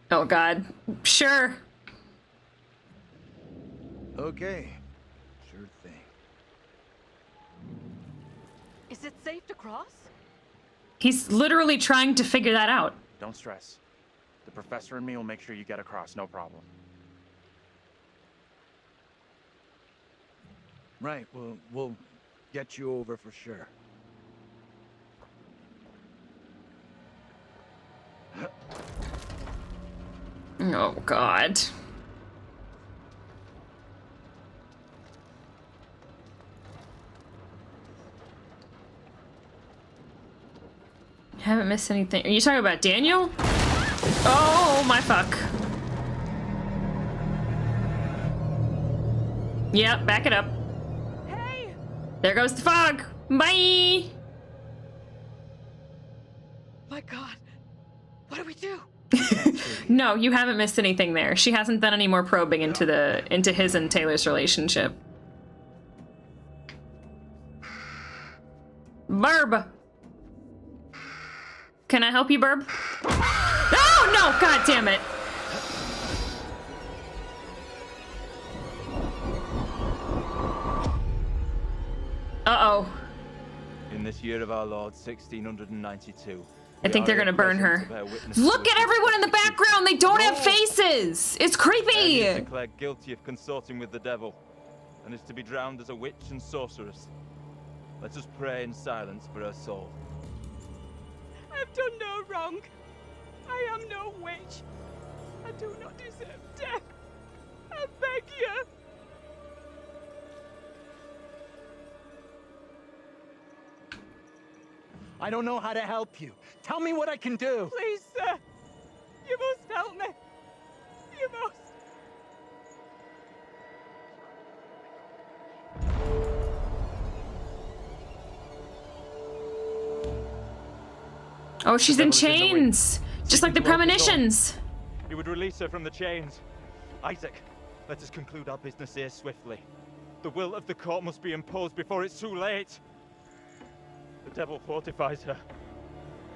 Oh god. Sure. Okay. Sure thing. Is it safe to cross? He's literally trying to figure that out. Don't stress. The professor and me will make sure you get across, no problem. Right, we'll get you over for sure. Oh god. Haven't missed anything. Are you talking about Daniel? Oh my fuck. Yep, back it up. Hey! There goes the fog. Bye! My god. What do we do? No, you haven't missed anything there. She hasn't done any more probing into his and Taylor's relationship. Burb! Can I help you, Burb? Oh no! God damn it! Uh-oh. In this year of our Lord, 1692. I think they're gonna burn her. Look at everyone in the background! They don't have faces! It's creepy! Is declared guilty of consorting with the devil, and is to be drowned as a witch and sorceress. Let us pray in silence for her soul. I've done no wrong. I am no witch. I do not deserve death. I beg you. I don't know how to help you. Tell me what I can do. Please, sir. You must help me. You must. Oh, she's in chains! Just like the premonitions! You would release her from the chains. Isaac, let us conclude our business here swiftly. The will of the court must be imposed before it's too late. The devil fortifies her.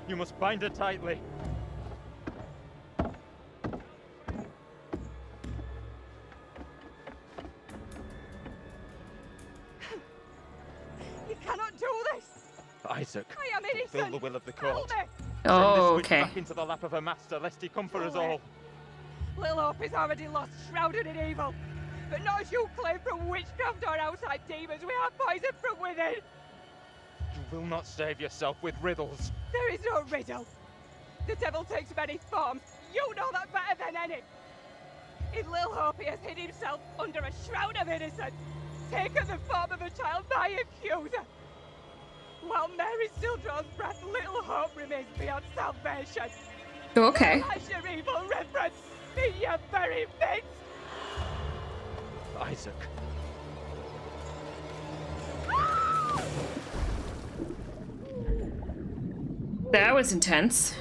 You must bind her tightly. You cannot do this. Isaac, I am innocent. fulfill the will of the court. Help me. Oh, Send this witch okay. back into the lap of her master, lest he come for us No way. all. Little Hope is already lost, shrouded in evil. But not as you claim from witchcraft or outside demons. We have poison from within. You will not save yourself with riddles. There is no riddle. The devil takes many forms. You know that better than any. In Lil Hope, he has hid himself under a shroud of innocence, taken the form of a child, my accuser. While Mary still draws breath, little hope remains beyond salvation. Okay. As your evil reference be your very fate. Isaac. That was intense.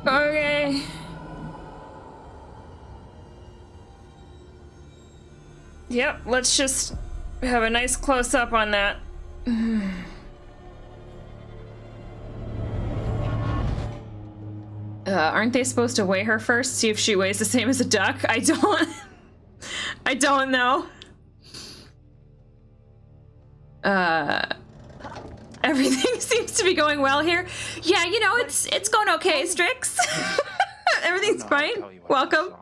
Okay. Yep, let's just have a nice close-up on that. Aren't they supposed to weigh her first? See if she weighs the same as a duck? I don't... I don't know. Everything seems to be going well here. Yeah, you know, it's going okay, Strix. Everything's fine. Welcome.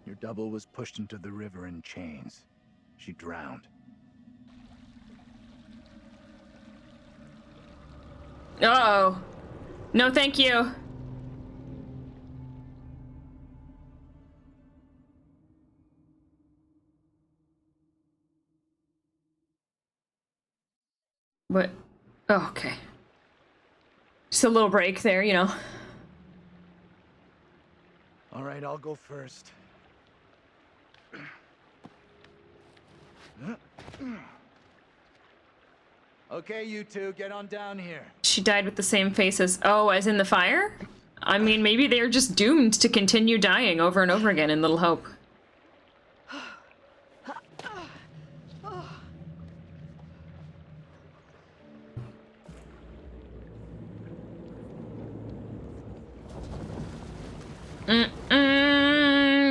Your double was pushed into the river in chains. She drowned. Uh-oh. No, thank you. What? Oh, okay. Just a little break there, you know. All right, I'll go first. Okay, you two, get on down here. She died with the same face as... Oh, as in the fire? I mean, maybe they're just doomed to continue dying over and over again in Little Hope.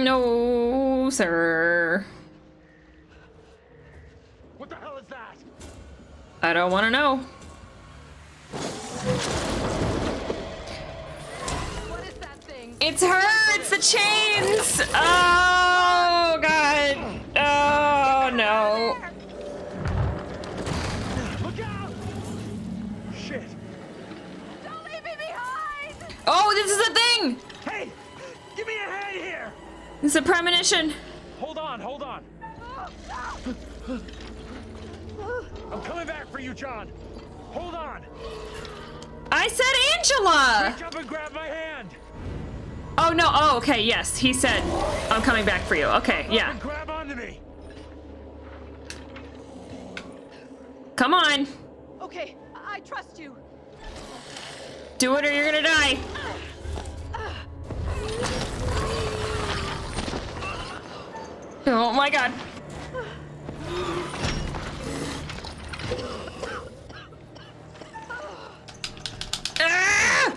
No, sir. What the hell is that? I don't want to know. What is that thing? It's her! It's the chains! Oh, God. Oh, no. Look out! Shit. Don't leave me behind! Oh, this is a thing! Hey! Give me a hand here! It's a premonition. Hold on, hold on. I'm coming back for you, John. Hold on. I said Angela! Reach up and grab my hand. Oh, no. Oh, okay. Yes, he said, I'm coming back for you. Okay, yeah. Grab onto me. Come on. Okay, I trust you. Do it or you're gonna die. Oh my God. Ah!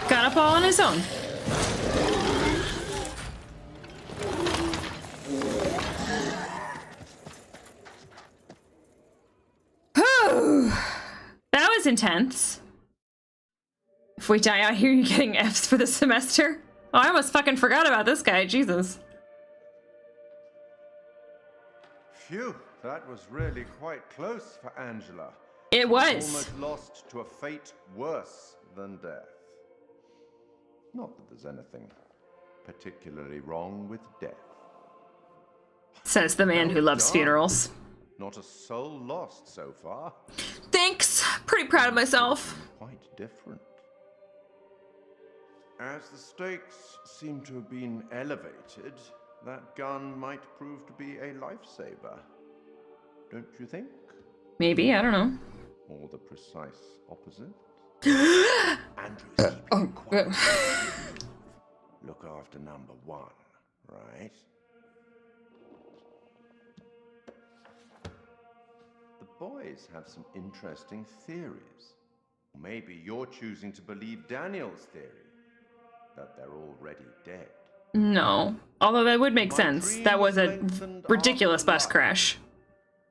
Got up all on his own. That was intense. If we die out here, you're getting Fs for the semester. Oh, I almost fucking forgot about this guy. Jesus. Phew, that was really quite close for Angela. It was. Almost lost to a fate worse than death. Not that there's anything particularly wrong with death. Says the man who loves funerals. Not a soul lost so far. Thanks. Pretty proud of myself. Quite different. As the stakes seem to have been elevated, that gun might prove to be a lifesaver. Don't you think? Maybe, I don't know. Or the precise opposite? Andrew's Oh, good. Look after number one, right? The boys have some interesting theories. Maybe you're choosing to believe Daniel's theory, that they're already dead. No. Although that would make sense. That was a ridiculous bus crash.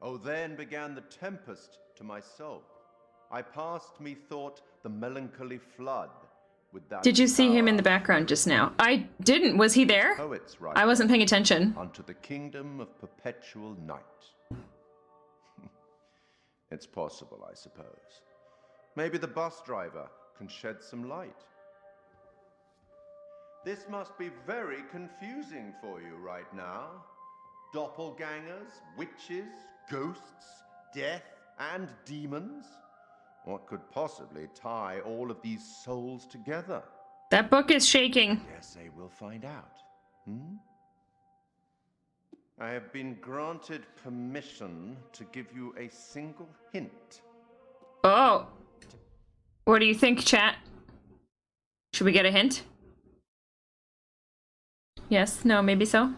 Oh, then began the tempest to my soul. I passed, methought, the melancholy flood, with that Did you see him in the power background just now? I didn't. Was he there? poets write I wasn't paying attention. unto the kingdom of perpetual night. It's possible, I suppose. Maybe the bus driver can shed some light. This must be very confusing for you right now. Doppelgangers, witches, ghosts, death, and demons. What could possibly tie all of these souls together? That book is shaking. Guess they will find out. I have been granted permission to give you a single hint. Oh. What do you think, chat? Should we get a hint? Yes, no, maybe so.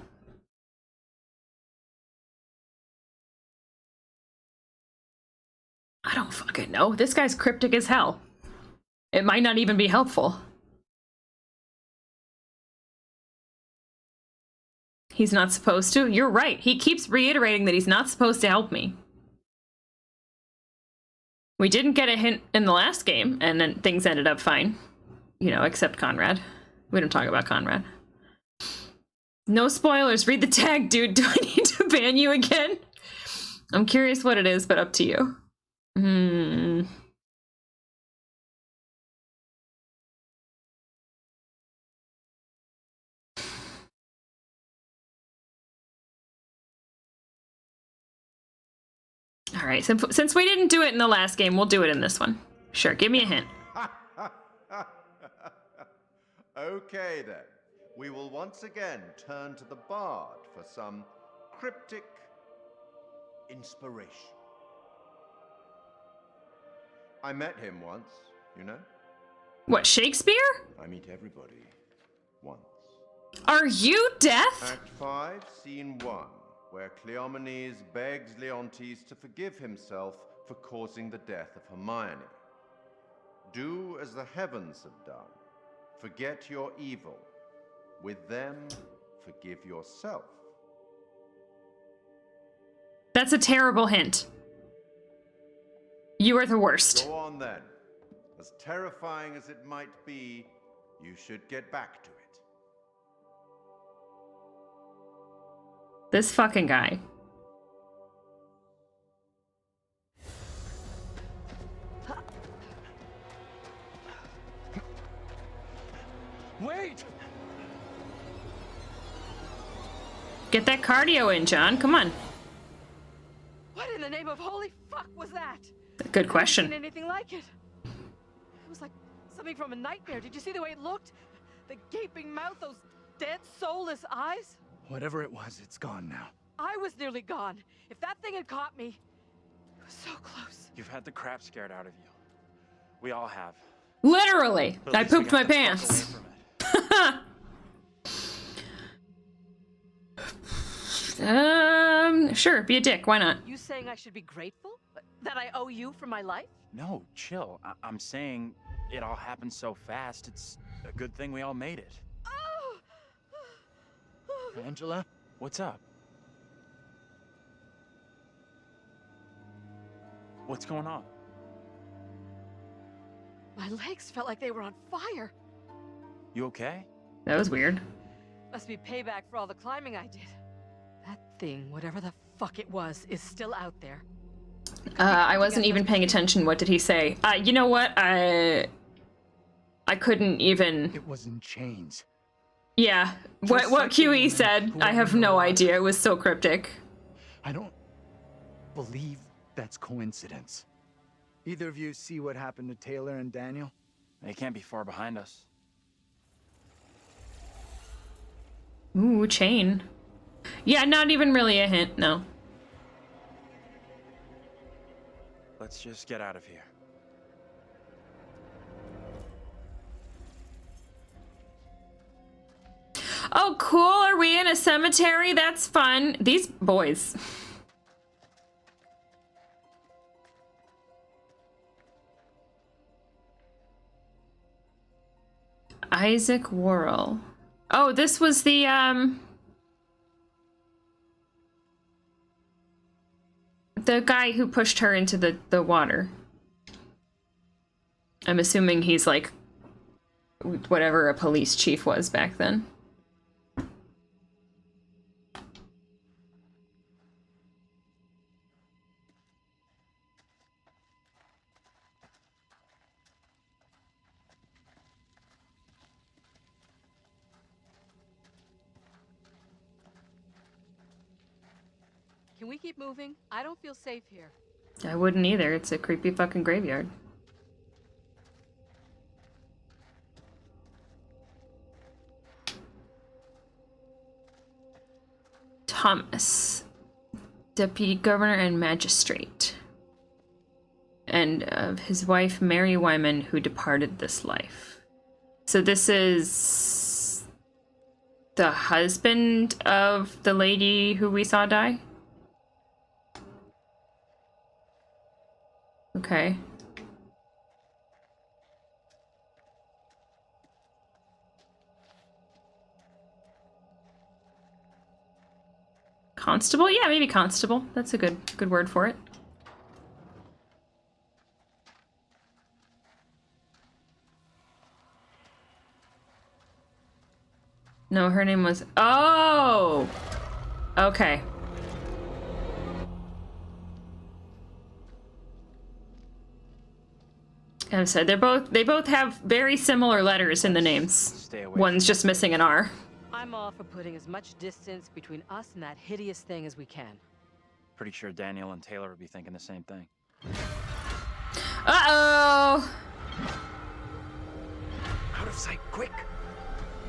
I don't fucking know. This guy's cryptic as hell. It might not even be helpful. He's not supposed to? You're right. He keeps reiterating that he's not supposed to help me. We didn't get a hint in the last game, and then things ended up fine. You know, except Conrad. We don't talk about Conrad. No spoilers. Read the tag, dude. Do I need to ban you again? I'm curious what it is, but up to you. All right, since we didn't do it in the last game, we'll do it in this one. Sure, give me a hint. Okay then. We will once again turn to the bard for some cryptic inspiration. I met him once, you know? What, Shakespeare? I meet everybody once. Are you Death? Act 5, Scene 1, where Cleomenes begs Leontes to forgive himself for causing the death of Hermione. Do as the heavens have done. Forget your evil. With them, forgive yourself. That's a terrible hint. You are the worst. Go on then. As terrifying as it might be, you should get back to it. This fucking guy. Wait! Get that cardio in, John. Come on. What in the name of holy fuck was that? Good I've question. never seen anything like it. It was like something from a nightmare. Did you see the way it looked? The gaping mouth, those dead, soulless eyes. Whatever it was, it's gone now. I was nearly gone. If that thing had caught me, it was so close. You've had the crap scared out of you. We all have. Literally. But at I least we pooped got my the fuck away pants. from it. Sure, be a dick. Why not? You saying I should be grateful? That I owe you for my life? No, chill. I'm saying it all happened so fast. It's a good thing we all made it. Angela? What's up? What's going on? My legs felt like they were on fire. You okay? That was weird. Must be payback for all the climbing I did. That thing, whatever the fuck it was, is still out there. I wasn't even paying attention. What did he say? You know what? I couldn't even. It was in chains. Yeah. What QE said, I have no idea. It was so cryptic. I don't believe that's coincidence. Either of you see what happened to Taylor and Daniel? They can't be far behind us. Ooh, chain. Yeah, not even really a hint, no. Let's just get out of here. Oh, cool. Are we in a cemetery? That's fun. These boys. Isaac Worrell. Oh, this was the guy who pushed her into the water. I'm assuming he's like whatever a police chief was back then. Can we keep moving? I don't feel safe here. I wouldn't either. It's a creepy fucking graveyard. Thomas, Deputy Governor and Magistrate, and of his wife Mary Wyman, who departed this life. So this is the husband of the lady who we saw die? Okay. Constable? Yeah, maybe constable. That's a good word for it. No, her name was... Oh! Okay. I'm sorry, they both have very similar letters in the names. Stay away. One's just missing an R. I'm all for putting as much distance between us and that hideous thing as we can. Pretty sure Daniel and Taylor would be thinking the same thing. Uh-oh! Out of sight, quick!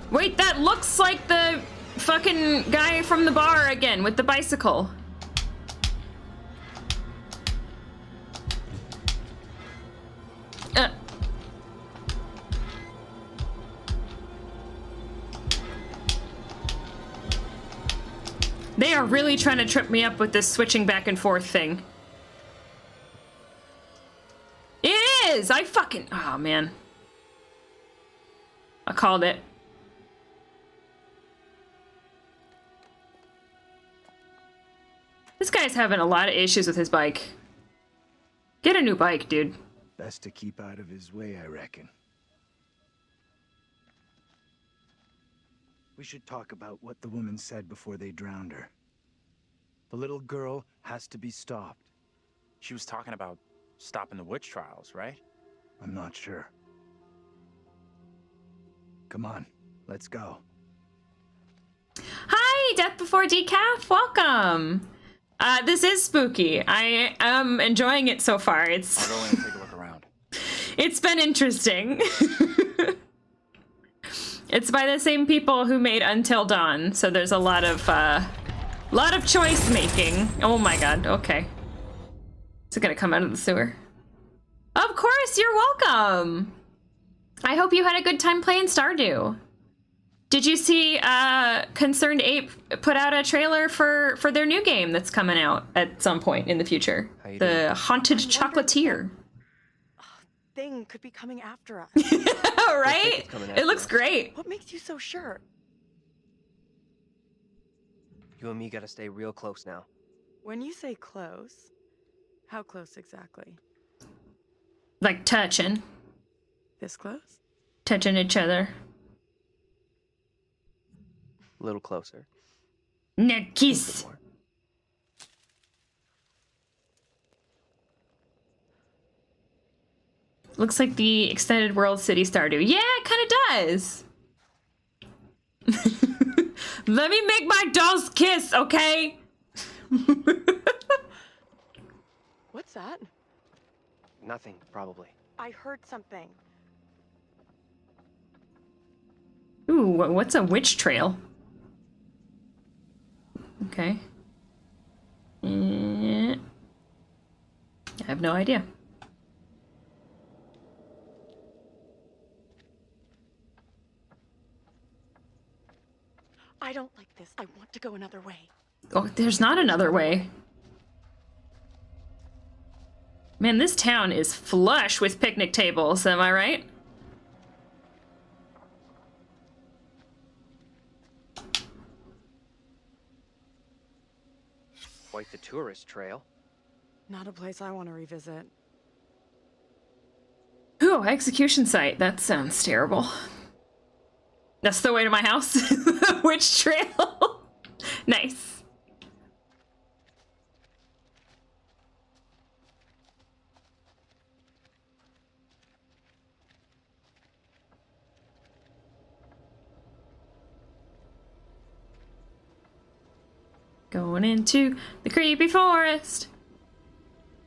Wait, that looks like the fucking guy from the bar again with the bicycle. They are really trying to trip me up with this switching back and forth thing. It is! I fucking... Oh, man. I called it. This guy's having a lot of issues with his bike. Get a new bike, dude. Best to keep out of his way, I reckon. We should talk about what the woman said before they drowned her. The little girl has to be stopped. She was talking about stopping the witch trials, right? I'm not sure. Come on, let's go. Hi, Death Before Decaf. Welcome. This is spooky. I am enjoying it so far. I'll go in and take a look around. It's been interesting. It's by the same people who made Until Dawn, so there's a lot of choice making. Oh my god, okay. Is it gonna come out of the sewer? Of course, you're welcome! I hope you had a good time playing Stardew. Did you see Concerned Ape put out a trailer for their new game that's coming out at some point in the future? The Haunted Chocolatier. Thing could be coming after us. Right? It looks great. What makes you so sure? You and me gotta stay real close now. When you say close, how close exactly? Like touching. This close? Touching each other. A little closer. Na kiss. Looks like the extended world city Stardew. Yeah, it kind of does. Let me make my dolls kiss, okay? What's that? Nothing, probably. I heard something. Ooh, what's a witch trail? Okay. I have no idea. I don't like this. I want to go another way. Oh, there's not another way. Man, this town is flush with picnic tables, am I right? Quite the tourist trail. Not a place I want to revisit. Ooh, execution site. That sounds terrible. That's the way to my house. Witch trail. Nice. Going into the creepy forest.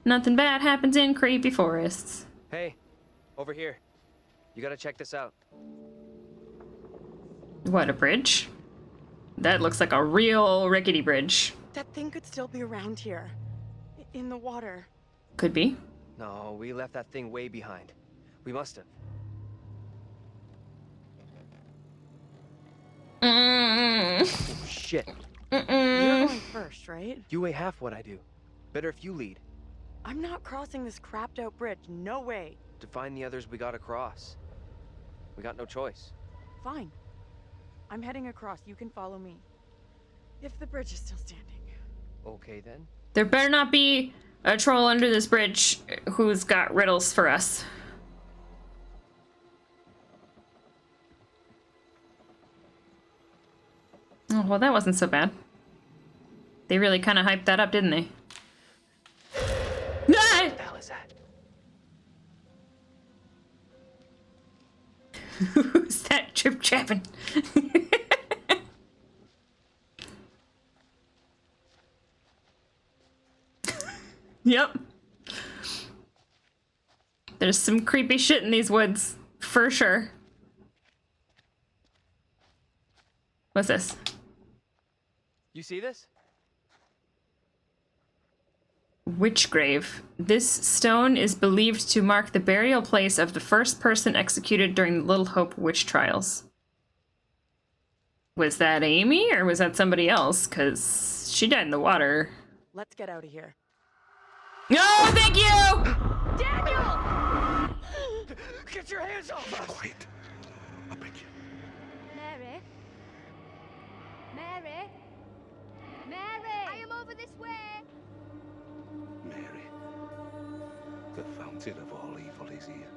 Nothing bad happens in creepy forests. Hey, over here. You gotta check this out. What, a bridge? That looks like a real rickety bridge. That thing could still be around here. In the water. Could be. No, we left that thing way behind. We must have. Oh, shit. You're going first, right? You weigh half what I do. Better if you lead. I'm not crossing this crapped out bridge. No way. To find the others we gotta cross. We got no choice. Fine. I'm heading across. You can follow me. If the bridge is still standing. Okay then. There better not be a troll under this bridge who's got riddles for us. Oh, well, that wasn't so bad. They really kind of hyped that up, didn't they? What the hell is that? Who's that trip trapping? Yep. There's some creepy shit in these woods, for sure. What's this? You see this? Witch grave. This stone is believed to mark the burial place of the first person executed during the Little Hope witch trials. Was that Amy or was that somebody else? Because she died in the water. Let's get out of here. No, thank you! Daniel! Get your hands off us! Quiet. I beg you. Mary? Mary? Mary! I am over this way! Mary. The fountain of all evil is here.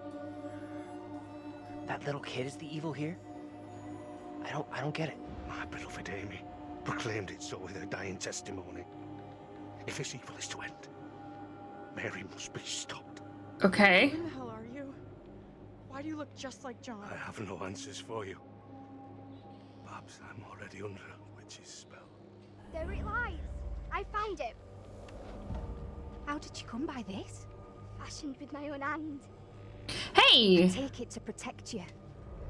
That little kid is the evil here? I don't get it. My beloved Amy proclaimed it so with her dying testimony. If this evil is to end, Mary must be stopped. Okay. Who the hell are you? Why do you look just like John? I have no answers for you. Perhaps I'm already under a witch's spell. There it lies. I found it. How did you come by this? Fashioned with my own hand. Hey! I take it to protect you.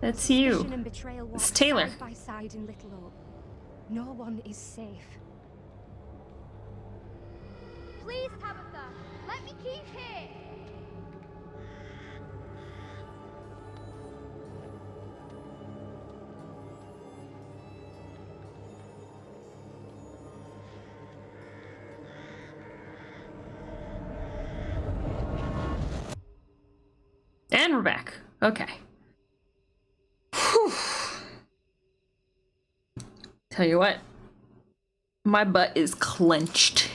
That's you. Suspicion and betrayal walk It's Taylor. side by side in Little Hope. No one is safe. Please, Tabitha, let me keep here. And we're back. Okay. Whew. Tell you what, my butt is clenched.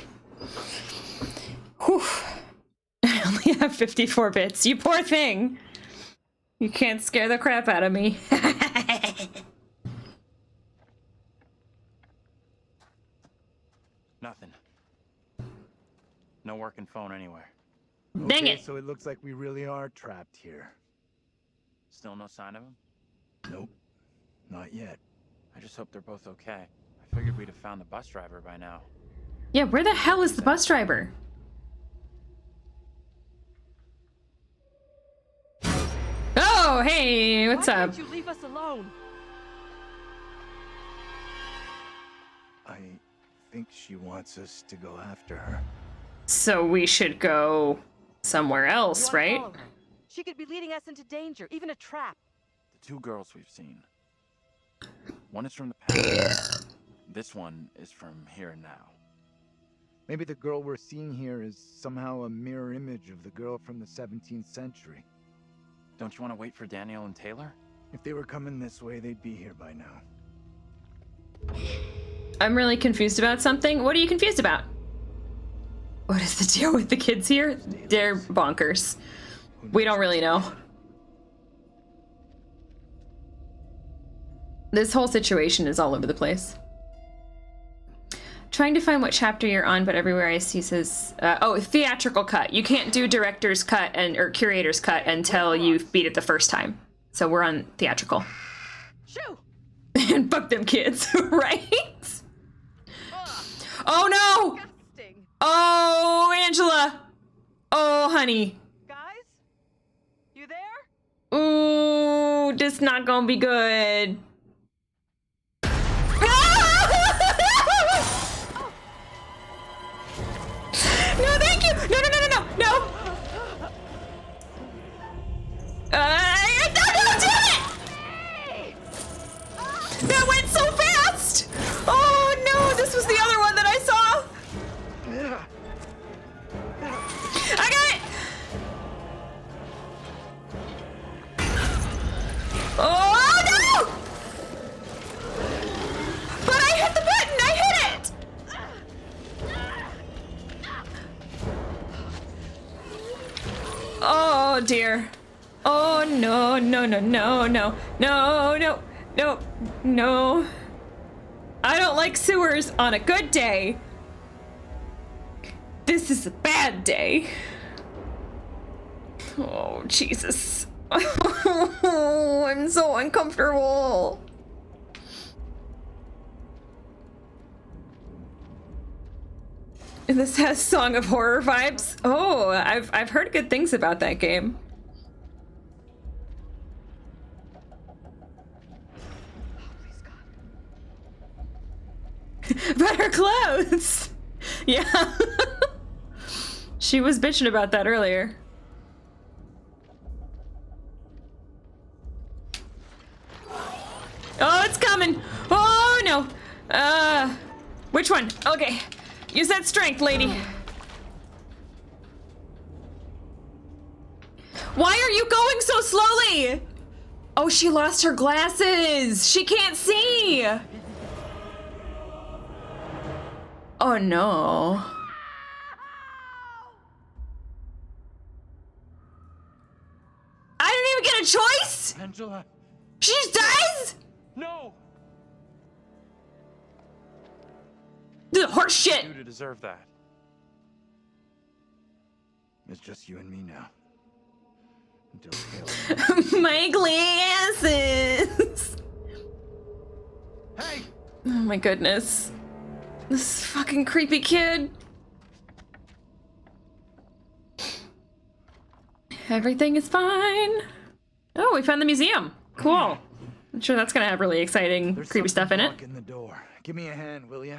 Whew. I only have 54 bits. You poor thing. You can't scare the crap out of me. Nothing. No working phone anywhere. Dang Okay, it. so it looks like we really are trapped here. Still no sign of him? Nope. Not yet. I just hope they're both okay. I figured we'd have found the bus driver by now. Yeah, where the hell is the bus driver? Oh, hey, what's Why up? can't you leave us alone? I think she wants us to go after her. So we should go somewhere You else, right? unfollow her. She could be leading us into danger, even a trap. The two girls we've seen. One is from the past. This one is from here and now. Maybe the girl we're seeing here is somehow a mirror image of the girl from the 17th century. Don't you want to wait for Daniel and Taylor? If they were coming this way, they'd be here by now. I'm really confused about something. What are you confused about? What is the deal with the kids here? They're bonkers. We don't really know. This whole situation is all over the place. Trying to find what chapter you're on, but everywhere I see says, oh, theatrical cut. You can't do director's cut or curator's cut until you beat it the first time. So we're on theatrical. Shoo! And fuck them kids, right? Oh no! Disgusting. Oh, Angela! Oh, honey. Guys? You there? Ooh, this not gonna be good. No, thank you! No, no, no, no, no, no! No, damn it! That went so fast! Oh no, this was the other one that I saw! I got it! Oh no! But I hit the button! I hit it! Oh dear. Oh no, no, no, no, no, no, no, no, no. I don't like sewers on a good day. This is a bad day. Oh, Jesus. Oh, I'm so uncomfortable. This has Song of Horror vibes. Oh, I've heard good things about that game. Better clothes. Yeah. She was bitching about that earlier. Oh, it's coming. Oh no. Which one? Okay. Use that strength, lady. Why are you going so slowly? Oh, she lost her glasses. She can't see. Oh no. I didn't even get a choice. Angela. She just dies? No. This is horse shit. You to deserve that. It's just you and me now. Until Taylor. My glasses. Hey. Oh my goodness. This fucking creepy kid. Everything is fine. Oh, we found the museum. Cool. I'm sure that's gonna have really exciting, creepy stuff in it. In the door. Give me a hand, will ya?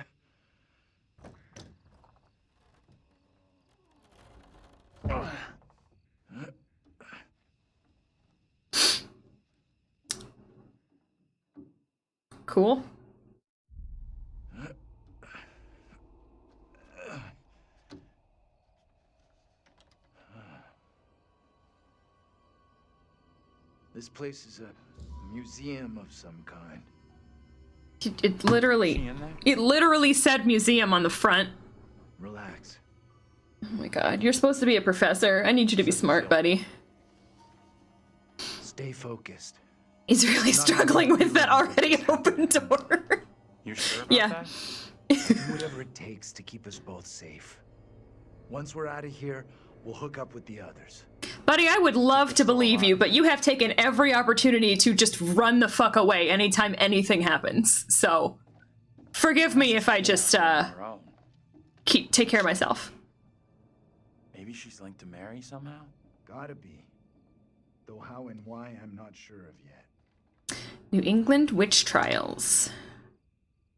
Cool. This place is a museum of some kind. It literally said museum on the front. Relax. Oh my god, you're supposed to be a professor. I need you to be smart, buddy. Stay focused. He's really struggling with that already open door. You sure about Yeah. that? Do whatever it takes to keep us both safe. Once we're out of here, we'll hook up with the others. Buddy, I would love to believe you, but you have taken every opportunity to just run the fuck away anytime anything happens. So, forgive me if I just, take care of myself. Maybe she's linked to Mary somehow? Gotta be. Though how and why, I'm not sure of yet. New England Witch Trials.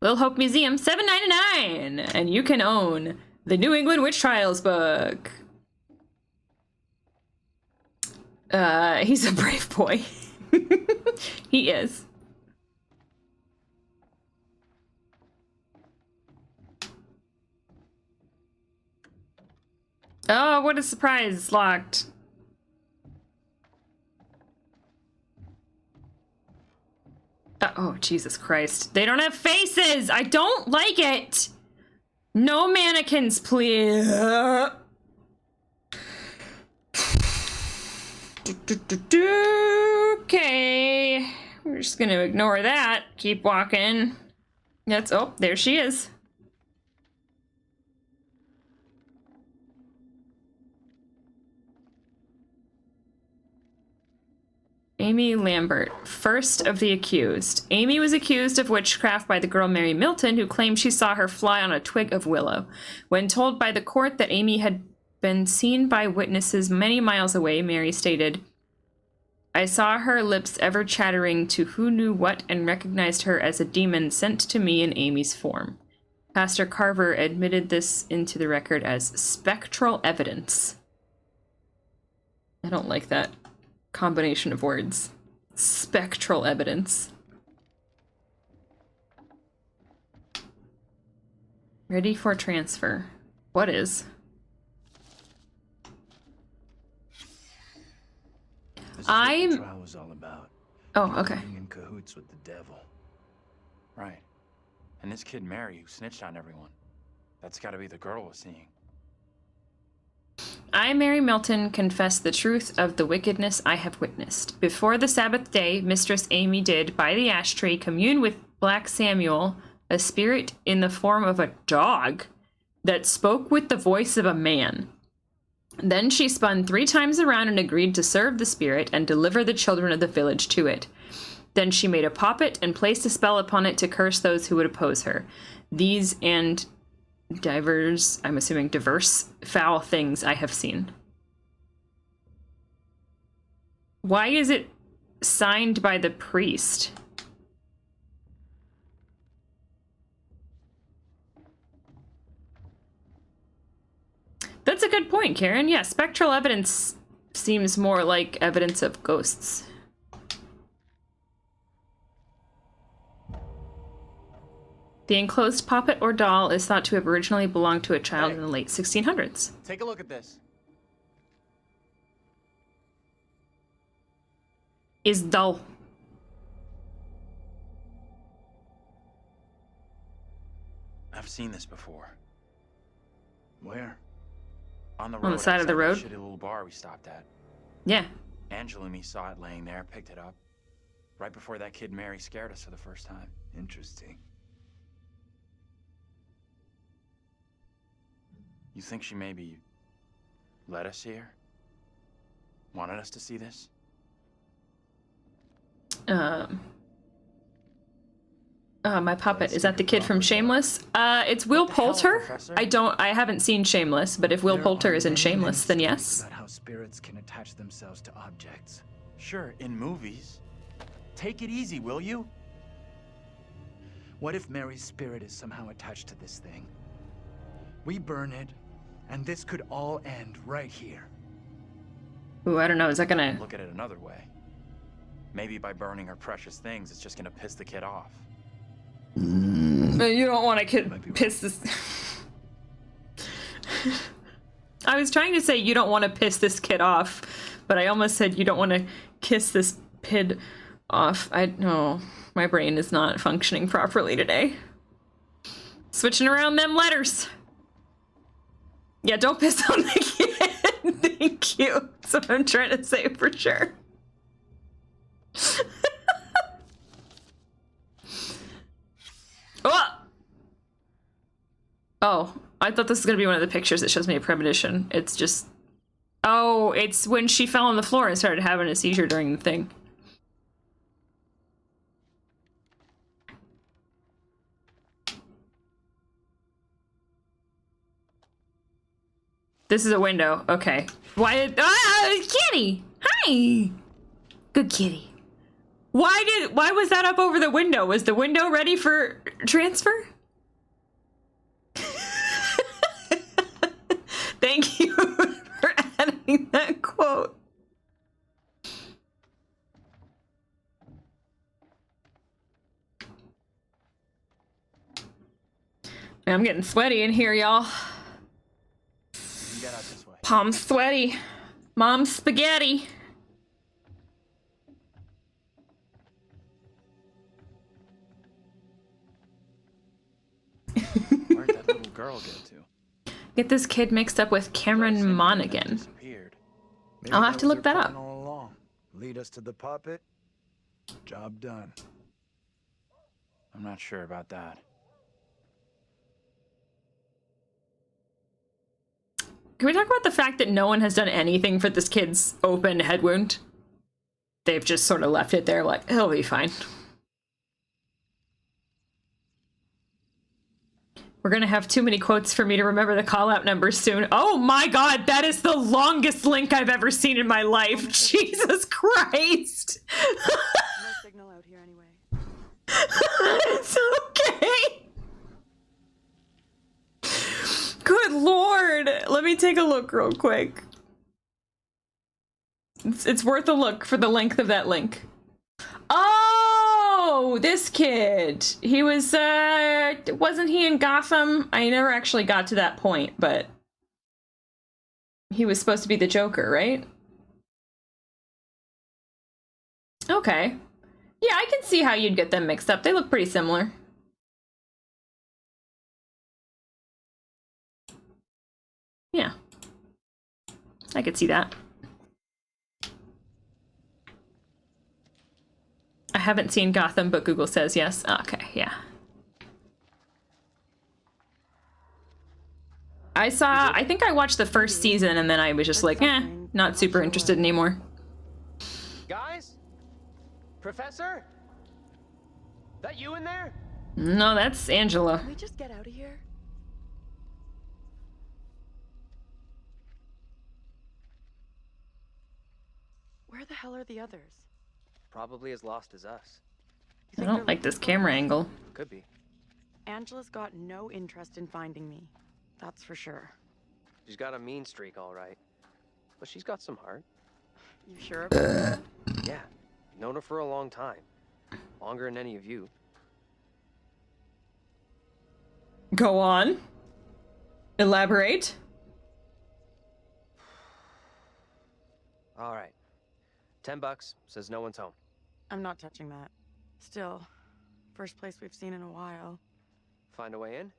Little Hope Museum, $7.99, and you can own the New England Witch Trials book. He's a brave boy. He is. Oh, what a surprise. It's locked. Oh, Jesus Christ. They don't have faces! I don't like it! No mannequins, please. Okay. we're just gonna ignore that. Keep walking. That's, oh, there she is. Amy Lambert, first of the accused. Amy was accused of witchcraft by the girl Mary Milton, who claimed she saw her fly on a twig of willow. When told by the court that Amy had been seen by witnesses many miles away, Mary stated, "I saw her lips ever chattering to who knew what and recognized her as a demon sent to me in Amy's form." Pastor Carver admitted this into the record as spectral evidence. I don't like that combination of words. Spectral evidence. Ready for transfer. What is? This is what the trial was all about. Oh, okay. Being in cahoots with the devil. Right. And this kid Mary who snitched on everyone. That's gotta be the girl we're seeing. I, Mary Milton, confess the truth of the wickedness I have witnessed. Before the Sabbath day, Mistress Amy did, by the ash tree, commune with Black Samuel, a spirit in the form of a dog that spoke with the voice of a man. Then she spun 3 times around and agreed to serve the spirit and deliver the children of the village to it. Then she made a poppet and placed a spell upon it to curse those who would oppose her. These and diverse foul things I have seen. Why is it signed by the priest? That's a good point, Karen. Yeah, spectral evidence seems more like evidence of ghosts. The enclosed puppet or doll is thought to have originally belonged to a child in the late 1600s. Take a look at this. Is dull. I've seen this before. Where? On the road. On the side of the outside road? Shitty little bar we stopped at. Yeah. Angela and me saw it laying there, picked it up. Right before that kid Mary scared us for the first time. Interesting. You think she maybe let us here? Wanted us to see this? My puppet. Is that the kid from Shameless? It's Will Poulter. I haven't seen Shameless, but if Will Poulter is in Shameless, then yes. About how spirits can attach themselves to objects. Sure, in movies. Take it easy, will you? What if Mary's spirit is somehow attached to this thing? We burn it, and this could all end right here. Ooh, I don't know. Is that gonna... Look at it another way. Maybe by burning her precious things, it's just gonna piss the kid off. You don't want to piss this... I was trying to say you don't want to piss this kid off, but I almost said you don't want to kiss this pid off. No, my brain is not functioning properly today. Switching around them letters. Yeah, don't piss on the kid. Thank you. That's what I'm trying to say for sure. Oh, I thought this was going to be one of the pictures that shows me a premonition. It's just... Oh, it's when she fell on the floor and started having a seizure during the thing. This is a window. Okay. Why? Kitty! Hi! Good kitty. Why was that up over the window? Was the window ready for transfer? Thank you for adding that quote. I'm getting sweaty in here, y'all. Get out this way. Palms sweaty. Mom's spaghetti. Where'd that little girl get to? Get this kid mixed up with Cameron Monaghan. Maybe I'll have to was look their that plan up. all along. Lead us to the puppet, Job done. I'm not sure about that. Can we talk about the fact that no one has done anything for this kid's open head wound? They've just sort of left it there like, he'll be fine. We're gonna have too many quotes for me to remember the call-out numbers soon. Oh my god, that is the longest link I've ever seen in my life. Jesus Christ! No signal out here anyway. It's okay. Good lord. Let me take a look real quick. It's worth a look for the length of that link. Oh, this kid. He was, wasn't he in Gotham? I never actually got to that point, but he was supposed to be the Joker, right? Okay. Yeah, I can see how you'd get them mixed up. They look pretty similar. Yeah. I could see that. I haven't seen Gotham, but Google says yes. Okay, yeah. I think I watched the first season and then I was just like, not super interested anymore. Guys? Professor? That you in there? No, that's Angela. Can we just get out of here? Where the hell are the others? Probably as lost as us. I don't like this camera angle. Could be. Angela's got no interest in finding me. That's for sure. She's got a mean streak, all right. But she's got some heart. You sure about that? Yeah. Known her for a long time. Longer than any of you. Go on. Elaborate. All right. $10 says no one's home. I'm not touching that. Still, first place we've seen in a while. Find a way in?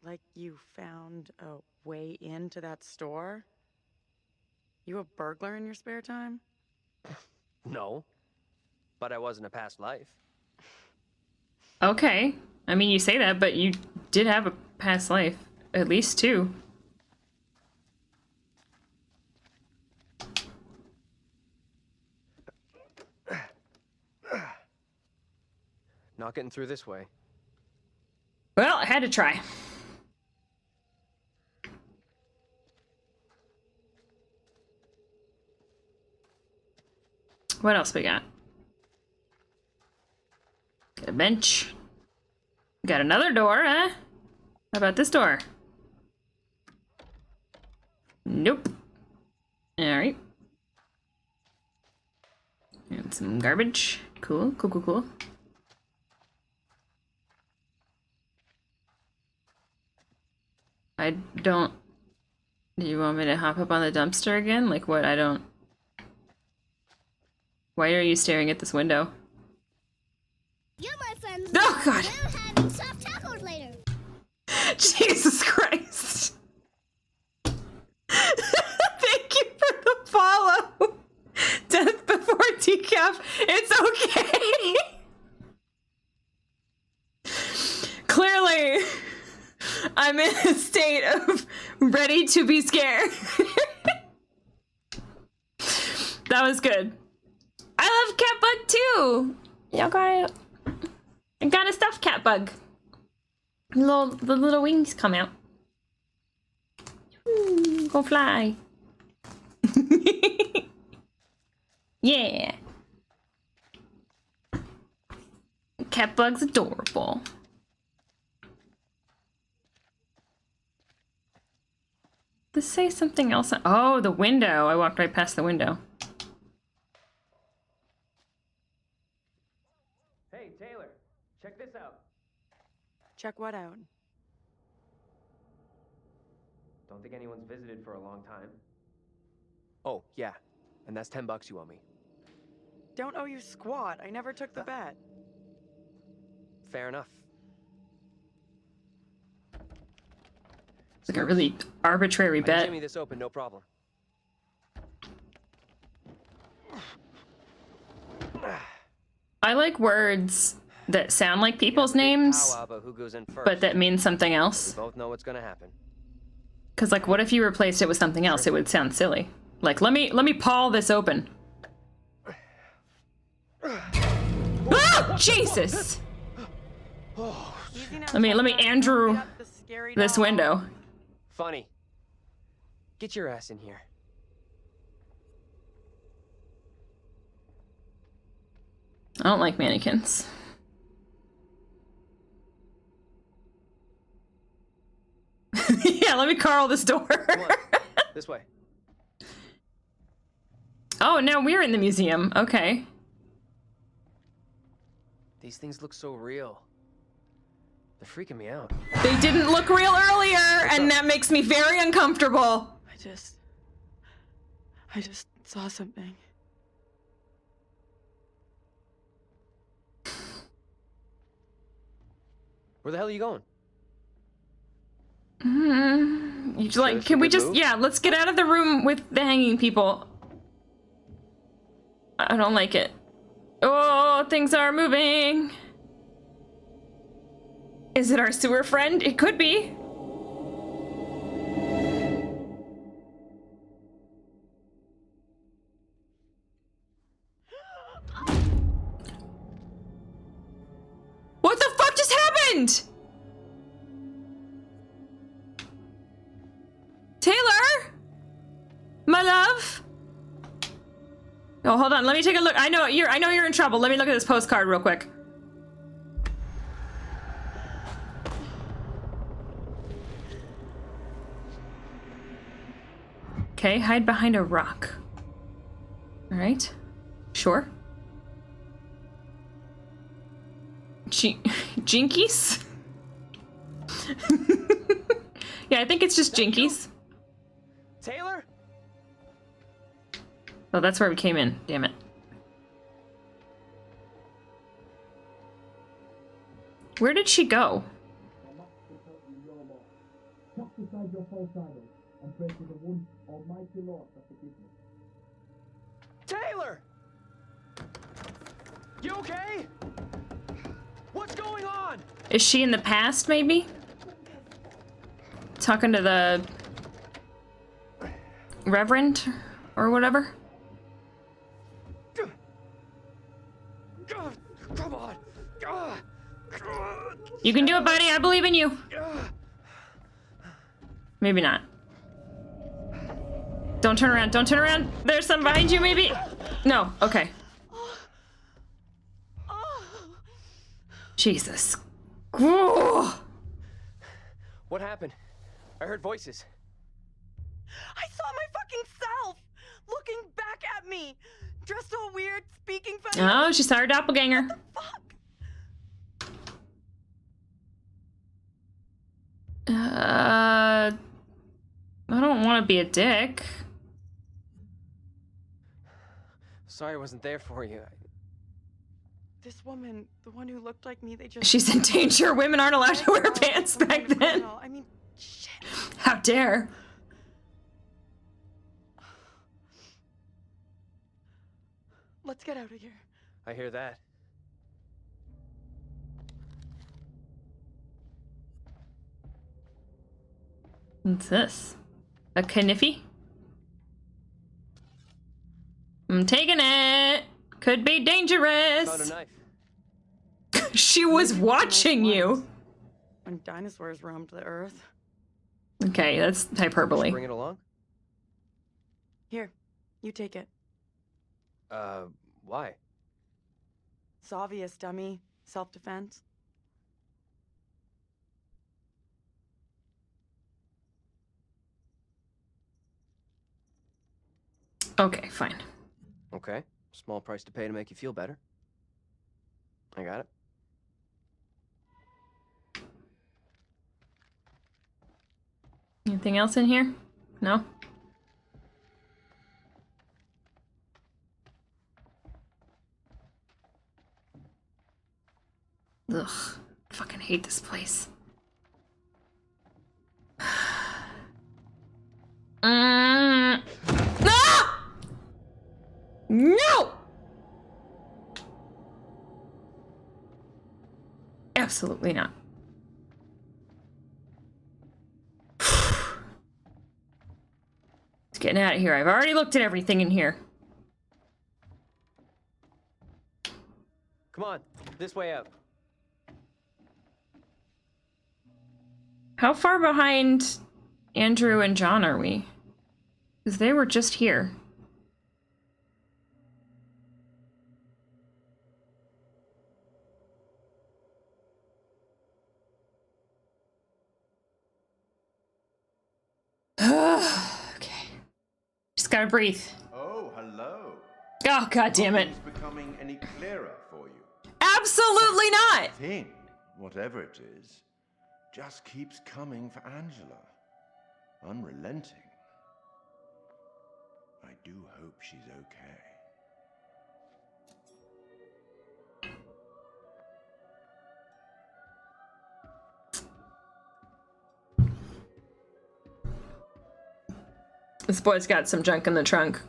Like you found a way into that store? You a burglar in your spare time? No. But I was in a past life. Okay. I mean, you say that, but you did have a past life. At least two. Not getting through this way. Well, I had to try. What else we got? Got a bench. Got another door, huh? How about this door? Nope. Alright. And some garbage. Cool, cool, cool, cool. I don't... Do you want me to hop up on the dumpster again? Like what? I don't... Why are you staring at this window? You, my friends, oh god! will have soft tacos later. Jesus Christ! Thank you for the follow. Death before decaf. It's okay. Clearly, I'm in a state of ready to be scared. That was good. I love cat bug too. Y'all got I got a stuffed cat bug. The little wings come out. Ooh, go fly. Yeah. Cat bug's adorable. This say something else. Oh, the window. I walked right past the window. Hey, Taylor, check this out. Check what out? Don't think anyone's visited for a long time. Oh, yeah. And that's $10 you owe me. Don't owe you squat. I never took the bet. Fair enough. It's like a really arbitrary I can bet. jimmy this open, no problem. I like words that sound like people's names, Powwow, who goes in first? but that means something We else. both know what's gonna happen. Cause like, what if you replaced it with something else? It would sound silly. Like, let me paw this open. Ah, Jesus! Let me Andrew this window. Funny. Get your ass in here. I don't like mannequins. Yeah, let me Carl this door. Come on. This way. Oh, now we're in the museum. Okay. These things look so real. They're freaking me out. They didn't look real earlier, and that makes me very uncomfortable. I just saw something. Where the hell are you going? You like? Can we just? Yeah, let's get out of the room with the hanging people. I don't like it. Oh, things are moving. Is it our sewer friend? It could be. What the fuck just happened? Taylor? My love? Oh, hold on. Let me take a look. I know you're in trouble. Let me look at this postcard real quick. Okay, hide behind a rock. All right. Sure. Jinkies? Yeah, I think it's just Jinkies. Taylor? Oh, that's where we came in. Damn it. Where did she go? Taylor! You okay? What's going on? Is she in the past, maybe? Talking to the Reverend or whatever? Come on. You can do it, buddy. I believe in you. Maybe not. Don't turn around. Don't turn around. There's some behind you, maybe? No. Okay. Jesus. Ooh. What happened? I heard voices. I saw my fucking self looking back at me, dressed all weird, speaking funny. Oh, she saw her doppelganger. What the fuck? I don't want to be a dick. Sorry I wasn't there for you. This woman, the one who looked like me, they just... She's in danger. Women aren't allowed to wear pants back then. I mean, shit. How dare. Let's get out of here. I hear that. What's this? A kniffy? I'm taking it. Could be dangerous. Found a knife. She was watching you. When dinosaurs roamed the earth. Okay, that's hyperbole. Bring it along. Here, you take it. Why? It's obvious, dummy. Self-defense. Okay, fine. Okay. Small price to pay to make you feel better. I got it. Anything else in here? No? Ugh. Fucking hate this place. Ah! No! Absolutely not. It's getting out of here. I've already looked at everything in here. Come on, this way out. How far behind Andrew and John are we? Because they were just here. Okay. Just gotta breathe. Oh, hello. Oh, god damn it. Nothing's becoming any clearer for you. Absolutely not! Thing, whatever it is, just keeps coming for Angela. Unrelenting. I do hope she's okay. This boy's got some junk in the trunk.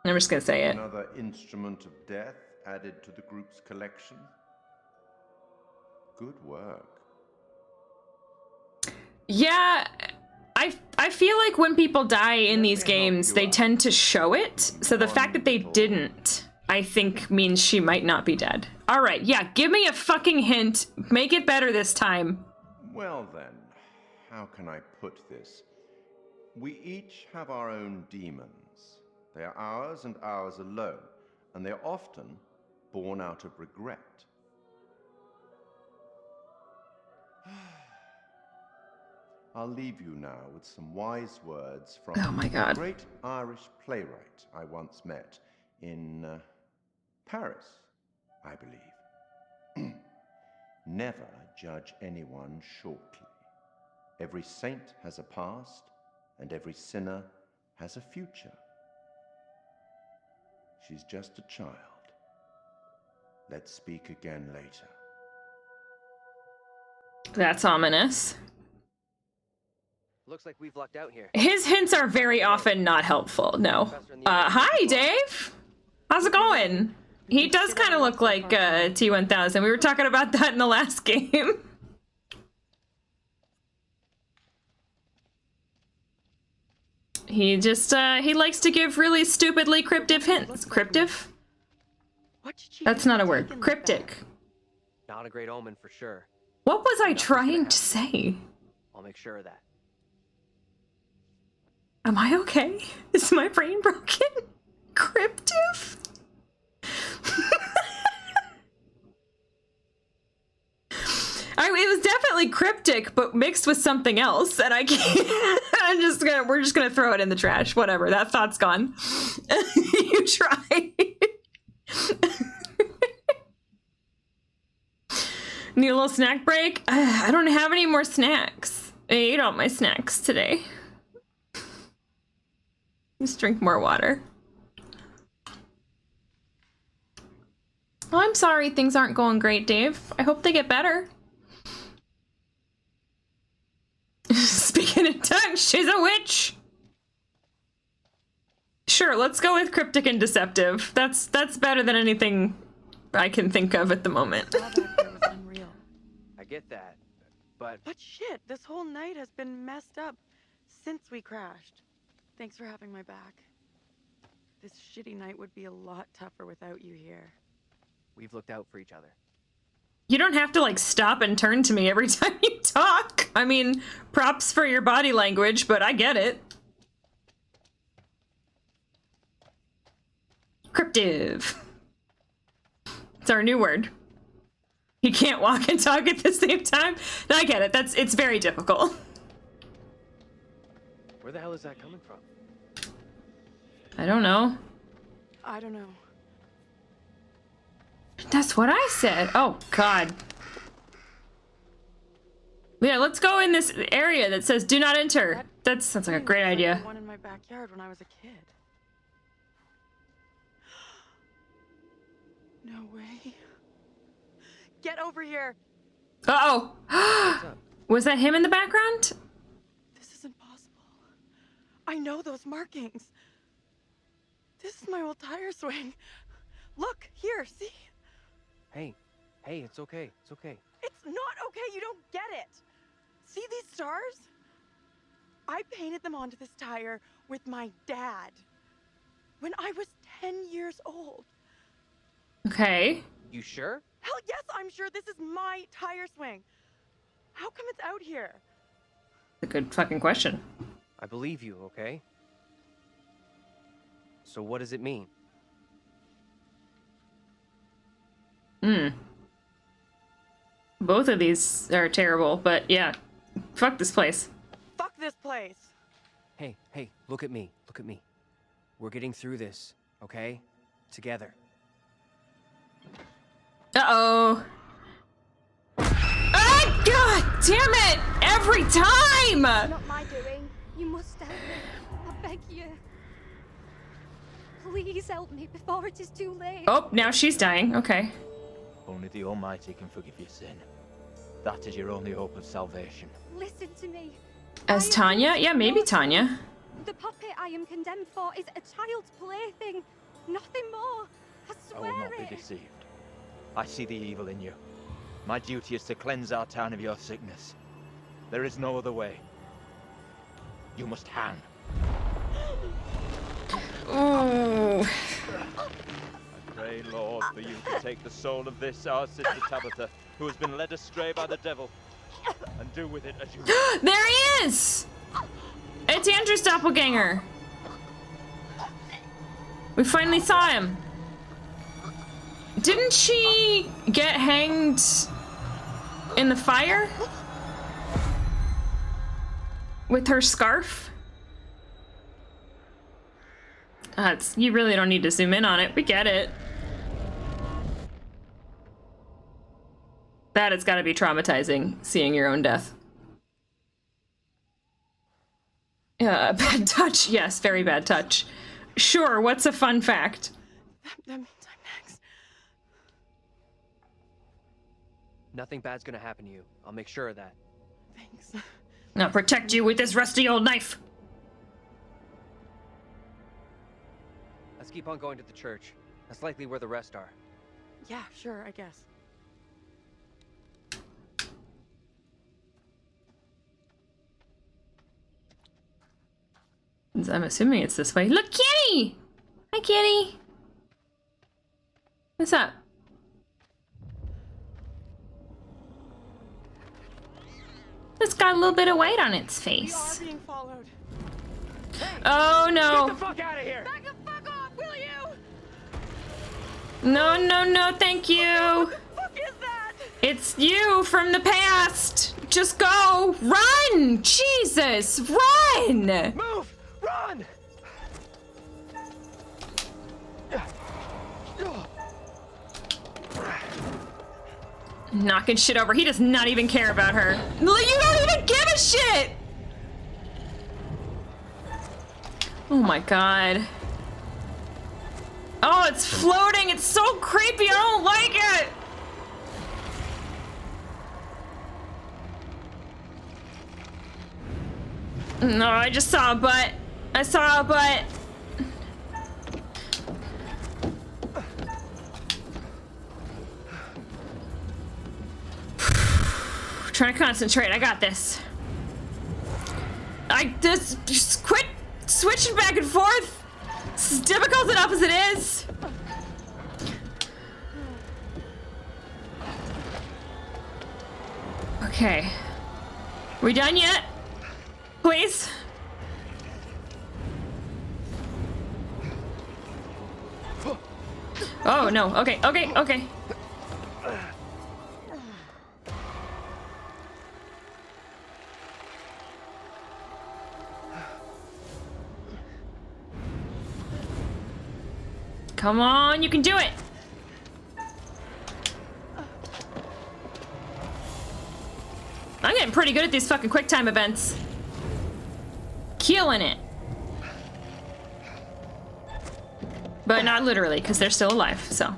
I'm just gonna say it. Another instrument of death added to the group's collection. Good work. Yeah, I feel like when people die in these games, they tend to show it. So the fact that they didn't, I think, means she might not be dead. All right, yeah, give me a fucking hint. Make it better this time. Well then, how can I put this? We each have our own demons. They are ours and ours alone, and they are often born out of regret. I'll leave you now with some wise words from Oh my God. a great Irish playwright I once met in Paris, I believe. Never judge anyone shortly. Every saint has a past, and every sinner has a future. She's just a child. Let's speak again later. That's ominous. Looks like we've lucked out here. His hints are very often not helpful. No. Hi, Dave. How's it going? He does kind of look like T-1000. We were talking about that in the last game. He just, he likes to give really stupidly cryptic hints. Cryptic? That's not a word. Cryptic. Not a great omen for sure. What was I trying to say? I'll make sure of that. Am I okay? Is my brain broken? Cryptic? It was definitely cryptic, but mixed with something else, and I can't. We're just gonna throw it in the trash. Whatever. That thought's gone. You try. Need a little snack break? I don't have any more snacks. I ate all my snacks today. Just drink more water. Oh, I'm sorry things aren't going great, Dave. I hope they get better. Speaking in tongues, she's a witch! Sure, let's go with cryptic and deceptive. That's better than anything I can think of at the moment. I get that, but shit, this whole night has been messed up since we crashed. Thanks for having my back. This shitty night would be a lot tougher without you here. we've looked out for each other. You don't have to, like, stop and turn to me every time you talk. I mean, props for your body language, but I get it. Cryptive. It's our new word. You can't walk and talk at the same time. No, I get it. It's very difficult. Where the hell is that coming from? I don't know. I don't know. That's what I said. Oh, God. Yeah, let's go in this area that says do not enter. That sounds like a great idea. The one in my backyard when I was a kid. No way. Get over here. Uh-oh. Was that him in the background? This isn't possible. I know those markings. This is my old tire swing. Look, here, see? Hey, it's okay. It's okay. It's That's not okay. You don't get it. See these stars? I painted them onto this tire with my dad when I was 10 years old. Okay. You sure? Hell yes, I'm sure. This is my tire swing. How come it's out here? A good fucking question. I believe you, okay? So what does it mean? Both of these are terrible, but yeah. Fuck this place. Fuck this place. Hey, look at me. Look at me. We're getting through this, okay? Together. Uh-oh. Ah, God damn it! Every time! Not my doing. You must help me. I beg you. Please help me before it is too late. Oh, now she's dying. Okay. Only the Almighty can forgive your sin. That is your only hope of salvation. Listen to me. As Tanya? Yeah, maybe Tanya. The puppet I am condemned for is a child's plaything. Nothing more. I I swear will not be it. deceived. I see the evil in you. My duty is to cleanse our town of your sickness. There is no other way. You must hang. Ooh. I pray, Lord, for you to take the soul of this, our sister Tabitha, who has been led astray by the devil, and do with it as you will. There he is! It's Andrew's doppelganger. We finally saw him. Didn't she get hanged in the fire? With her scarf? You really don't need to zoom in on it. We get it. That has got to be traumatizing, seeing your own death. Bad touch. Yes, very bad touch. Sure, what's a fun fact? That means I'm next. Nothing bad's gonna happen to you. I'll make sure of that. Thanks. I'll protect you with this rusty old knife. Let's keep on going to the church. That's likely where the rest are. Yeah, sure, I guess. I'm assuming it's this way. Look, Kitty! Hi, Kitty! What's up? It's got a little bit of white on its face. We are being followed. Oh no! Get the fuck out of here! Back the fuck off, will you? No, no, no, thank you! What the fuck is that? It's you from the past! Just go! Run! Jesus! Run! Move! Run! Knocking shit over. He does not even care about her. You don't even give a shit! Oh my god. Oh, it's floating. It's so creepy. I don't like it. No, I just saw a butt. I saw a butt. Trying to concentrate. I got this. Just quit switching back and forth. It's as difficult enough as it is. Okay. We done yet? Please? Oh no. Okay, okay, okay. Come on, you can do it! I'm getting pretty good at these fucking quick time events. Killing it. But not literally, because they're still alive, so.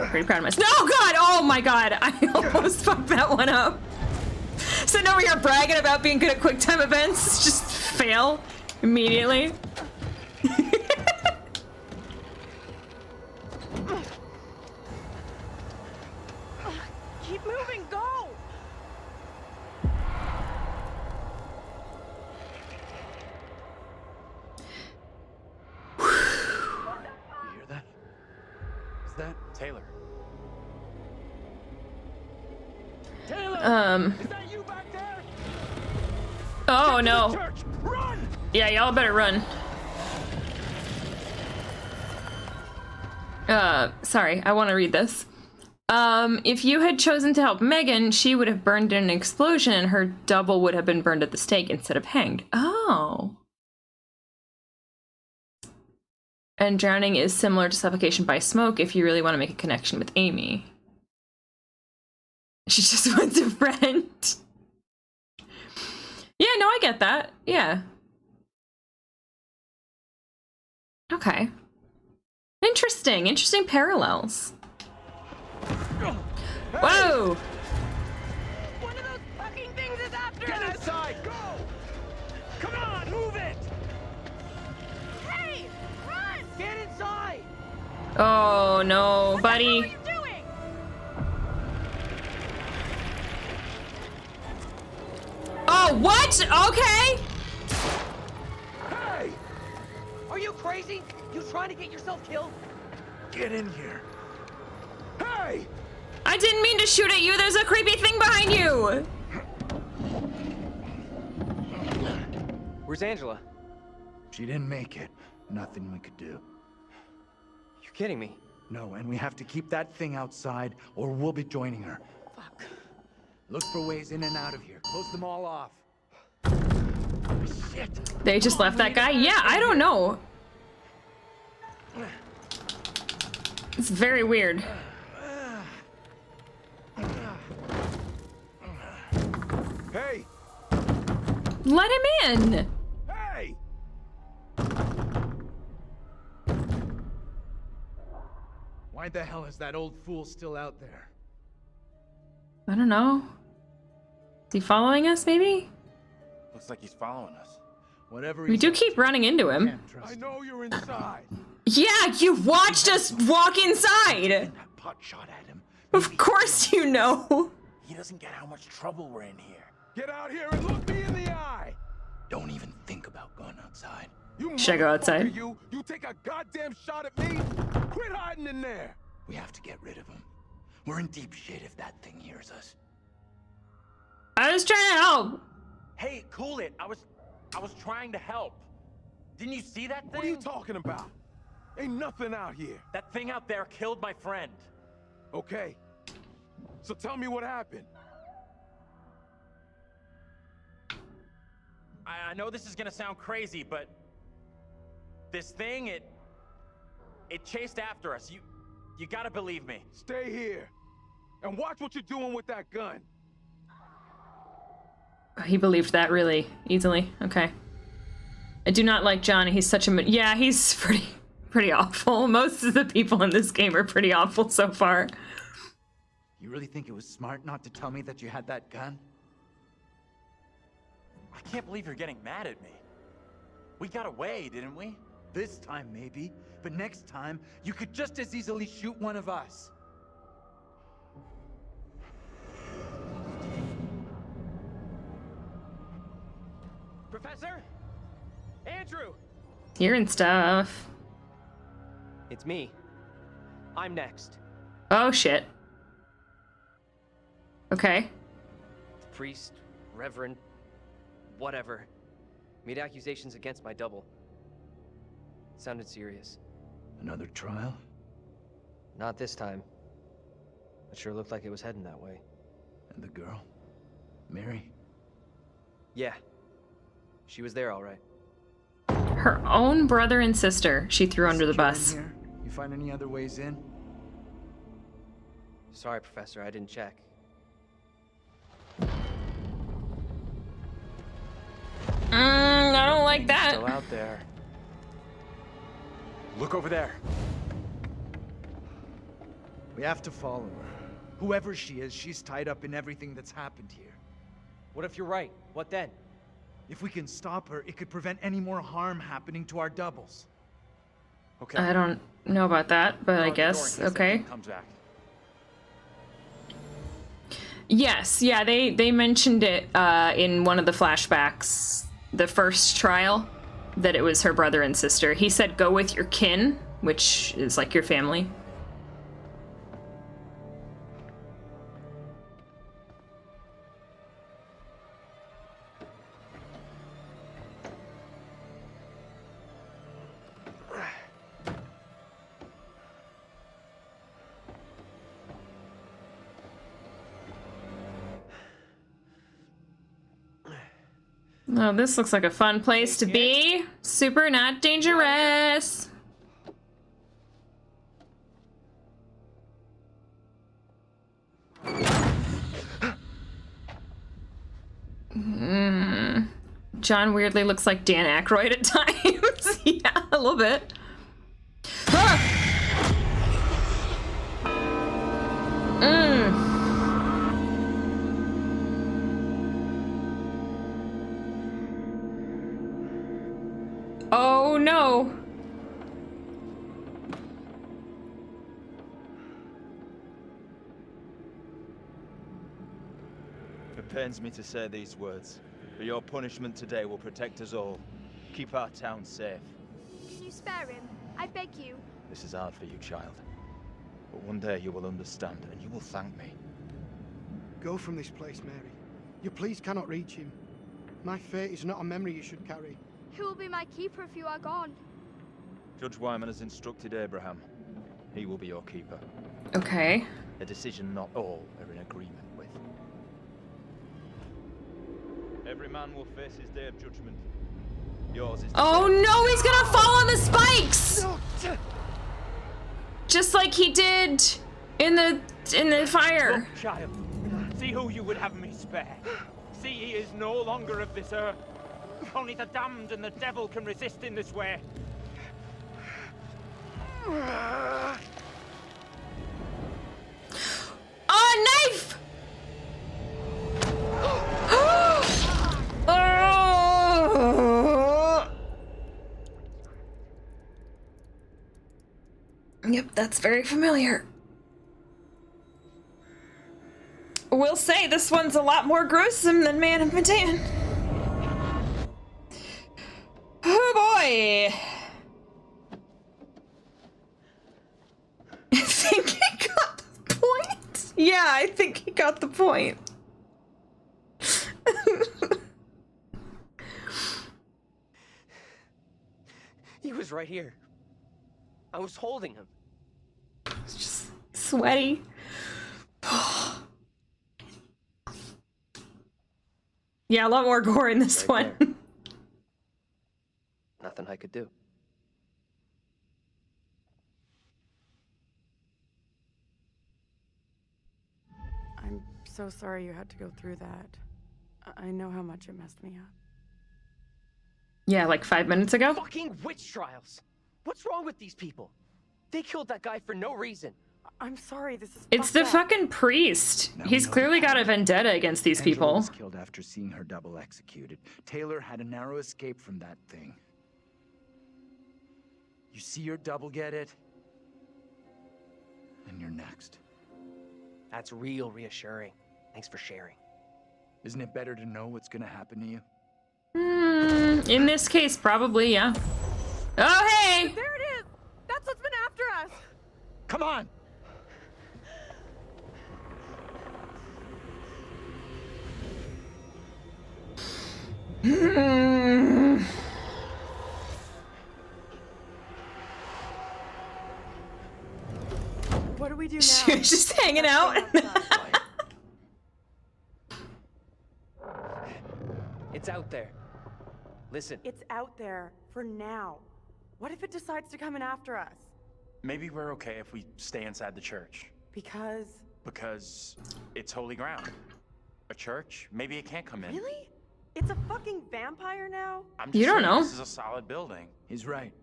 Pretty proud of myself. No, God! Oh my God! I almost fucked that one up. So now we are bragging about being good at quick time events. Just fail immediately. Keep moving, go! that? Taylor. Is that you back there? Oh no. Run! Yeah, y'all better run. Sorry, I want to read this. If you had chosen to help Megan, she would have burned in an explosion and her double would have been burned at the stake instead of hanged. Oh. And drowning is similar to suffocation by smoke if you really want to make a connection with Amy. She just wants a friend. Yeah, no, I get that. Yeah. Okay. Interesting. Interesting parallels. Whoa! One of those fucking things is after Get us! inside! Go! Come on, move it! Hey! Run! Get inside! Oh no, buddy. What are you doing? Oh, what? Okay. Hey! Are you crazy? You trying to get yourself killed? Get in here. Hey! I didn't mean to shoot at you. There's a creepy thing behind you. Where's Angela? She didn't make it. Nothing we could do. You're kidding me. No, and we have to keep that thing outside, or we'll be joining her. Fuck. Look for ways in and out of here. Close them all off. Shit. They just left that guy? Yeah, I don't know. It's very weird. Hey! Let him in. Hey! Why the hell is that old fool still out there? I don't know. Is he following us, maybe? Looks like he's following us. Whatever. We do keep running into him. I know you're inside. Yeah, you watched us walk inside. Pot shot at him. Of course you know. He doesn't get how much trouble we're in here. Get out here and look me in the eye. Don't even think about going outside. You Should I go outside? motherfucker, You take a goddamn shot at me? Quit hiding in there. We have to get rid of him. We're in deep shit if that thing hears us. I was trying to help. Hey, cool it. I was trying to help. Didn't you see that thing? What are you talking about? Ain't nothing out here. That thing out there killed my friend. Okay. So tell me what happened. I know this is gonna sound crazy, but this thing, it chased after us. You gotta believe me. Stay here. And watch what you're doing with that gun. He believed that really easily. Okay. I do not like Johnny. He's such a... Yeah, he's pretty awful. Most of the people in this game are pretty awful so far. You really think it was smart not to tell me that you had that gun? I can't believe you're getting mad at me. We got away, didn't we? This time, maybe. But next time, you could just as easily shoot one of us. Professor? Andrew! Hearing stuff. It's me. I'm next. Oh, shit. Okay. Priest, reverend, whatever. Made accusations against my double. Sounded serious. Another trial? Not this time. It sure looked like it was heading that way. And the girl? Mary? Yeah. She was there all right. Her own brother and sister she threw under the Secure in bus. here? You find any other ways in? Sorry, Professor, I didn't check. I don't like that. Still out there. Look over there. We have to follow her. Whoever she is, she's tied up in everything that's happened here. What if you're right? What then? If we can stop her, it could prevent any more harm happening to our doubles. Okay. I don't know about that, but I Lock the door in guess. case that Okay. thing comes back. Yes, yeah, they mentioned it in one of the flashbacks, the first trial, that it was her brother and sister. He said go with your kin, which is like your family. Oh, this looks like a fun place to be. Super not dangerous. John weirdly looks like Dan Aykroyd at times. Yeah, a little bit. Oh no. It pains me to say these words, but your punishment today will protect us all. Keep our town safe. Can you spare him? I beg you. This is hard for you, child. But one day you will understand, and you will thank me. Go from this place, Mary. Your pleas cannot reach him. My fate is not a memory you should carry. Who will be my keeper if you are gone? Judge Wyman has instructed Abraham. He will be your keeper. Okay. A decision not all are in agreement with. Every man will face his day of judgment. Yours is... Oh no, he's gonna fall on the spikes! Just like he did in the fire. Look, child, see who you would have me spare. See, he is no longer of this earth. Only the damned and the devil can resist in this way. Oh, knife! Yep, that's very familiar. We'll say this one's a lot more gruesome than Man of Medan. Oh boy! I think he got the point. Yeah, I think he got the point. He was right here. I was holding him. It's just sweaty. Yeah, a lot more gore in this one. Nothing I could do. I'm so sorry you had to go through that. I know how much it messed me up. Yeah, like 5 minutes ago. Fucking witch trials. What's wrong with these people? They killed that guy for no reason. I'm sorry, this is It's the fucking priest. He's clearly got a vendetta against these Angela people. was killed after seeing her double executed. Taylor had a narrow escape from that thing. You see your double get it, and you're next. That's real reassuring. Thanks for sharing. Isn't it better to know what's gonna happen to you? In this case, probably, yeah. Oh, hey! There it is! That's what's been after us! Come on! What do we do now? She was just hanging out. It's out there. Listen. It's out there for now. What if it decides to come in after us? Maybe we're okay if we stay inside the church. Because it's holy ground. A church? Maybe it can't come in. Really? It's a fucking vampire now? I'm just saying, this is a solid building. He's right.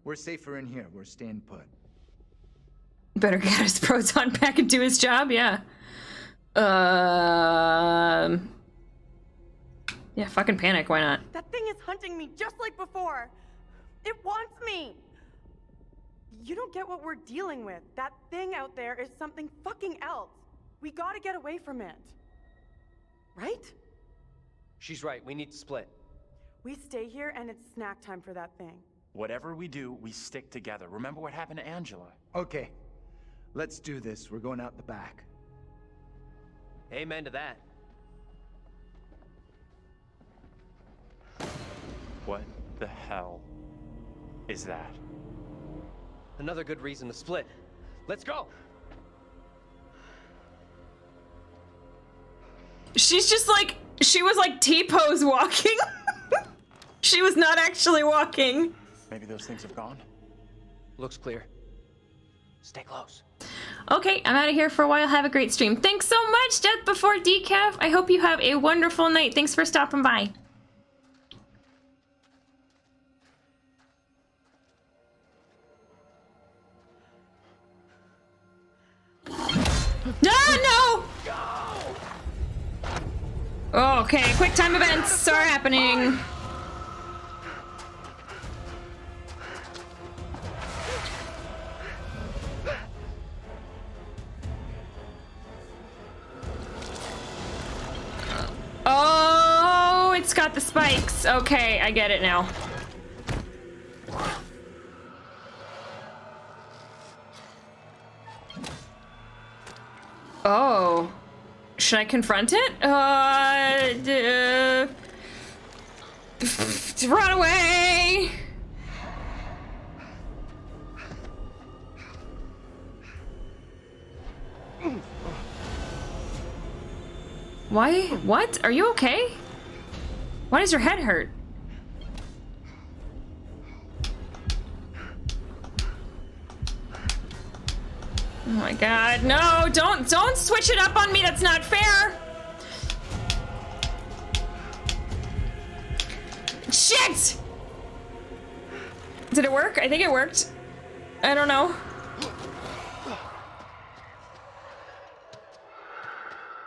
We're safer in here. We're staying put. Better get his proton back and do his job, yeah. Yeah, fucking panic, why not? That thing is hunting me just like before. It wants me. You don't get what we're dealing with. That thing out there is something fucking else. We gotta get away from it. Right? She's right. We need to split. We stay here and it's snack time for that thing. Whatever we do, we stick together. Remember what happened to Angela? Okay. Let's do this. We're going out the back. Amen to that. What the hell is that? Another good reason to split. Let's go! She's just like, she was like T-pose walking. She was not actually walking. Maybe those things have gone. Looks clear. Stay close. Okay, I'm out of here for a while. Have a great stream. Thanks so much, Death Before Decaf. I hope you have a wonderful night. Thanks for stopping by. No! Okay, quick time events are happening. Oh, it's got the spikes. Okay, I get it now. Oh. Should I confront it? Run away! Why? What? Are you okay? Why does your head hurt? Oh my god, no, don't switch it up on me, that's not fair! Shit! Did it work? I think it worked. I don't know.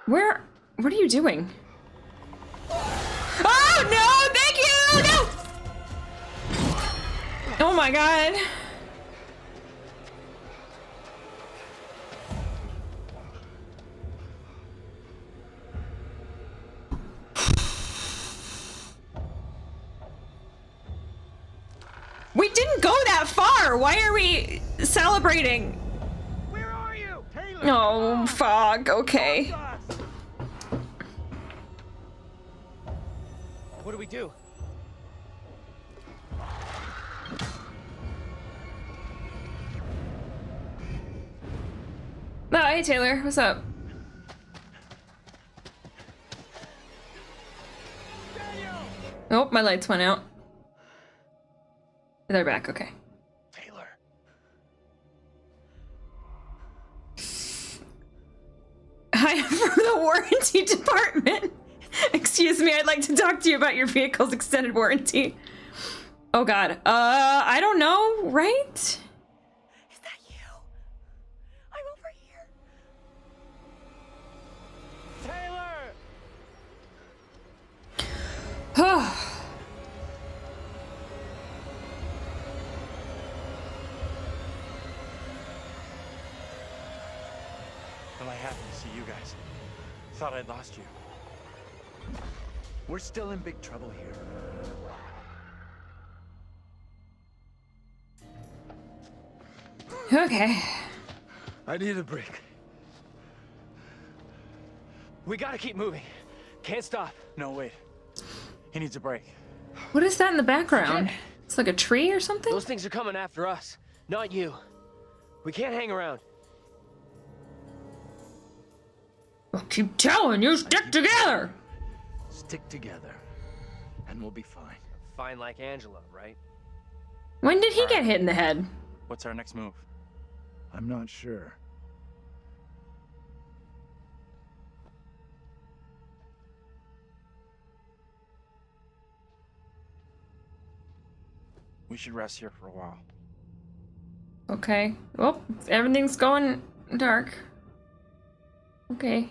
What are you doing? Oh no, thank you! No! Oh my god. We didn't go that far. Why are we celebrating? Where are you? Taylor! Oh, fuck. Okay. What do we do? Oh, hey Taylor, what's up? Oh, my lights went out. They're back, okay. Taylor. Hi, I'm from the warranty department. Excuse me, I'd like to talk to you about your vehicle's extended warranty. Oh god. I don't know, right? Is that you? I'm over here. Taylor! Well, I happened to see you guys. Thought I'd lost you. We're still in big trouble here. Okay. I need a break. We gotta keep moving. Can't stop. No, wait. He needs a break. What is that in the background? It's like a tree or something? Those things are coming after us, not you. We can't hang around. I'll keep telling you, stick together! Stick together, and we'll be fine. Fine like Angela, right? When did he get hit in the head? What's our next move? I'm not sure. We should rest here for a while. Okay. Well, everything's going dark. Okay.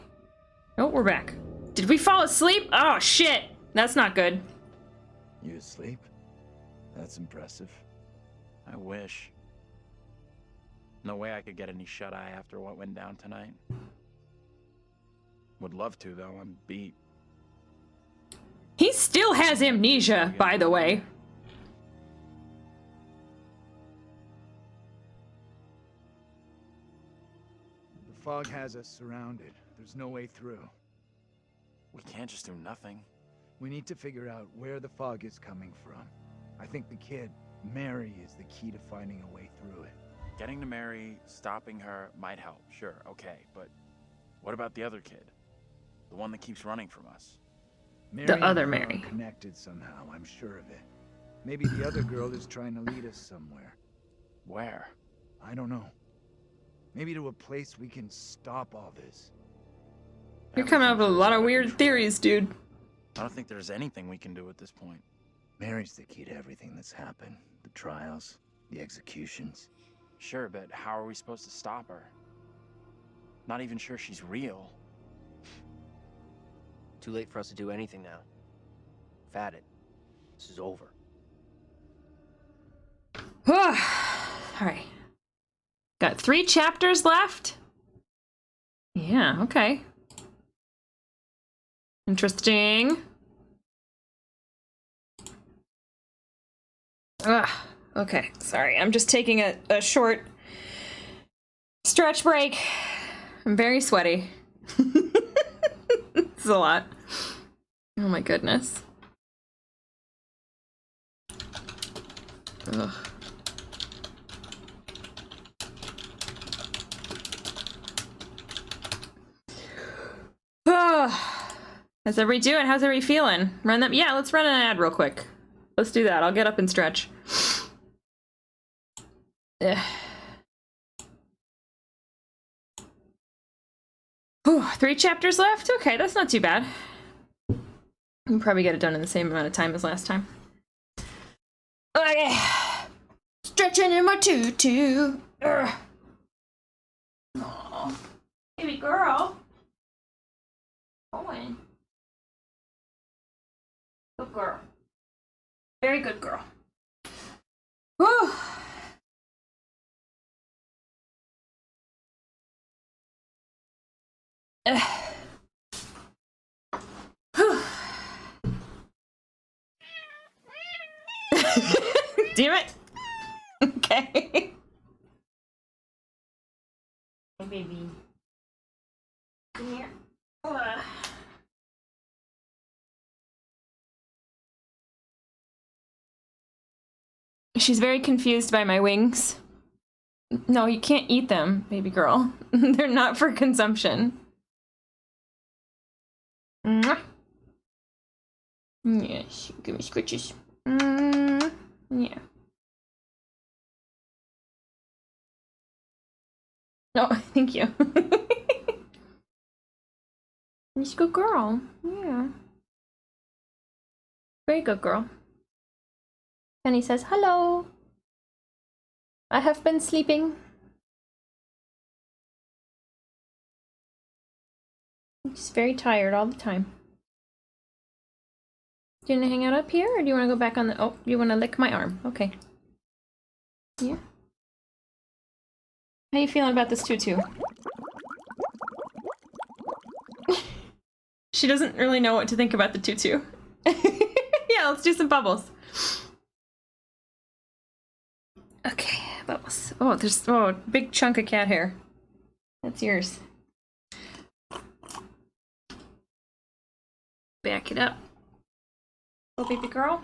Oh, we're back. Did we fall asleep? Oh, shit. That's not good. You asleep? That's impressive. I wish. No way I could get any shut-eye after what went down tonight. Would love to, though. I'm beat. He still has amnesia, by the way. The fog has us surrounded. There's no way through. We can't just do nothing. We need to figure out where the fog is coming from. I think the kid, Mary, is the key to finding a way through it. Getting to Mary, stopping her, might help, sure, okay, but what about the other kid? The one that keeps running from us? Mary The other and her Mary. are connected somehow, I'm sure of it. Maybe the other girl is trying to lead us somewhere. Where? I don't know. Maybe to a place we can stop all this. You're coming up with a lot of weird theories, dude. I don't think there's anything we can do at this point. Mary's the key to everything that's happened. The trials, the executions. Sure, but how are we supposed to stop her? Not even sure she's real. Too late for us to do anything now. We've had it. This is over. Alright. Got 3 chapters left? Yeah, okay. Interesting. Ugh. Okay, sorry. I'm just taking a short stretch break. I'm very sweaty. This is a lot. Oh my goodness. Ugh. How's everybody doing? How's everybody feeling? Run them? Yeah, let's run an ad real quick. Let's do that. I'll get up and stretch. Ugh. Whew, 3 chapters left? Okay, that's not too bad. We can probably get it done in the same amount of time as last time. Okay. Stretching in my tutu. Ugh. Aw. Baby girl. Owen. Good girl. Very good girl. Whew. Damn it. Okay. Hey, baby. Come here. She's very confused by my wings. No, you can't eat them, baby girl. They're not for consumption. Mwah. Yes, give me scritches. Yeah. No, thank you. She's a good girl. Yeah. Very good girl. Penny says, hello. I have been sleeping. She's very tired all the time. Do you want to hang out up here, or do you want to go back on the... Oh, you want to lick my arm. Okay. Yeah. How you feeling about this tutu? She doesn't really know what to think about the tutu. Yeah, let's do some bubbles. Okay, bubbles. Oh, there's a big chunk of cat hair. That's yours. Back it up. Oh, baby girl.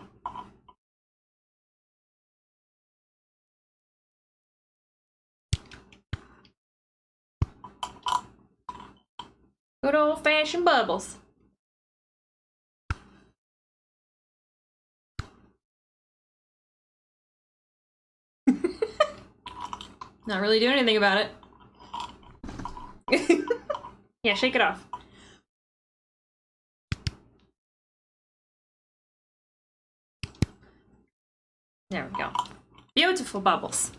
Good old-fashioned bubbles. Not really doing anything about it. Yeah, shake it off. There we go. Beautiful bubbles.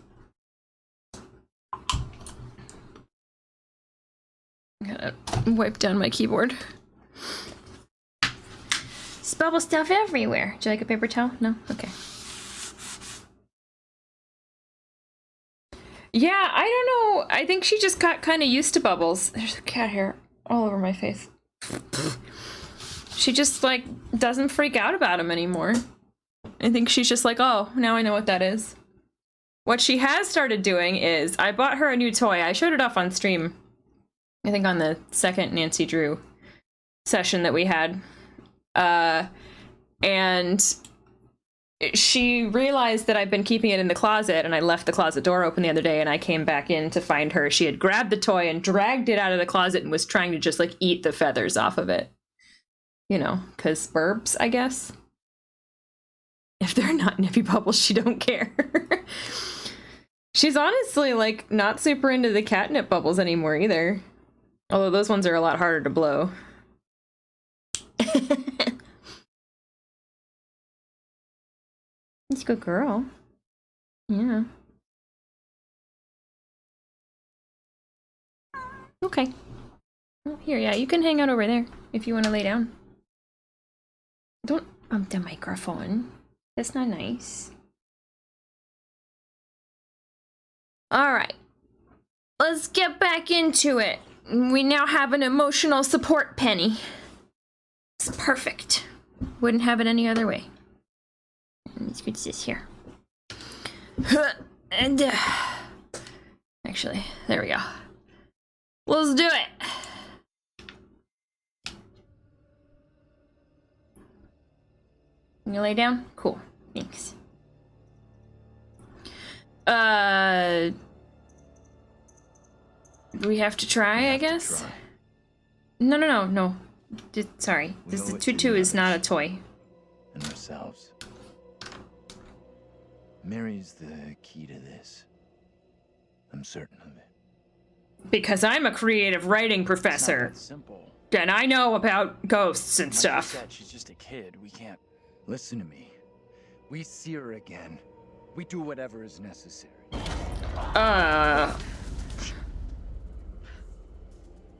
I'm gonna wipe down my keyboard. There's bubble stuff everywhere. Do you like a paper towel? No? Okay. Yeah, I don't know. I think she just got kind of used to bubbles. There's cat hair all over my face. She just, like, doesn't freak out about them anymore. I think she's just like, oh, now I know what that is. What she has started doing is, I bought her a new toy. I showed it off on stream. I think on the second Nancy Drew session that we had. And she realized that I've been keeping it in the closet, and I left the closet door open the other day, and I came back in to find her. She had grabbed the toy and dragged it out of the closet and was trying to just, like, eat the feathers off of it. You know, because burbs, I guess. If they're not nippy bubbles, she don't care. She's honestly, like, not super into the catnip bubbles anymore either. Although those ones are a lot harder to blow. He's a good girl. Yeah. Okay. Well, here, yeah, you can hang out over there if you want to lay down. Don't bump the microphone. That's not nice. Alright. Let's get back into it. We now have an emotional support penny. It's perfect. Wouldn't have it any other way. Let's put this here. And actually, there we go. Let's do it. Can you lay down? Cool. Thanks. We have to try, I guess? No. Sorry. This tutu is not a toy. And ourselves. Mary's the key to this. I'm certain of it. Because I'm a creative writing professor. It's not that simple. And I know about ghosts and Like you stuff. said, she's just a kid. We can't. Listen to me. We see her again. We do whatever is necessary.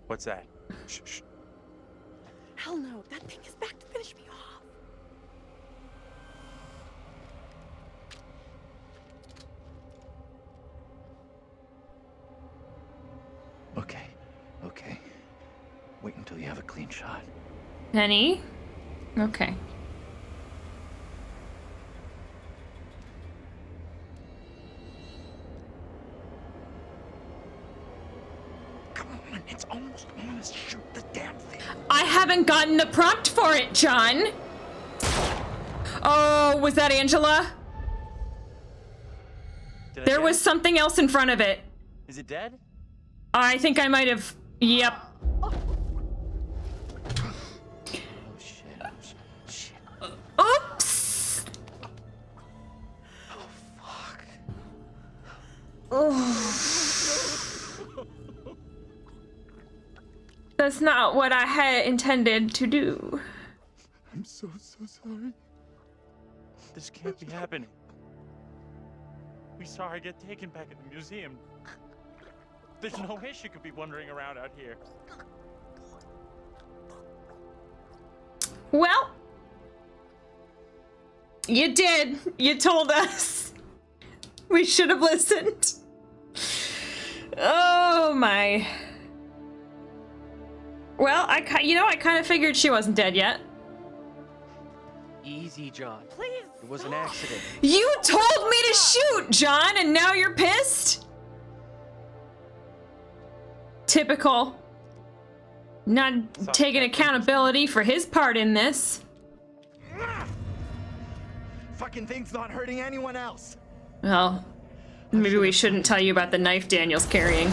What's that? Shh. Hell no, that thing is back to finish me off. Okay. Wait until you have a clean shot. Penny? Okay. Come on, it's almost on us. Shoot the damn thing. I haven't gotten the prompt for it, John! Oh, was that Angela? There was something else in front of it. Is it dead? I think I might have... Yep. Oops! Oh. That's not what I had intended to do. I'm so sorry. This can't be happening. We saw her get taken back at the museum. There's no way she could be wandering around out here. Well, you did. You told us. We should have listened. Oh my. Well, I kind of figured she wasn't dead yet. Easy, John. Please. It was an accident. You told me to shoot, John, and now you're pissed? Typical. Not taking accountability for his part in this. Fucking thing's not hurting anyone else. Well, maybe we shouldn't tell you about the knife Daniel's carrying.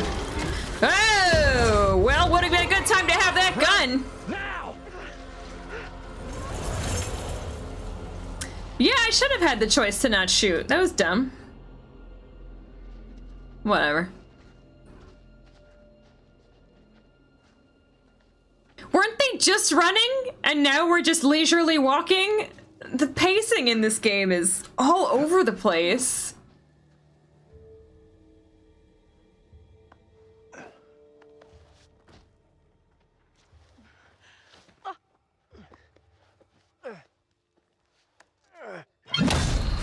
Oh! Well, would have been a good time to have that gun. Now! Yeah, I should have had the choice to not shoot. That was dumb. Whatever. Weren't they just running? And now we're just leisurely walking? The pacing in this game is all over the place.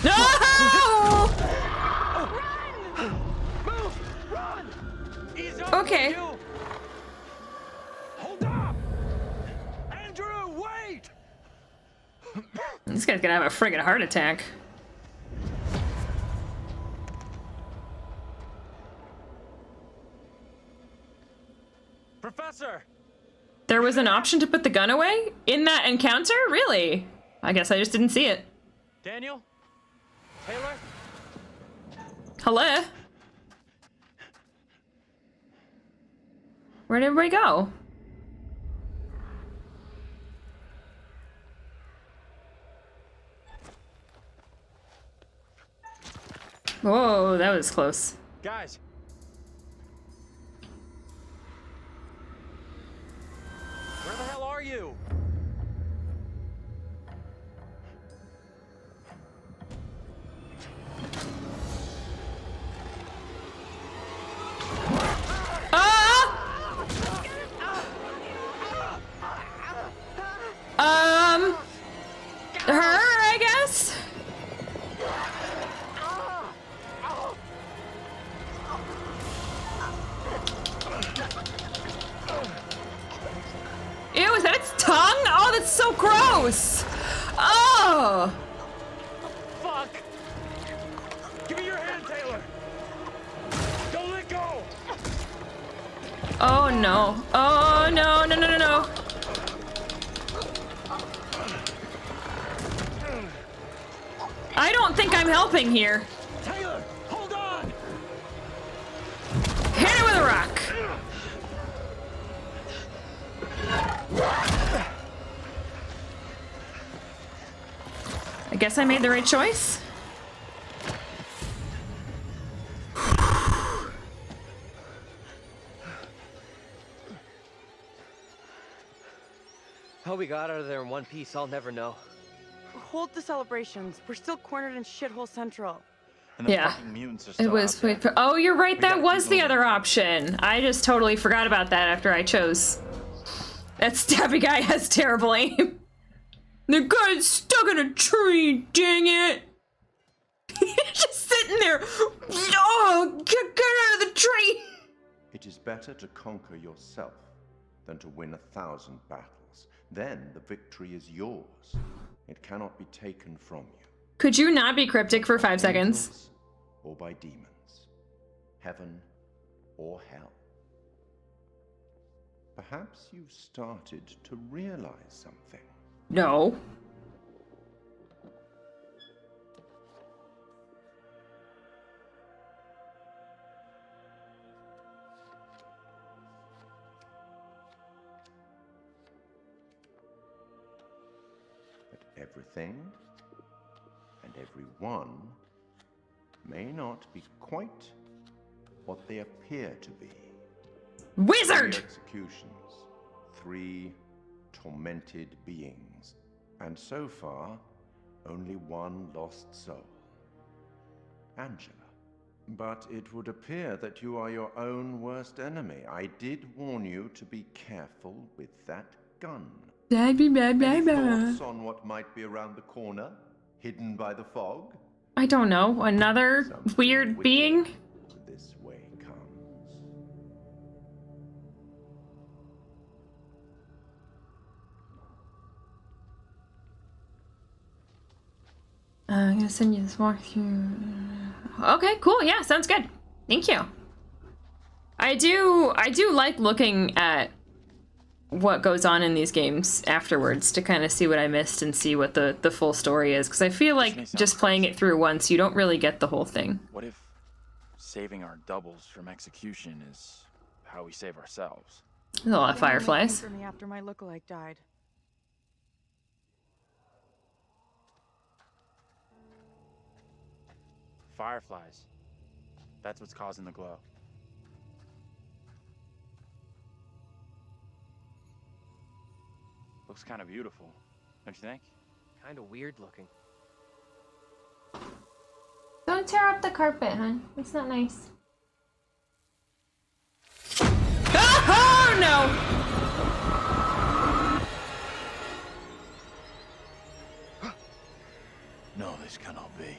No! Okay. Hold up! Andrew, wait! This guy's gonna have a friggin' heart attack. Professor! There was an option to put the gun away? In that encounter? Really? I guess I just didn't see it. Daniel? Taylor? Hello? Where'd everybody go? Whoa, that was close. Guys! Where the hell are you? Her, I guess? Ew, is that its tongue? Oh, that's so gross! Oh! Fuck! Give me your hand, Taylor! Don't let go! Oh no. Oh no, no, no, no, no. I don't think I'm helping here. Taylor, hold on! Hit it with a rock. I guess I made the right choice. How we got out of there in one piece, I'll never know. Hold the celebrations. We're still cornered in Shithole Central. And the Yeah. fucking mutants are It still was. out there. Oh, you're right. We That gotta was keep the moving. other option. I just totally forgot about that after I chose. That stabby guy has terrible aim. The guy's stuck in a tree. Dang it! He's just sitting there. Oh, get out of the tree! It is better to conquer yourself than to win 1,000 battles. Then the victory is yours. It cannot be taken from you. Could you not be cryptic for 5 seconds? Angels or by demons, heaven or hell. Perhaps you've started to realize something. No. That everything and everyone may not be quite what they appear to be. Wizard! 3 executions, 3 tormented beings, and so far, only 1 lost soul. Angela. But it would appear that you are your own worst enemy. I did warn you to be careful with that gun. Blah, blah, blah, blah, Any blah. thoughts on what might be around the corner, hidden by the fog? I don't know. Another weird being? This way comes. I'm gonna send you this walkthrough. Okay, cool. Yeah, sounds good. Thank you. I do like looking at what goes on in these games afterwards to kind of see what I missed and see what the full story is, because I feel like just playing it through once, you don't really get the whole thing. What if saving our doubles from execution is how we save ourselves? There's a lot of They only came fireflies. for me after my lookalike died. Fireflies. That's what's causing the glow. Looks kind of beautiful, don't you think? Kind of weird looking. Don't tear up the carpet, hon. It's not nice. Oh no! No, this cannot be.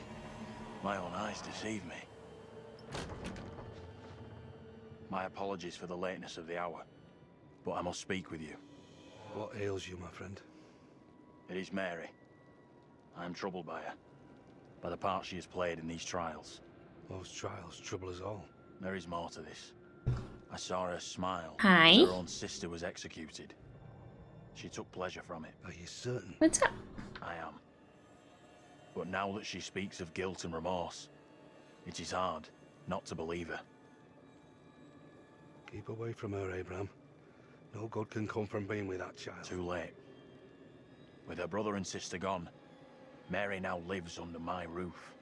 My own eyes deceive me. My apologies for the lateness of the hour, but I must speak with you. What ails you, my friend? It is Mary. I am troubled by her, by the part she has played in these trials. Those trials trouble us all. There is more to this. I saw her smile Hi. as her own sister was executed. She took pleasure from it. Are you certain? What's up? I am. But now that she speaks of guilt and remorse, it is hard not to believe her. Keep away from her, Abraham. No good can come from being with that child. Too late. With her brother and sister gone, Mary now lives under my roof.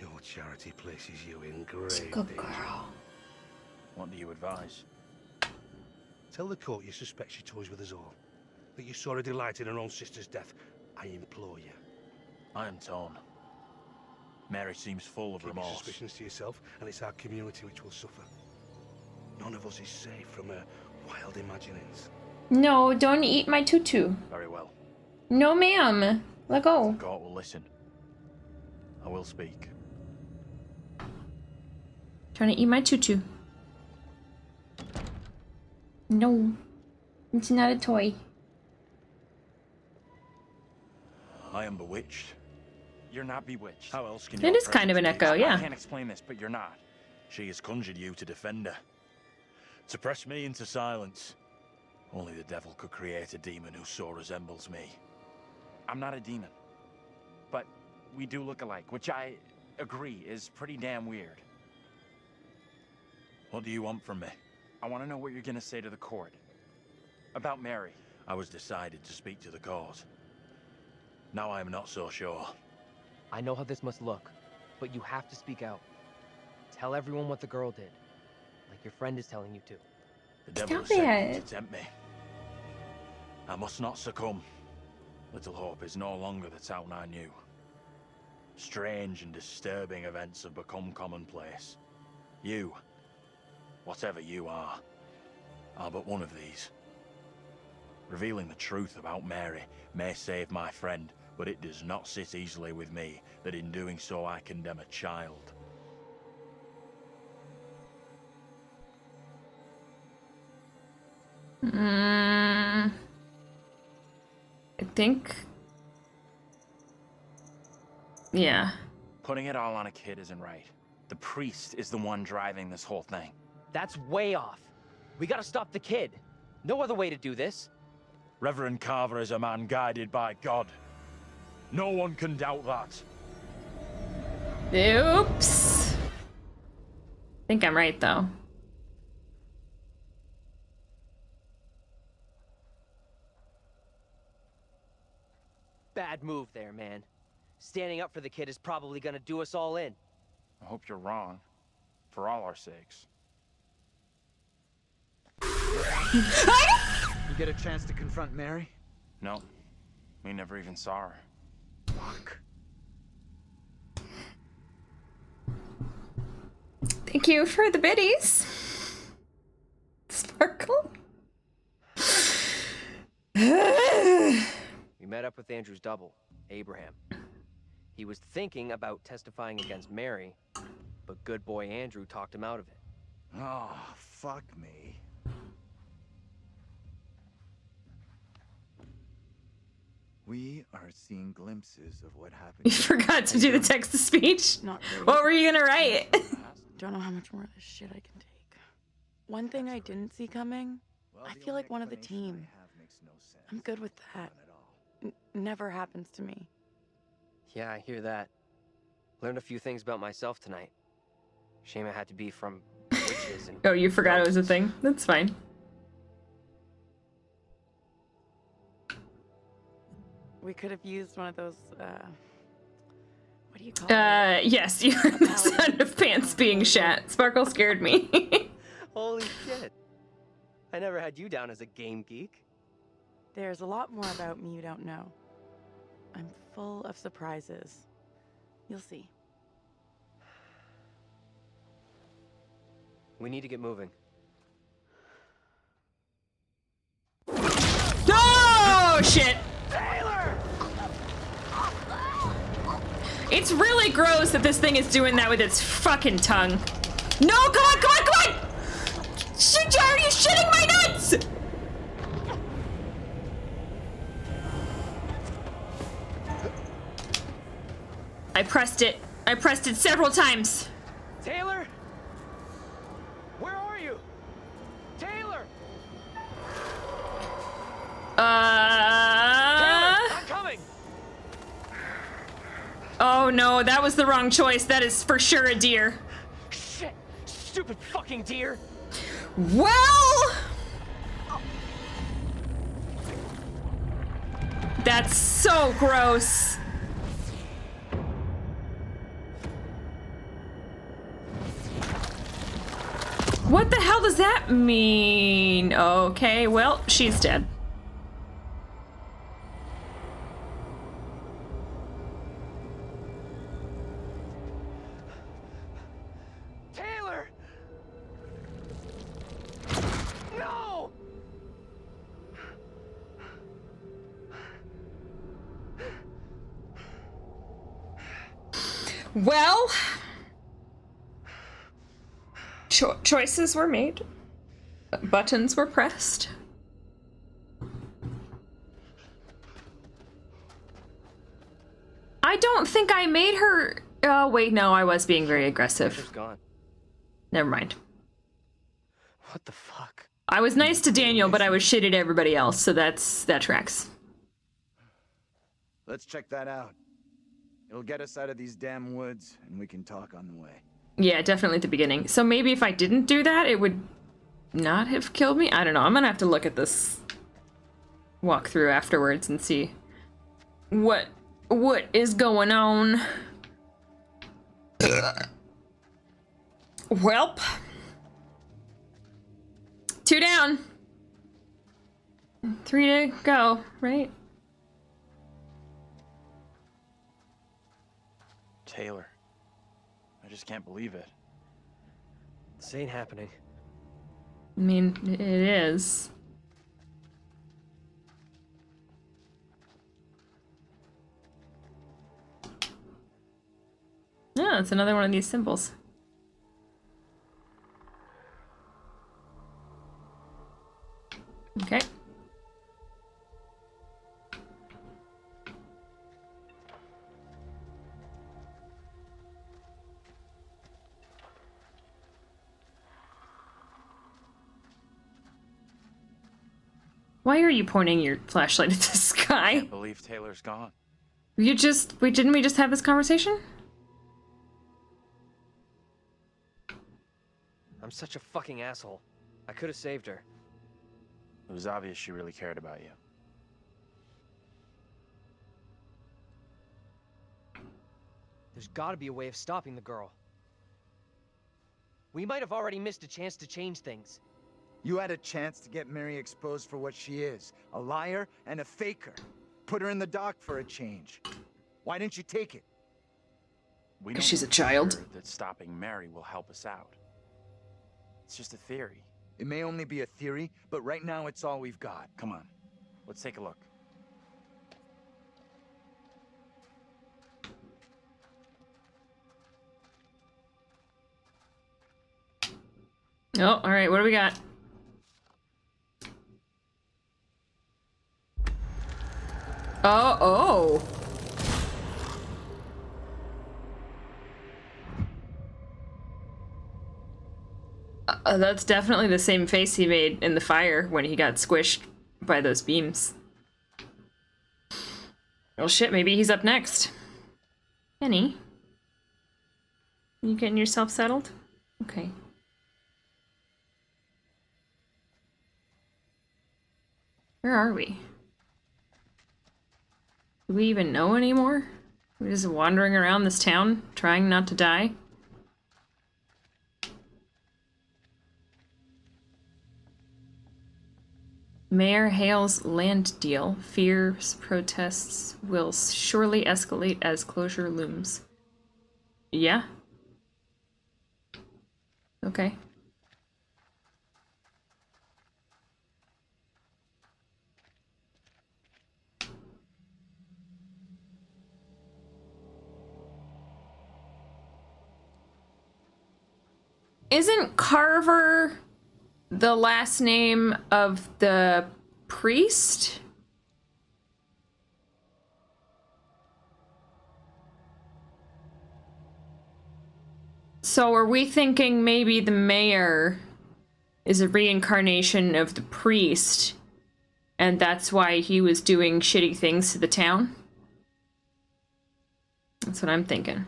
Your charity places you in grave Good danger. girl. What do you advise? Tell the court you suspect she toys with us all. That you saw her delight in her own sister's death. I implore you. I am torn. Mary seems full of Keep your remorse. suspicions to yourself, and it's our community which will suffer. None of us is safe from her wild imaginings. No, don't eat my tutu. Very well. No, ma'am. Let go. The court will listen. I will speak. Trying to eat my tutu. No. It's not a toy. I am bewitched. You're not bewitched. How else can It your is kind of an presence echo, be? yeah. I can't explain this, but you're not. She has conjured you to defend her. To press me into silence. Only the devil could create a demon who so resembles me. I'm not a demon. But we do look alike, which I agree is pretty damn weird. What do you want from me? I want to know what you're gonna say to the court. About Mary. I was decided to speak to the court. Now I am not so sure. I know how this must look, but you have to speak out. Tell everyone what the girl did, like your friend is telling you to. The devil has Stop sent you it. to tempt me. I must not succumb. Little Hope is no longer the town I knew. Strange and disturbing events have become commonplace. You, whatever you are but one of these. Revealing the truth about Mary may save my friend, but it does not sit easily with me that in doing so I condemn a child. I think. Yeah. Putting it all on a kid isn't right. The priest is the one driving this whole thing. That's way off. We gotta stop the kid. No other way to do this. Reverend Carver is a man guided by God. No one can doubt that. Oops. I think I'm right, though. Bad move there, man. Standing up for the kid is probably gonna do us all in. I hope you're wrong. For all our sakes. You get a chance to confront Mary? No. We never even saw her. Fuck. Thank you for the biddies. Sparkle. We met up with Andrew's double, Abraham. He was thinking about testifying against Mary, but good boy Andrew talked him out of it. Oh, fuck me. We are seeing glimpses of what happened. You forgot to do the text to speech. Not really. What were you gonna write? Don't know how much more of this shit I can take. One thing I didn't see coming, I feel like one of the team. I'm good with that. Never happens to me. Yeah, I hear that. Learned a few things about myself tonight. Shame it had to be from witches and... Oh, you forgot it was a thing? That's fine. We could have used one of those, what do you call it? Yes, you heard the sound of pants being shat. Sparkle scared me. Holy shit. I never had you down as a game geek. There's a lot more about me you don't know. I'm full of surprises. You'll see. We need to get moving. Oh, shit! Taylor! It's really gross that this thing is doing that with its fucking tongue. No, come on, come on, come on! Shit, are you shitting my nuts? I pressed it. I pressed it several times. Taylor? Where are you? Taylor! I'm coming! Oh no, that was the wrong choice. That is for sure a deer. Shit! Stupid fucking deer! Well... That's so gross. What the hell does that mean? Okay, well, she's dead. Taylor! No! Well, choices were made. Buttons were pressed. I don't think I made her... Oh, wait, no, I was being very aggressive. Taylor's gone. Never mind. What the fuck? I was nice to Daniel, but I was shitty to everybody else, so that tracks. Let's check that out. It'll get us out of these damn woods, and we can talk on the way. Yeah, definitely at the beginning. So maybe if I didn't do that, it would not have killed me? I don't know. I'm gonna have to look at this walkthrough afterwards and see what is going on. Welp. 2 down. 3 to go, right? Taylor. I just can't believe it. This ain't happening. I mean, it is. Yeah, it's another one of these symbols. Okay. Why are you pointing your flashlight at the sky? I can't believe Taylor's gone. Didn't we just have this conversation? I'm such a fucking asshole. I could have saved her. It was obvious she really cared about you. There's gotta be a way of stopping the girl. We might have already missed a chance to change things. You had a chance to get Mary exposed for what she is. A liar and a faker. Put her in the dock for a change. Why didn't you take it? We 'Cause don't she's a know for child. sure that stopping Mary will help us out. It's just a theory. It may only be a theory, but right now it's all we've got. Come on, let's take a look. Oh, all right. What do we got? Oh. That's definitely the same face he made in the fire when he got squished by those beams. Well, shit, maybe he's up next. Kenny? You getting yourself settled? Okay. Where are we? Do we even know anymore? We're just wandering around this town, trying not to die? Mayor Hale's land deal. Fierce protests will surely escalate as closure looms. Yeah? Okay. Isn't Carver the last name of the priest? So are we thinking maybe the mayor is a reincarnation of the priest, and that's why he was doing shitty things to the town? That's what I'm thinking.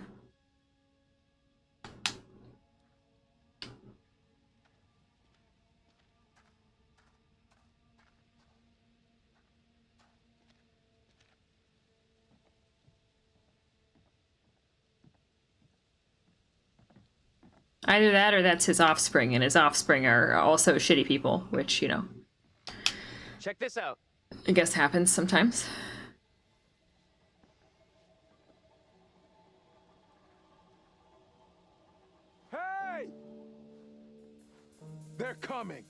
Either that or that's his offspring, and his offspring are also shitty people, which, you know, Check this out. I guess happens sometimes. Hey! They're coming.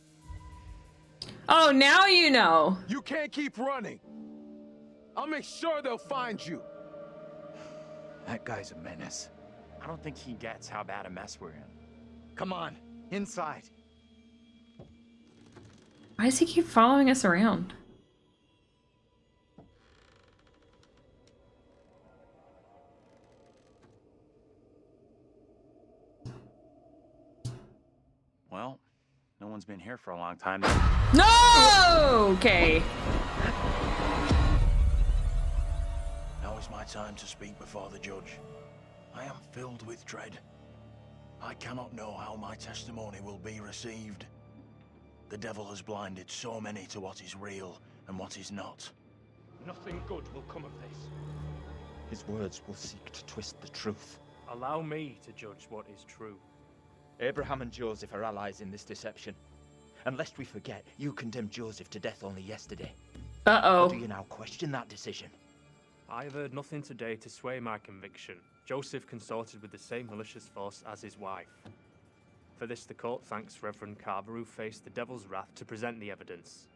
Oh, now you know. You can't keep running. I'll make sure they'll find you. That guy's a menace. I don't think he gets how bad a mess we're in. Come on, inside. Why does he keep following us around? Well, no one's been here for a long time. No! Okay. Now is my time to speak before the judge. I am filled with dread. I cannot know how my testimony will be received. The devil has blinded so many to what is real and what is not. Nothing good will come of this. His words will seek to twist the truth. Allow me to judge what is true. Abraham and Joseph are allies in this deception. And lest we forget, you condemned Joseph to death only yesterday. Uh-oh. Or do you now question that decision? I have heard nothing today to sway my conviction. Joseph consorted with the same malicious force as his wife. For this, the court thanks Reverend Carver, who faced the devil's wrath to present the evidence.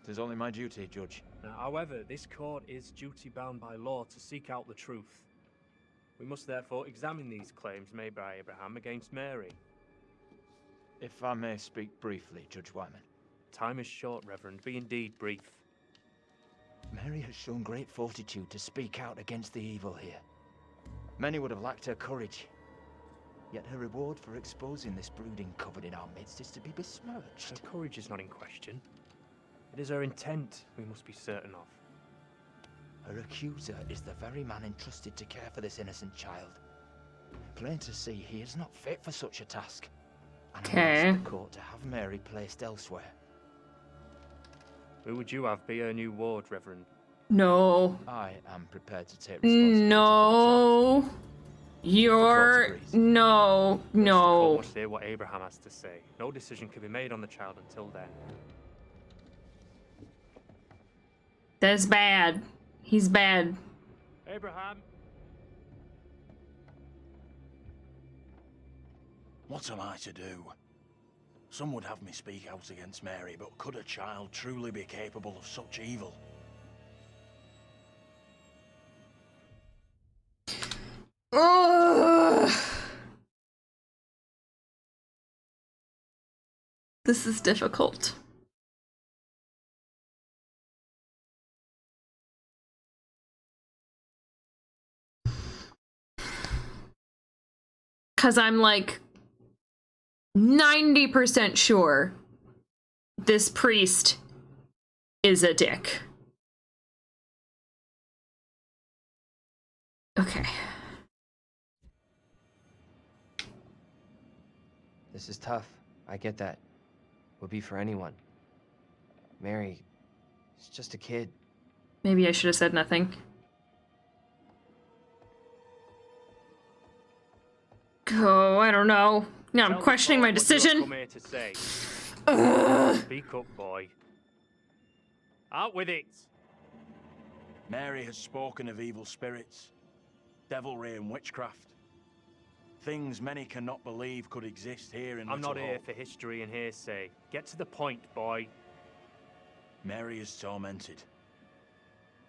It is only my duty, Judge. Now, however, this court is duty-bound by law to seek out the truth. We must therefore examine these claims made by Abraham against Mary. If I may speak briefly, Judge Wyman. Time is short, Reverend. Be indeed brief. Mary has shown great fortitude to speak out against the evil here. Many would have lacked her courage. Yet her reward for exposing this brooding coven in our midst is to be besmirched. Her courage is not in question. It is her intent we must be certain of. Her accuser is the very man entrusted to care for this innocent child. Plain to see, he is not fit for such a task. And I ask the court to have Mary placed elsewhere. Who would you have be her new ward, Reverend? No. I am prepared to take responsibility. No. You're... No. The court No. must hear what Abraham has to say. No decision can be made on the child until then. That's bad. He's bad. Abraham! What am I to do? Some would have me speak out against Mary, but could a child truly be capable of such evil? Ugh. This is difficult. Because I'm like 90% sure this priest is a dick. Okay. This is tough. I get that. Would be for anyone. Mary is just a kid. Maybe I should have said nothing. Oh, I don't know. Now I'm questioning my decision. Come here to say. Speak up, boy. Out with it. Mary has spoken of evil spirits, devilry and witchcraft. Things many cannot believe could exist here in I'm Little not here Hope. for history and hearsay. Get to the point, boy. Mary is tormented.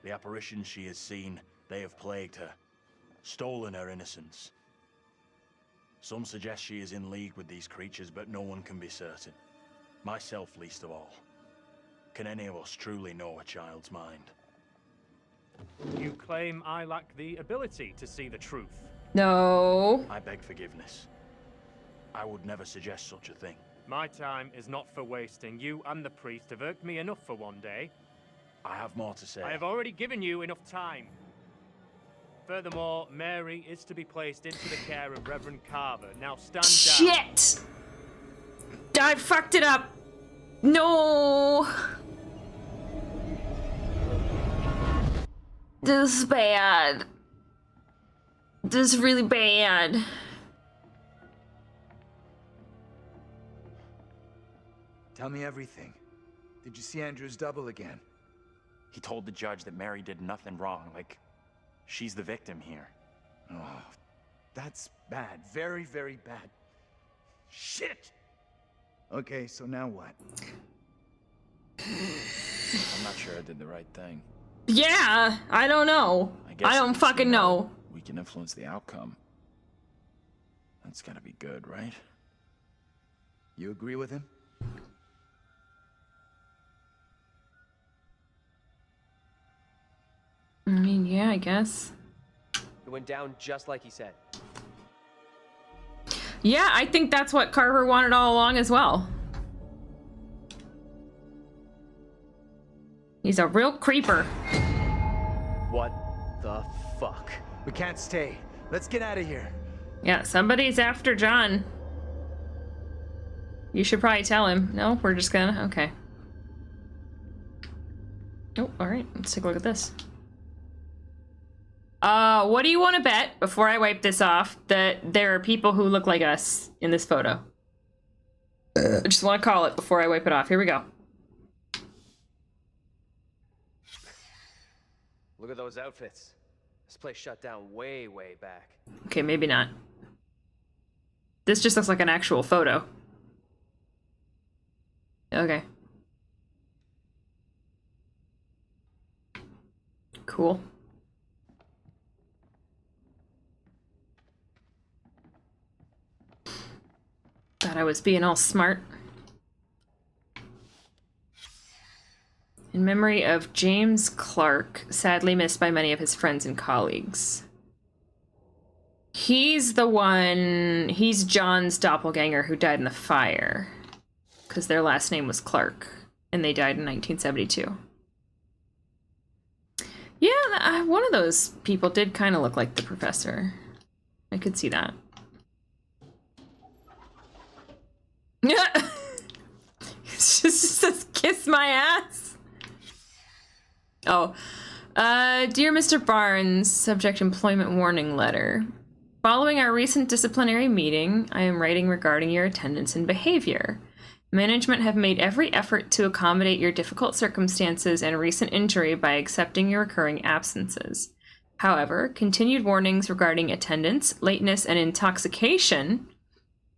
The apparitions she has seen, they have plagued her, stolen her innocence. Some suggest she is in league with these creatures, but no one can be certain. Myself least of all. Can any of us truly know a child's mind? You claim I lack the ability to see the truth. No. I beg forgiveness. I would never suggest such a thing. My time is not for wasting. You and the priest have irked me enough for one day. I have more to say. I have already given you enough time. Furthermore, Mary is to be placed into the care of Reverend Carver. Now stand down. Shit! I fucked it up. No. This is bad. This is really bad. Tell me everything. Did you see Andrew's double again? He told the judge that Mary did nothing wrong, like she's the victim here. Oh, that's bad. Very, very bad. Shit! Okay, so now what? I'm not sure I did the right thing. Yeah, I don't know. I don't fucking know. We can influence the outcome. That's gotta be good, right? You agree with him? I mean, yeah, I guess. It went down just like he said. Yeah, I think that's what Carver wanted all along as well. He's a real creeper. What the fuck? We can't stay. Let's get out of here. Yeah, somebody's after John. You should probably tell him. No, we're just gonna... Okay. Oh, alright. Let's take a look at this. What do you want to bet, before I wipe this off, that there are people who look like us in this photo? I just want to call it before I wipe it off. Here we go. Look at those outfits. This place shut down way, way back. Okay, maybe not. This just looks like an actual photo. Okay. Cool. Thought I was being all smart. In memory of James Clark, sadly missed by many of his friends and colleagues. He's John's doppelganger who died in the fire. Because their last name was Clark, and they died in 1972. Yeah, one of those people did kind of look like the professor. I could see that. Yeah. Just says, kiss my ass. Oh. Dear Mr. Barnes, subject employment warning letter. Following our recent disciplinary meeting, I am writing regarding your attendance and behavior. Management have made every effort to accommodate your difficult circumstances and recent injury by accepting your recurring absences. However, continued warnings regarding attendance, lateness, and intoxication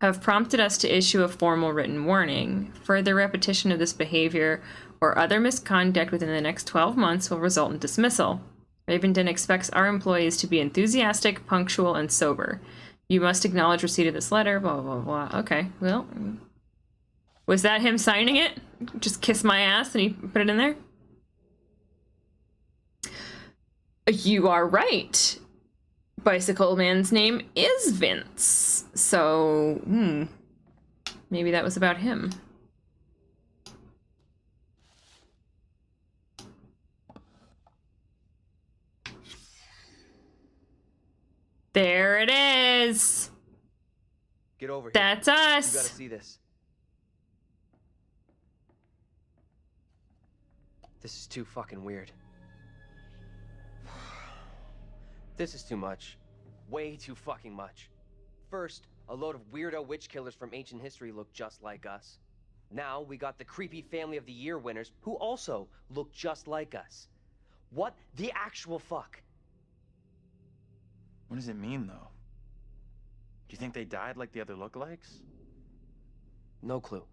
have prompted us to issue a formal written warning. Further repetition of this behavior or other misconduct within the next 12 months will result in dismissal. Ravenden expects our employees to be enthusiastic, punctual, and sober. You must acknowledge receipt of this letter, blah, blah, blah. Okay, well, was that him signing it? Just kiss my ass and he put it in there? You are right. Bicycle Man's name is Vince. So, maybe that was about him. There it is. Get over here. That's us. You gotta see this. This is too fucking weird. This is too much. Way too fucking much. First, a load of weirdo witch killers from ancient history look just like us. Now we got the creepy Family of the Year winners who also look just like us. What the actual fuck? What does it mean, though? Do you think they died like the other lookalikes? No clue.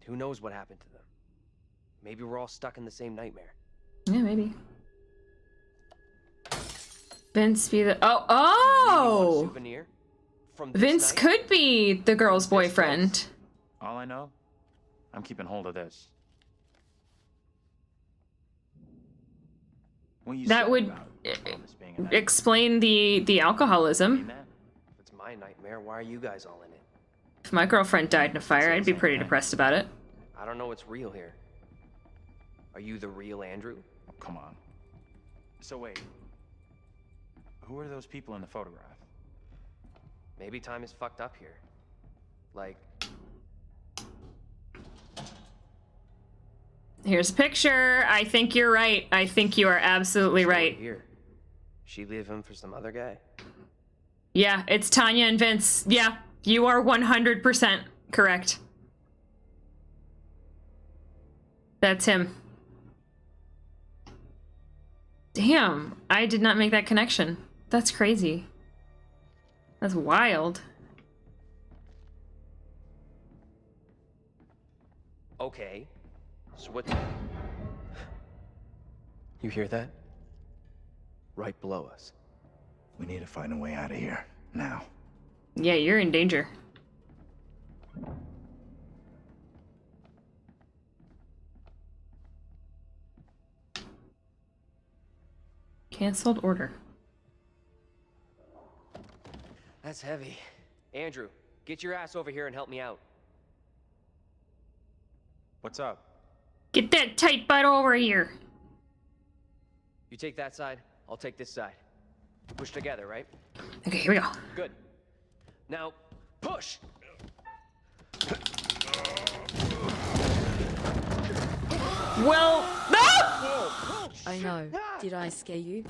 Who knows what happened to them? Maybe we're all stuck in the same nightmare. Yeah, maybe. Vince be the... Oh! Souvenir from this Vince night? could be the girl's boyfriend. All I know, I'm keeping hold of this. That would explain the alcoholism. If it's my nightmare, why are you guys all in it? If my girlfriend died in a fire, I'd be pretty depressed about it. I don't know what's real here. Are you the real Andrew? Oh, come on. So wait. Who are those people in the photograph? Maybe time is fucked up here. Like... Here's a picture. I think you're right. I think you are absolutely right. Here. She leave him for some other guy. Yeah, it's Tanya and Vince. Yeah, you are 100% correct. That's him. Damn, I did not make that connection. That's crazy. That's wild. Okay, so what... You hear that? Right below us. We need to find a way out of here, now. Yeah, you're in danger. Cancelled order. That's heavy. Andrew, get your ass over here and help me out. What's up? Get that tight butt over here. You take that side, I'll take this side. We push together, right? Okay, here we go. Good. Now, push! Well, no! I know. Did I scare you?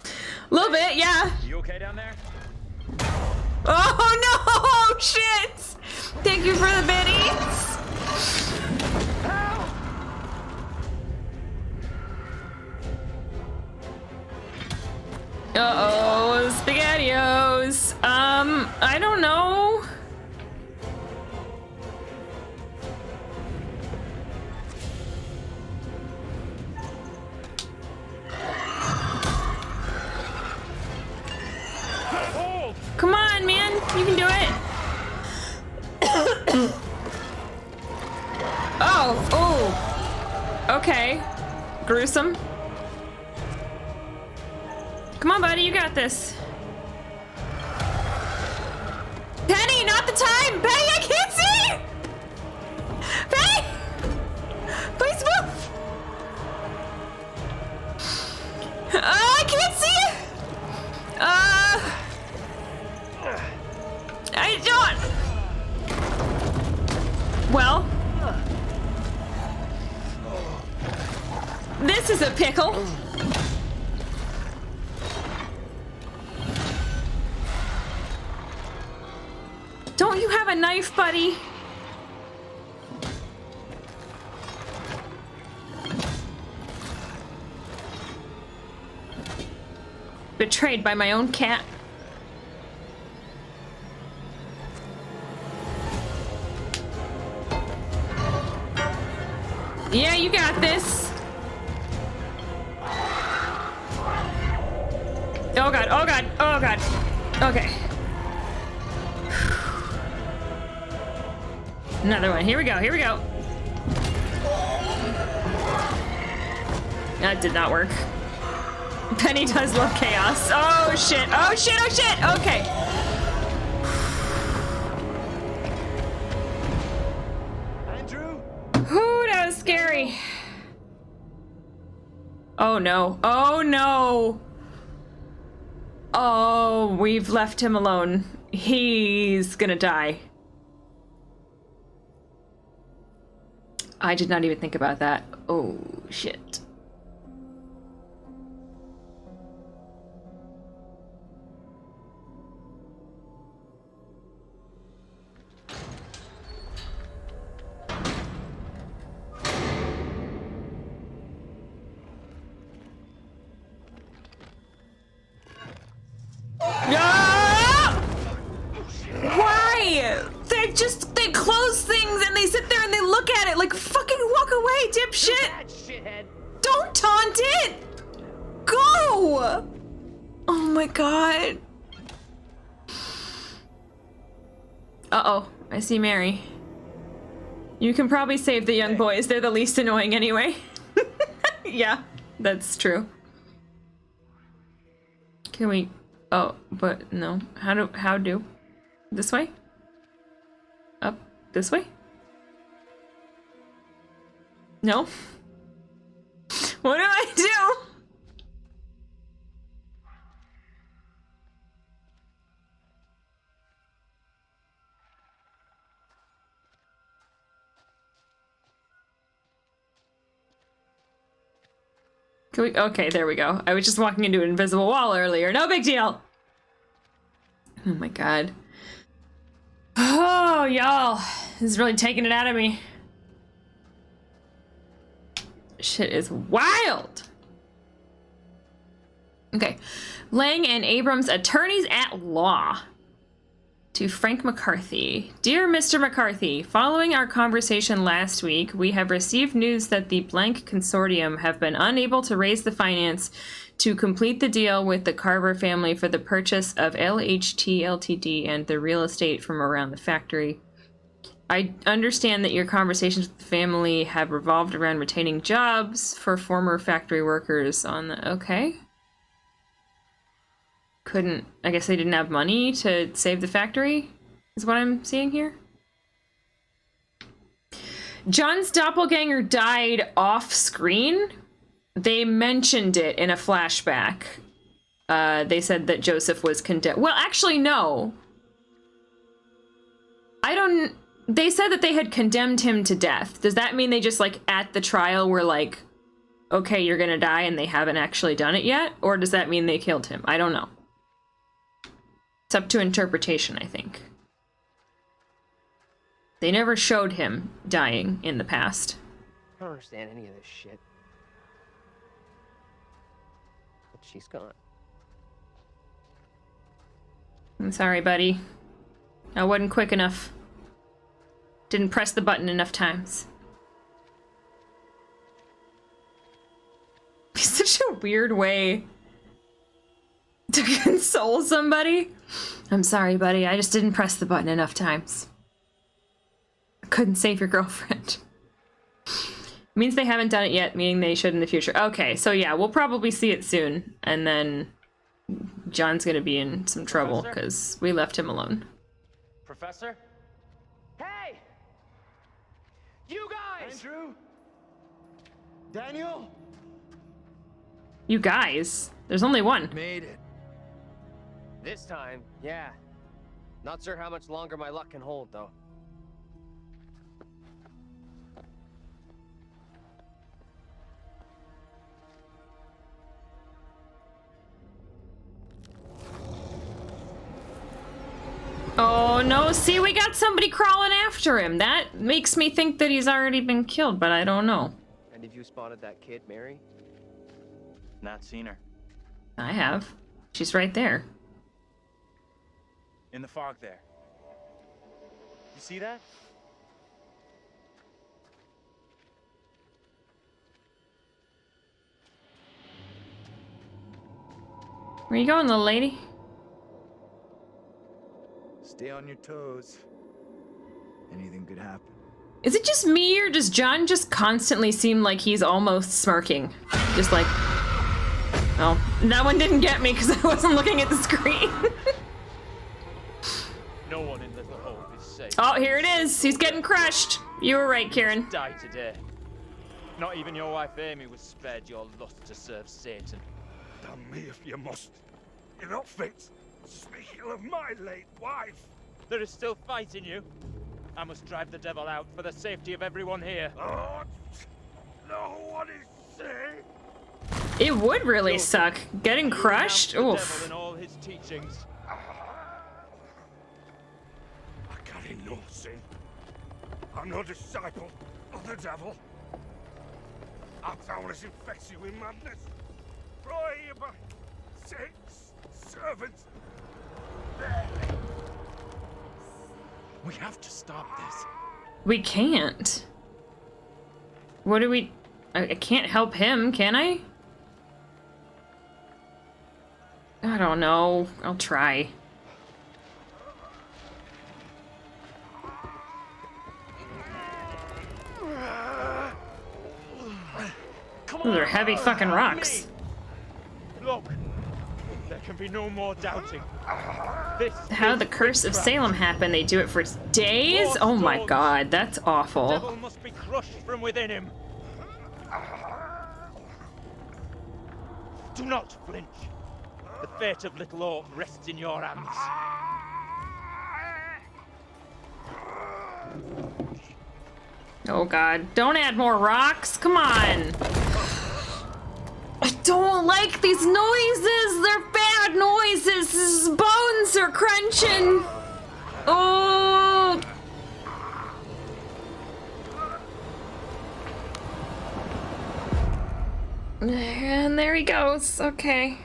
A little bit, yeah. You okay down there? Oh no! Shit! Thank you for the biddies! Uh-oh, SpaghettiOs. I don't know. Come on, man. You can do it. Oh. Okay. Gruesome. Come on, buddy. You got this. Penny, not the time. Penny, I can't see. Penny. Please move. I can't see. I don't. Well, this is a pickle. Don't you have a knife, buddy? Betrayed by my own cat. Yeah, you got this. Oh god, oh god, oh god. Okay. Another one. Here we go, here we go. That did not work. Penny does love chaos. Oh shit, oh shit, oh shit! Okay. Andrew? Ooh, that was scary. Oh no, oh no. Oh, we've left him alone. He's gonna die. I did not even think about that. Oh, shit. Why? They close things and they sit there and they look at it like fucking walk away, dipshit! Don't taunt it! Go! Oh my god. Uh-oh, I see Mary. You can probably save the young boys, they're the least annoying anyway. Yeah, that's true. Can we... Oh, but no. How do? This way? Up? This way? No? What do I do? Can we? Okay, there we go. I was just walking into an invisible wall earlier. No big deal. Oh my god. Oh, y'all. This is really taking it out of me. Shit is wild. Okay. Lang and Abrams, attorneys at law. To Frank McCarthy. Dear Mr. McCarthy, following our conversation last week, we have received news that the Blank Consortium have been unable to raise the finance to complete the deal with the Carver family for the purchase of LHT Ltd and the real estate from around the factory. I understand that your conversations with the family have revolved around retaining jobs for former factory workers on the... Okay. I guess they didn't have money to save the factory, is what I'm seeing here. John's doppelganger died off screen. They mentioned it in a flashback. They said that Joseph was condemned. Well, actually, no. They said that they had condemned him to death. Does that mean they just, like, at the trial were like, okay, you're gonna die, and they haven't actually done it yet? Or does that mean they killed him? I don't know. It's up to interpretation, I think. They never showed him dying in the past. I don't understand any of this shit. But she's gone. I'm sorry, buddy. I wasn't quick enough. Didn't press the button enough times. It's such a weird way to console somebody. I'm sorry, buddy. I just didn't press the button enough times. I couldn't save your girlfriend. Means they haven't done it yet, meaning they should in the future. Okay, so yeah, we'll probably see it soon. And then John's gonna be in some trouble because we left him alone. Professor? Hey! You guys! Andrew? Daniel? You guys? There's only one. Made it. This time, yeah. Not sure how much longer my luck can hold, though. Oh no, see, we got somebody crawling after him. That makes me think that he's already been killed, but I don't know. And have you spotted that kid, Mary? Not seen her. I have. She's right there. In the fog there. You see that? Where you going, little lady? Stay on your toes. Anything could happen. Is it just me, or does John just constantly seem like he's almost smirking? Just like... Oh, that one didn't get me because I wasn't looking at the screen. No one in Little Hope is safe. Oh, here it is. He's getting crushed. You were right, Kieran. Die today. Not even your wife Amy was spared your lust to serve Satan. Damn me if you must. You're not fit. Speaking of my late wife. There is still fight in you. I must drive the devil out for the safety of everyone here. Oh, no one is safe. It would really suck. Getting crushed? Oof. In all his teachings. I carry no sin. I'm no disciple of the devil. Our powerless infects you with madness. Brought here by saints, servants. We have to stop this. We can't. What do we... I can't help him, can I? I don't know. I'll try. Those are heavy fucking rocks. Look, there can be no more doubting. This How the curse of Salem happened. They do it for days? Oh my god, that's The awful. devil must be crushed from within him. Do not flinch. The fate of Little Hope rests in your hands. Oh god, don't add more rocks. Come on. I don't like these noises. They're bad noises. His bones are crunching. Oh. And there he goes. Okay.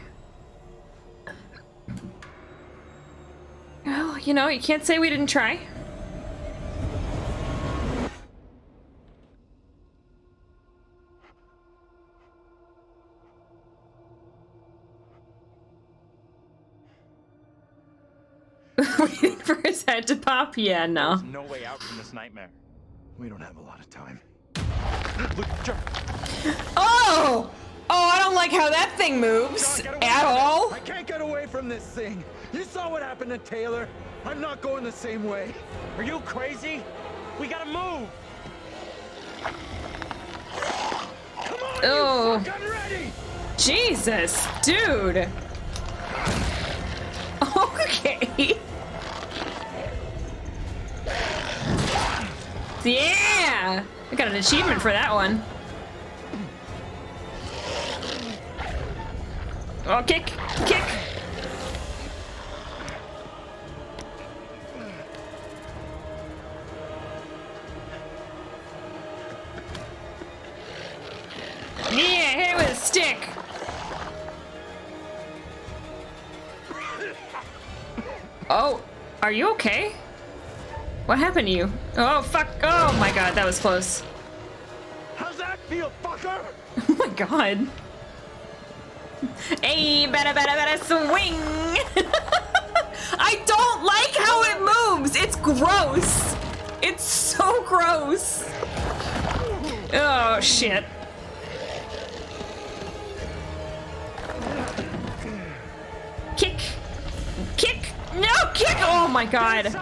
Well, you know, you can't say we didn't try. Waiting for his head to pop? Yeah, no. There's no way out from this nightmare. We don't have a lot of time. Oh! Oh, I don't like how that thing moves at all. I can't get away from this thing. You saw what happened to Taylor. I'm not going the same way. Are you crazy? We gotta move. Come on, Oh. you fucking ready? Jesus, dude. Okay. Yeah! I got an achievement for that one. Oh, kick! Kick! Yeah, hit it with a stick! Oh, are you okay? What happened to you? Oh, fuck. Oh my god, that was close. How's that feel, fucker? Oh my god. Hey, better swing! I don't like how it moves! It's gross! It's so gross! Oh, shit. Kick! Kick! No, kick! Oh my god!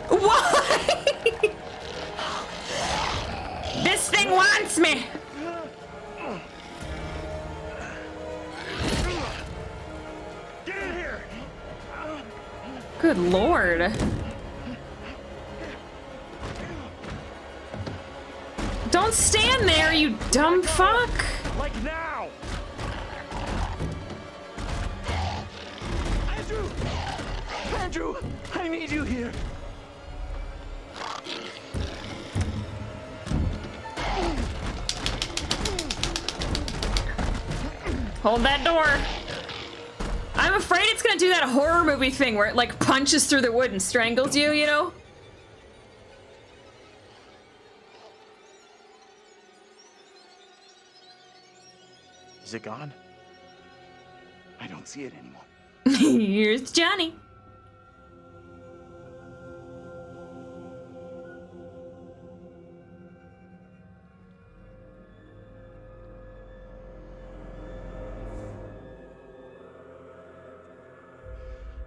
Why? This thing wants me! Get in here! Good lord. Don't stand there, you dumb fuck! Like now! Andrew! Andrew! I need you here! Hold that door. I'm afraid it's gonna do that horror movie thing where it like punches through the wood and strangles you, you know? Is it gone? I don't see it anymore. Here's Johnny.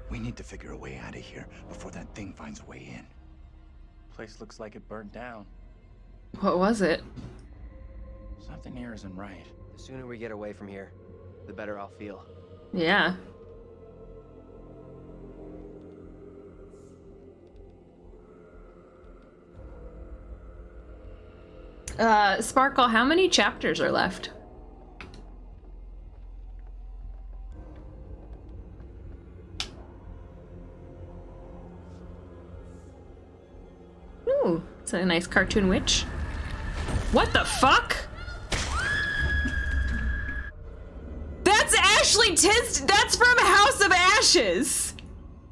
We need to figure a way out of here before that thing finds a way in. Place looks like it burned down. What was it? Something here isn't right. The sooner we get away from here, the better I'll feel. Yeah. Sparkle, how many chapters are left? Ooh, it's a nice cartoon witch. What the fuck? That's Ashley Tisdale. That's from House of Ashes.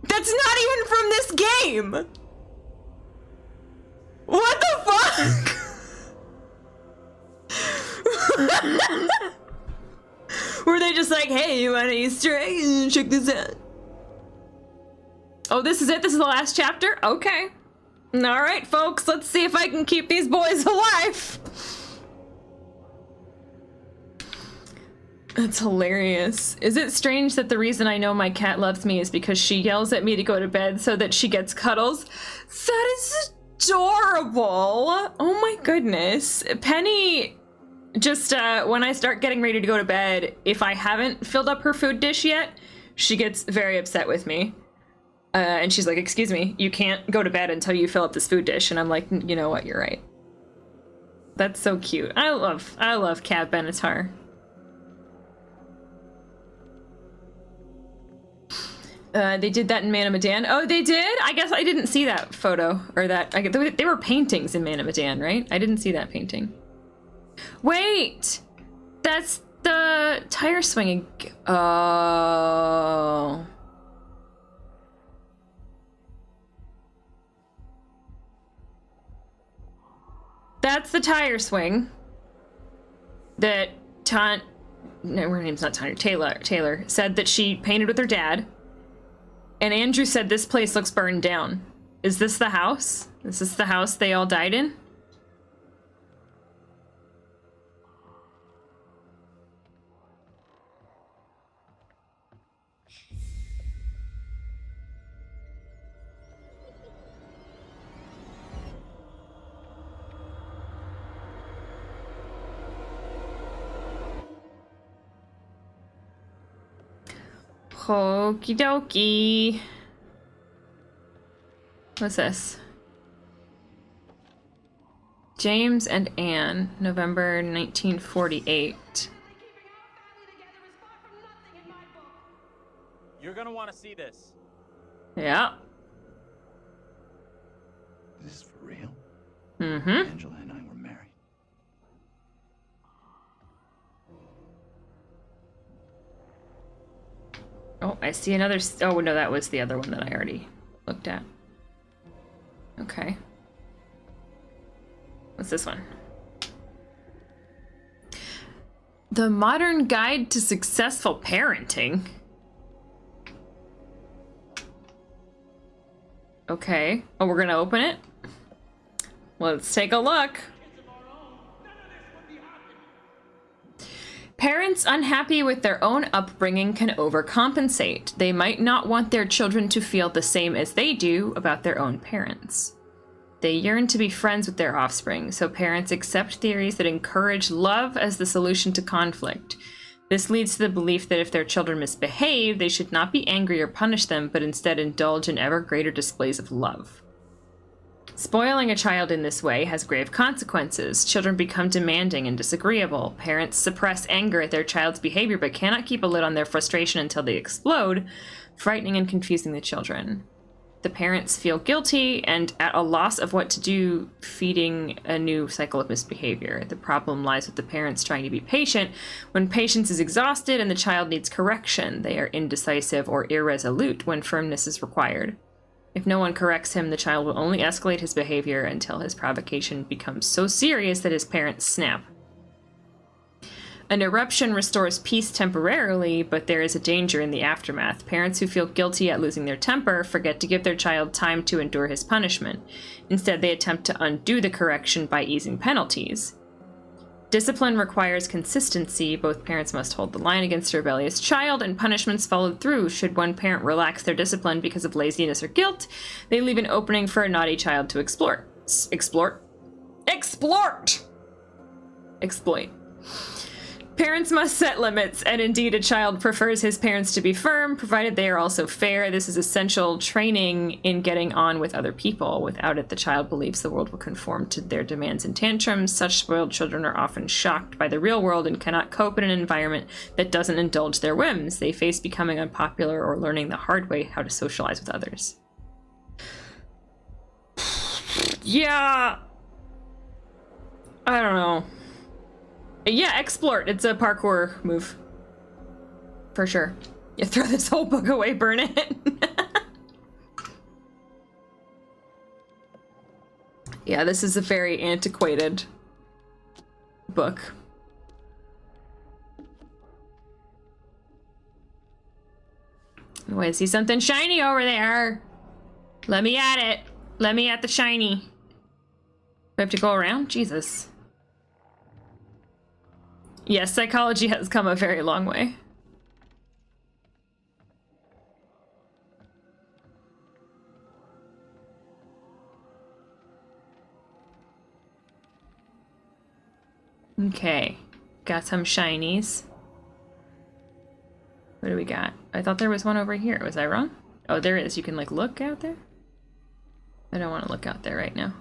That's not even from this game. What the fuck? Were they just like, hey, you want an Easter egg? Check this out. Oh, this is it? This is the last chapter? Okay. All right, folks, let's see if I can keep these boys alive. That's hilarious. Is it strange that the reason I know my cat loves me is because she yells at me to go to bed so that she gets cuddles? That is adorable. Oh my goodness. Penny, just when I start getting ready to go to bed, if I haven't filled up her food dish yet, she gets very upset with me. And she's like, excuse me, you can't go to bed until you fill up this food dish. And I'm like, you know what, you're right. That's so cute. I love Cat Benatar. They did that in Man of Medan. Oh, they did? I guess I didn't see that photo or that. They were paintings in Man of Medan, right? I didn't see that painting. Wait! That's the tire swinging. Oh. That's the tire swing that no, her name's not Tanya, Taylor said that she painted with her dad. And Andrew said this place looks burned down. Is this the house? Is this the house they all died in? Okie dokie. What's this? James and Anne, November 1948. You're gonna want to see this. Yeah. Is this for real? Mm-hmm. Angela and I were married. Oh, I see another. Oh, no, that was the other one that I already looked at. Okay. What's this one? The Modern Guide to Successful Parenting. Okay. Oh, we're gonna open it? Let's take a look. Parents unhappy with their own upbringing can overcompensate. They might not want their children to feel the same as they do about their own parents. They yearn to be friends with their offspring, so parents accept theories that encourage love as the solution to conflict. This leads to the belief that if their children misbehave, they should not be angry or punish them, but instead indulge in ever greater displays of love. Spoiling a child in this way has grave consequences. Children become demanding and disagreeable. Parents suppress anger at their child's behavior but cannot keep a lid on their frustration until they explode, frightening and confusing the children. The parents feel guilty and at a loss of what to do, feeding a new cycle of misbehavior. The problem lies with the parents trying to be patient. When patience is exhausted and the child needs correction, they are indecisive or irresolute when firmness is required. If no one corrects him, the child will only escalate his behavior until his provocation becomes so serious that his parents snap. An eruption restores peace temporarily, but there is a danger in the aftermath. Parents who feel guilty at losing their temper forget to give their child time to endure his punishment. Instead, they attempt to undo the correction by easing penalties. Discipline requires consistency. Both parents must hold the line against a rebellious child, and punishments followed through. Should one parent relax their discipline because of laziness or guilt, they leave an opening for a naughty child to exploit. Parents must set limits, and indeed a child prefers his parents to be firm, provided they are also fair. This is essential training in getting on with other people. Without it, the child believes the world will conform to their demands and tantrums. Such spoiled children are often shocked by the real world and cannot cope in an environment that doesn't indulge their whims. They face becoming unpopular or learning the hard way how to socialize with others. Yeah. I don't know. Yeah, explore. It's a parkour move. For sure. You throw this whole book away, burn it. Yeah, this is a very antiquated book. Oh, I see something shiny over there. Let me at it. Let me at the shiny. Do I have to go around? Jesus. Yes, psychology has come a very long way. Okay, got some shinies. What do we got? I thought there was one over here. Was I wrong? Oh, there is. You can like look out there? I don't want to look out there right now.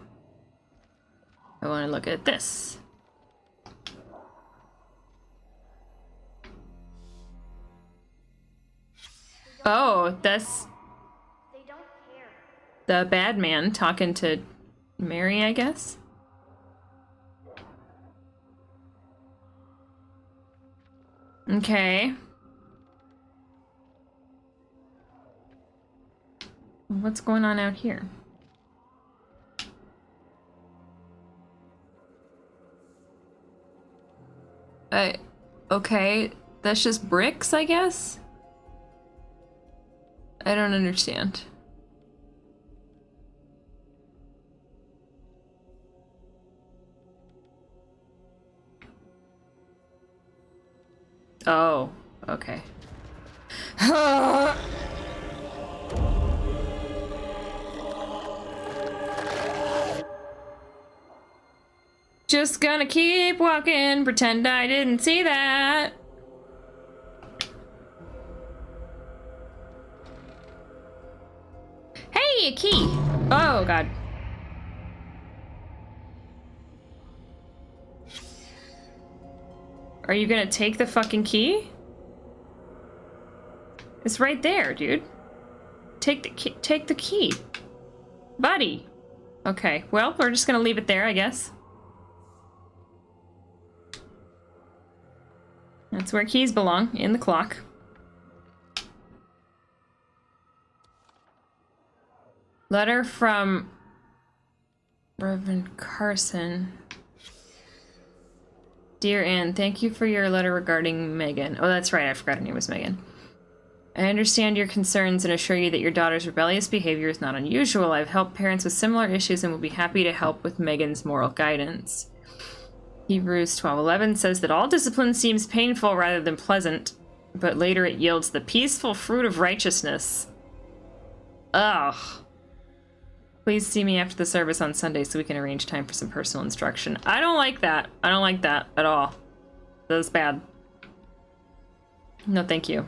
I want to look at this. Oh, that's the bad man talking to Mary, I guess. Okay. What's going on out here? Okay, that's just bricks, I guess? I don't understand. Oh, okay. Just gonna keep walking, pretend I didn't see that. Hey, a key! Oh, God. Are you gonna take the fucking key? It's right there, dude. Take the key. Buddy. Okay, well, we're just gonna leave it there, I guess. That's where keys belong, in the clock. Letter from Reverend Carson. Dear Anne, thank you for your letter regarding Megan. Oh, that's right, I forgot her name was Megan. I understand your concerns and assure you that your daughter's rebellious behavior is not unusual. I've helped parents with similar issues and will be happy to help with Megan's moral guidance. Hebrews 12:11 says that all discipline seems painful rather than pleasant, but later it yields the peaceful fruit of righteousness. Ugh. Please see me after the service on Sunday so we can arrange time for some personal instruction. I don't like that. I don't like that at all. That's bad. No, thank you.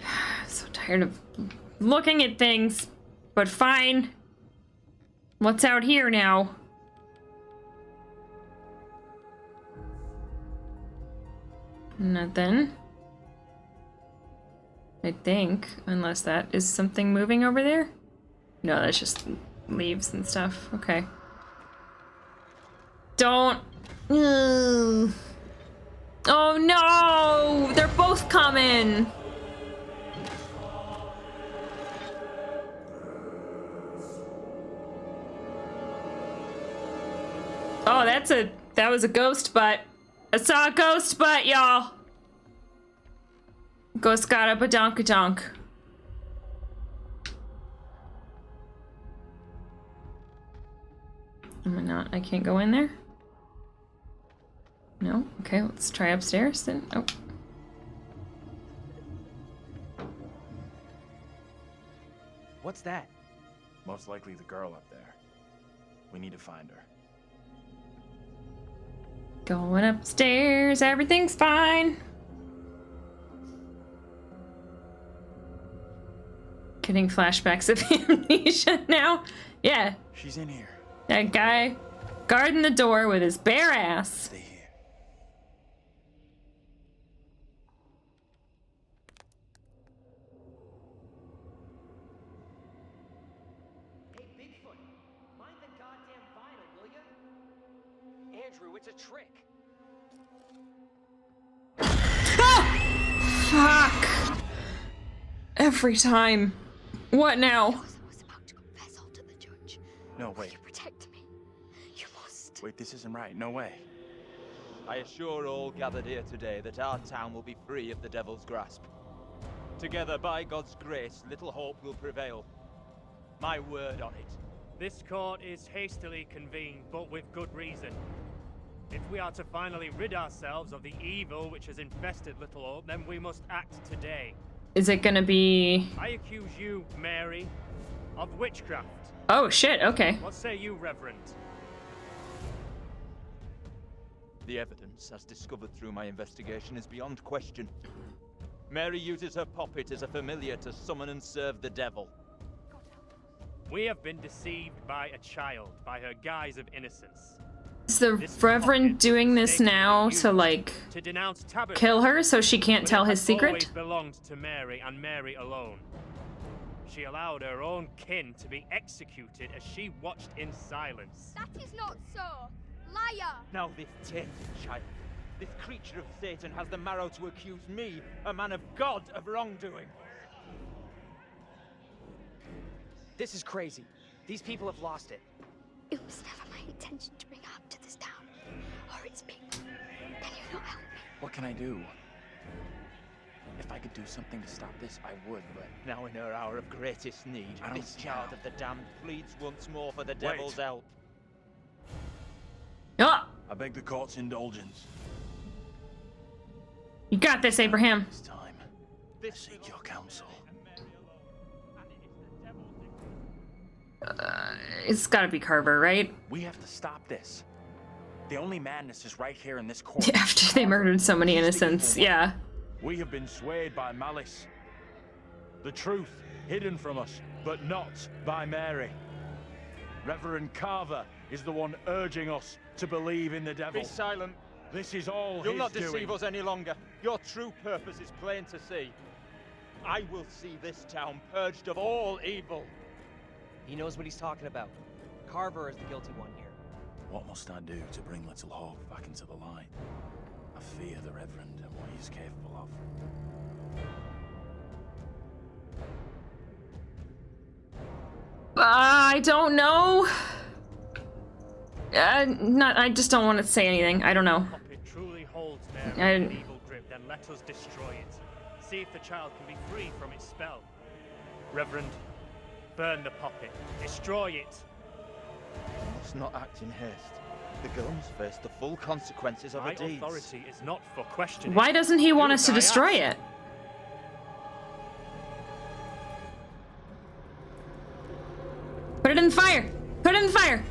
I'm so tired of looking at things, but fine. What's out here now? Nothing. I think, unless that is something moving over there. No, that's just leaves and stuff. Okay. Don't. Ugh. Oh no! They're both coming! Oh, that was a ghost butt. I saw a ghost butt, y'all. Ghost got up a donk-a-donk. Am I not? I can't go in there? No? Okay, let's try upstairs then. Oh. What's that? Most likely the girl up there. We need to find her. Going upstairs, everything's fine. Getting flashbacks of amnesia now. Yeah. She's in here. That guy guarding the door with his bare ass. Stay here. Hey, Bigfoot, mind the goddamn vinyl, will ya? Andrew, it's a trick. Ah! Fuck. Every time. What now? No, wait. Protect me. You must. Wait, this isn't right. No way. I assure all gathered here today that our town will be free of the devil's grasp. Together, by God's grace, little hope will prevail. My word on it. This court is hastily convened, but with good reason. If we are to finally rid ourselves of the evil which has infested Little Hope, then we must act today. Is it gonna be... I accuse you, Mary, of witchcraft. Oh, shit, okay. What say you, Reverend? The evidence, as discovered through my investigation, is beyond question. Mary uses her puppet as a familiar to summon and serve the devil. We have been deceived by a child, by her guise of innocence. Is the Reverend doing this now to, like, kill her so she can't tell his secret? Always belonged to Mary and Mary alone. She allowed her own kin to be executed as she watched in silence. That is not so. Liar! Now this tainted child This creature of Satan has the marrow to accuse me, a man of God, of wrongdoing. This is crazy. These people have lost it. It was never my intention to bring harm to this town, or its people. Can you not help me? What can I do? If I could do something to stop this, I would, but... Now in her hour of greatest need, I don't this see child how. of the damned pleads once more for the devil's help. Ah! I beg the court's indulgence. You got this, Abraham. This time, I seek your counsel. It's gotta be Carver, right? We have to stop this. The only madness is right here in this court. After they murdered so many innocents, yeah. We have been swayed by malice. The truth hidden from us, but not by Mary. Reverend Carver is the one urging us to believe in the devil. Be silent. This is all You'll his not deceive doing. us any longer. Your true purpose is plain to see. I will see this town purged of all evil. He knows what he's talking about. Carver is the guilty one here. What must I do to bring Little Hope back into the light? I fear the Reverend and what he's capable of. I don't know. I just don't want to say anything. I don't know. Puppet truly holds Mary in an I- evil grip, then let us destroy it. See if the child can be free from its spell. Reverend, burn the puppet. Destroy it. You must not act in haste. The girl must face the full consequences of My her deeds. authority is not for questioning. Why doesn't he want Do us to as I destroy ask. it? Put it in the fire! Put it in the fire!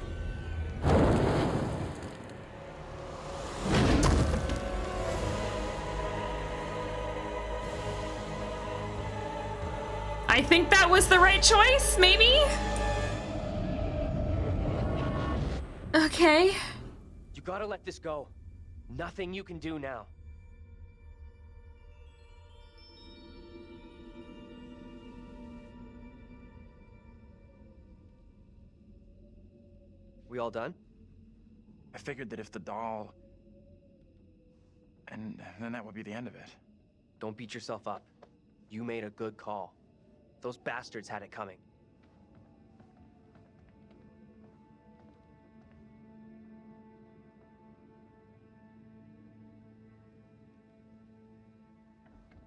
I think that was the right choice, maybe? Okay. You gotta let this go. Nothing you can do now. We all done? I figured that if the doll... And then that would be the end of it. Don't beat yourself up. You made a good call. Those bastards had it coming.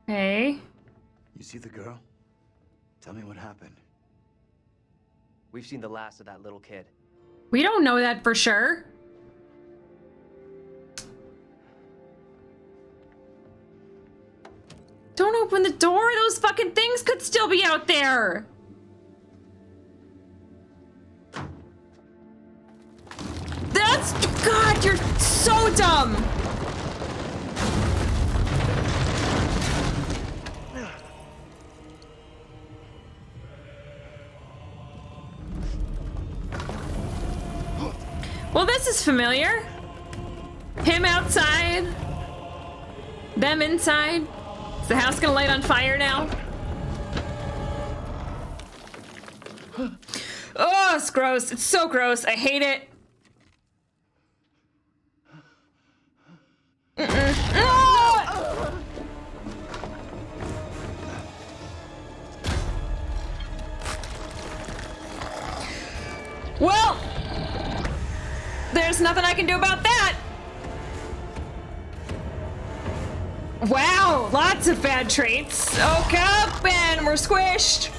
Hey. You see the girl? Tell me what happened. We've seen the last of that little kid. We don't know that for sure. Don't open the door. Those fucking things could still be out there. That's... God, you're so dumb. Well, this is familiar. Him outside. Them inside. Is the house gonna light on fire now? Oh, it's gross. It's so gross. I hate it. Ah! Well, there's nothing I can do about that. Wow, lots of bad traits. Oak up and we're squished.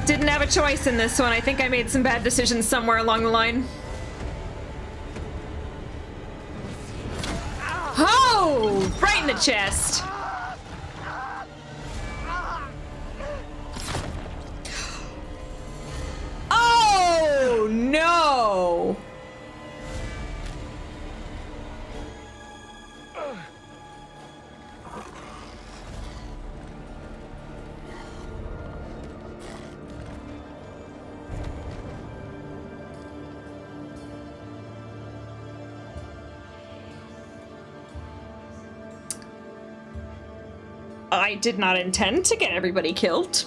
Didn't have a choice in this one. I think I made some bad decisions somewhere along the line. Oh, right in the chest. Oh, no. I did not intend to get everybody killed.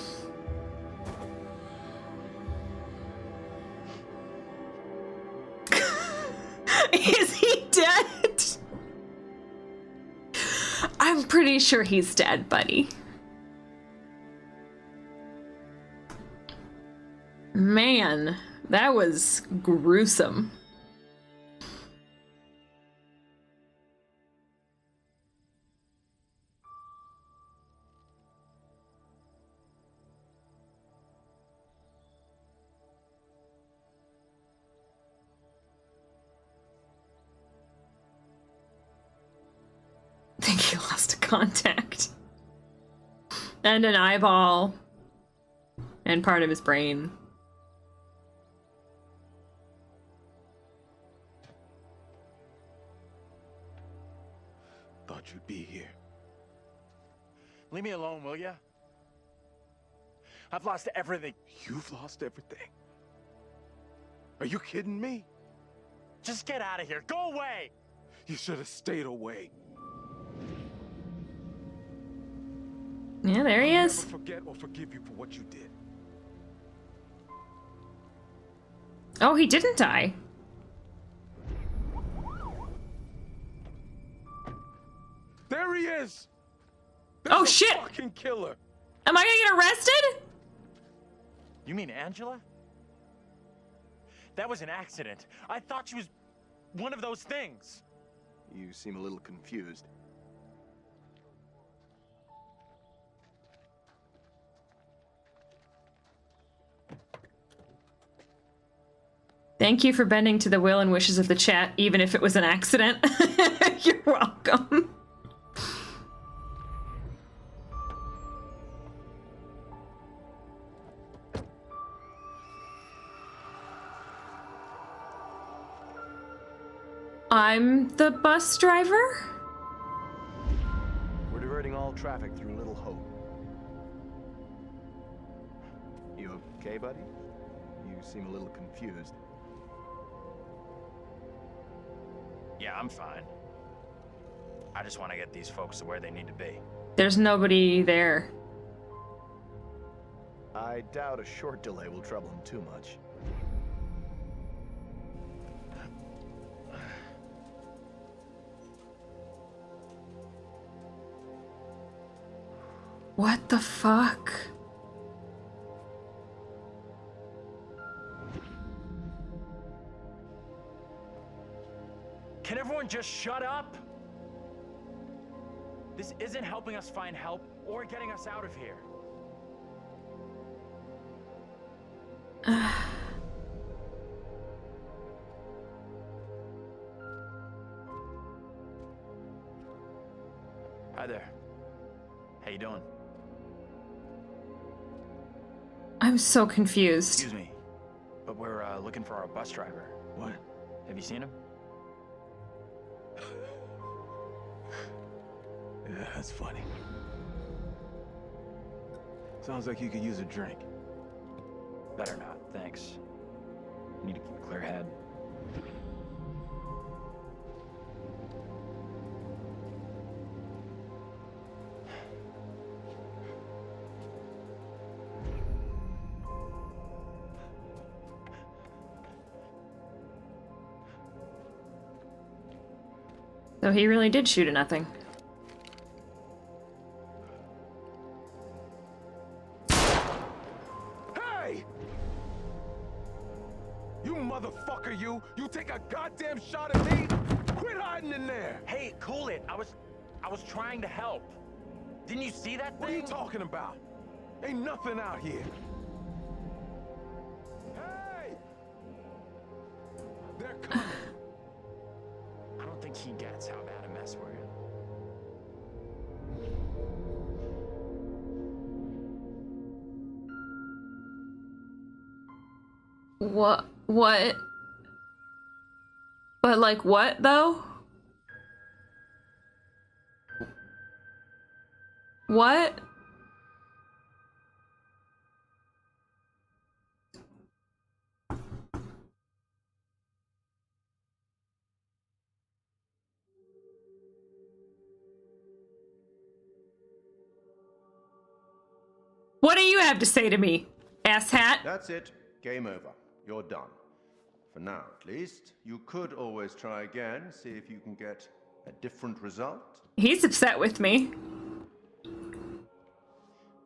Is he dead? I'm pretty sure he's dead, buddy. Man, that was gruesome. I think he lost a contact. And an eyeball. And part of his brain. Thought you'd be here. Leave me alone, will ya? I've lost everything. You've lost everything? Are you kidding me? Just get out of here. Go away! You should have stayed away. Yeah, there he is. I'll never forget or forgive you for what you did. Oh, he didn't die. There he is. Oh shit! Fucking killer. Am I gonna get arrested? You mean Angela? That was an accident. I thought she was one of those things. You seem a little confused. Thank you for bending to the will and wishes of the chat, even if it was an accident. You're welcome. I'm the bus driver? We're diverting all traffic through Little Hope. You okay, buddy? You seem a little confused. Yeah, I'm fine. I just want to get these folks to where they need to be. There's nobody there. I doubt a short delay will trouble him too much. What the fuck? Can everyone just shut up? This isn't helping us find help or getting us out of here. Hi there. How you doing? I'm so confused. Excuse me, but we're looking for our bus driver. What? Have you seen him? Yeah, that's funny. Sounds like you could use a drink. Better not, thanks. Need to keep a clear head. So he really did shoot at nothing. Hey! You motherfucker, you! You take a goddamn shot at me? Quit hiding in there! Hey, cool it. I was trying to help. Didn't you see that thing? What are you talking about? Ain't nothing out here. Hey! They're coming. I don't think he gets how bad a mess we're in. What? But like what though? What? What do you have to say to me, asshat? That's it. Game over. You're done. For now, at least. You could always try again, see if you can get a different result. He's upset with me.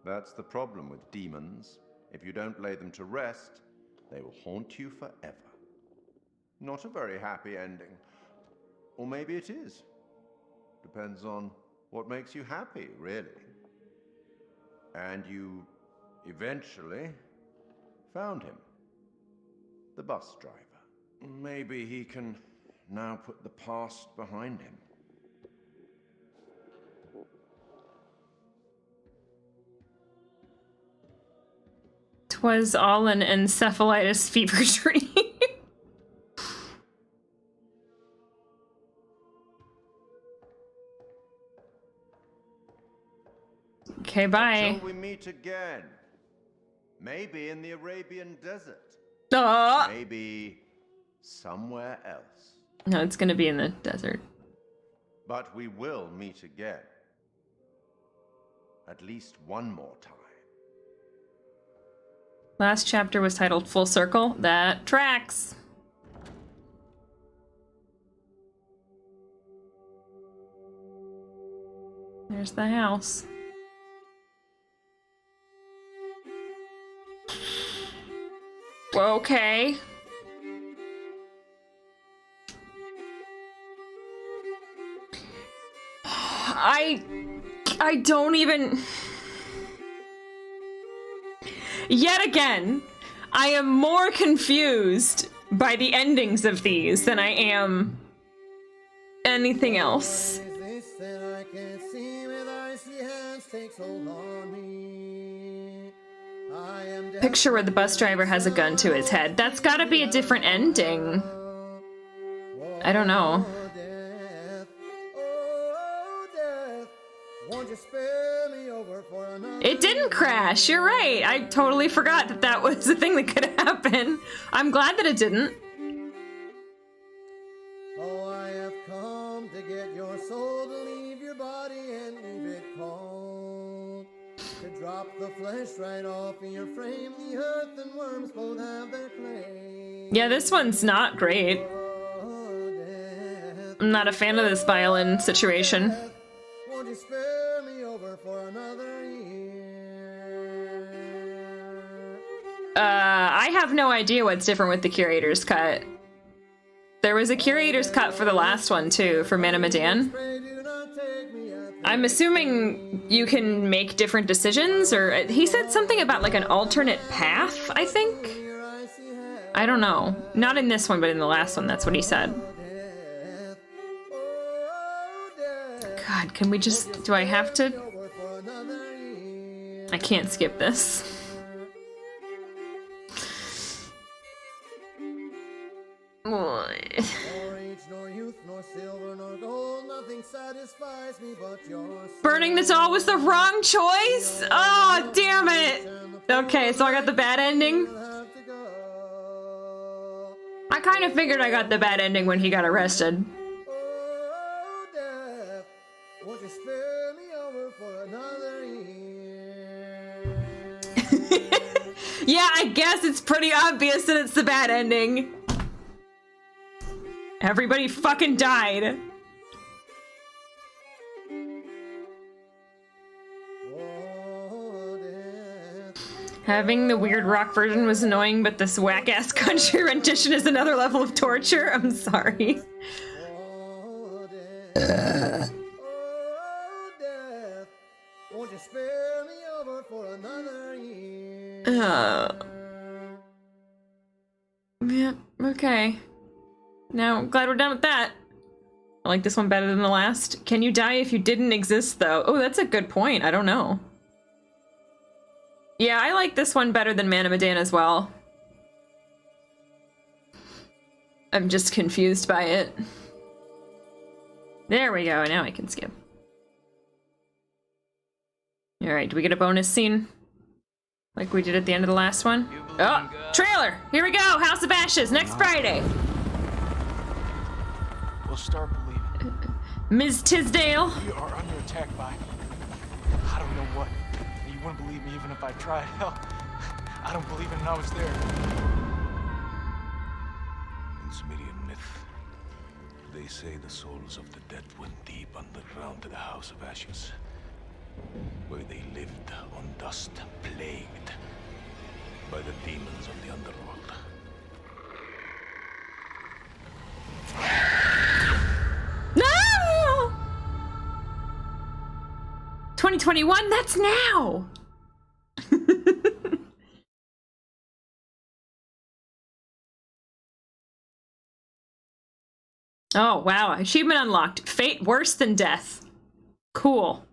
That's the problem with demons. If you don't lay them to rest, they will haunt you forever. Not a very happy ending. Or maybe it is. Depends on what makes you happy, really. And you eventually found him. The bus driver. Maybe he can now put the past behind him. 'Twas all an encephalitis fever dream. Okay, bye. Until we meet again. Maybe in the Arabian desert. Maybe somewhere else. No, it's gonna be in the desert. But we will meet again. At least one more time. Last chapter was titled Full Circle. That tracks. There's the house. Okay. I don't even... Yet again, I am more confused by the endings of these than I am anything else. Picture where the bus driver has a gun to his head. That's gotta be a different ending. I don't know. It didn't crash, you're right. I totally forgot that that was a thing that could happen. I'm glad that it didn't. Oh, I have come to get your soul to leave your body and leave it cold. To drop the flesh right off of your frame, the earth and worms both have their claim. Yeah, this one's not great. I'm not a fan of this violin situation. Won't you spare me over for another year? I have no idea what's different with the curator's cut. There was a curator's cut for the last one too, for Man of Medan. I'm assuming you can make different decisions, or he said something about like an alternate path, I think? I don't know. Not in this one, but in the last one, that's what he said. God, can we just... do I have to... I can't skip this. Burning the doll was the wrong choice? Oh, damn it! Okay, so I got the bad ending? I kind of figured I got the bad ending when he got arrested. Won't you spare me over for another year? Yeah, I guess it's pretty obvious that it's the bad ending. Everybody fucking died. Having the weird rock version was annoying, but this whack-ass country rendition is another level of torture. I'm sorry. Won't you spare me over for another year? Yeah, okay. Now, I'm glad we're done with that. I like this one better than the last. Can you die if you didn't exist, though? Oh, that's a good point. I don't know. Yeah, I like this one better than Man of Medan as well. I'm just confused by it. There we go. Now I can skip. Alright, do we get a bonus scene? Like we did at the end of the last one? Oh! Trailer! Here we go! House of Ashes, next Friday! We'll start believing. Ms. Tisdale? We are under attack by... I don't know what. You wouldn't believe me even if I tried. Hell, I don't believe it and I was there. Sumerian myth. They say the souls of the dead went deep underground to the House of Ashes, where they lived on dust, plagued by the demons of the underworld. No! 2021, that's now! Oh, wow. Achievement unlocked. Fate worse than death. Cool.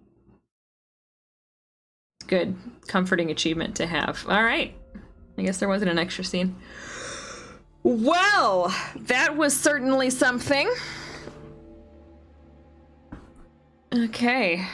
Good. Comforting achievement to have. All right. I guess there wasn't an extra scene. Well, that was certainly something. Okay.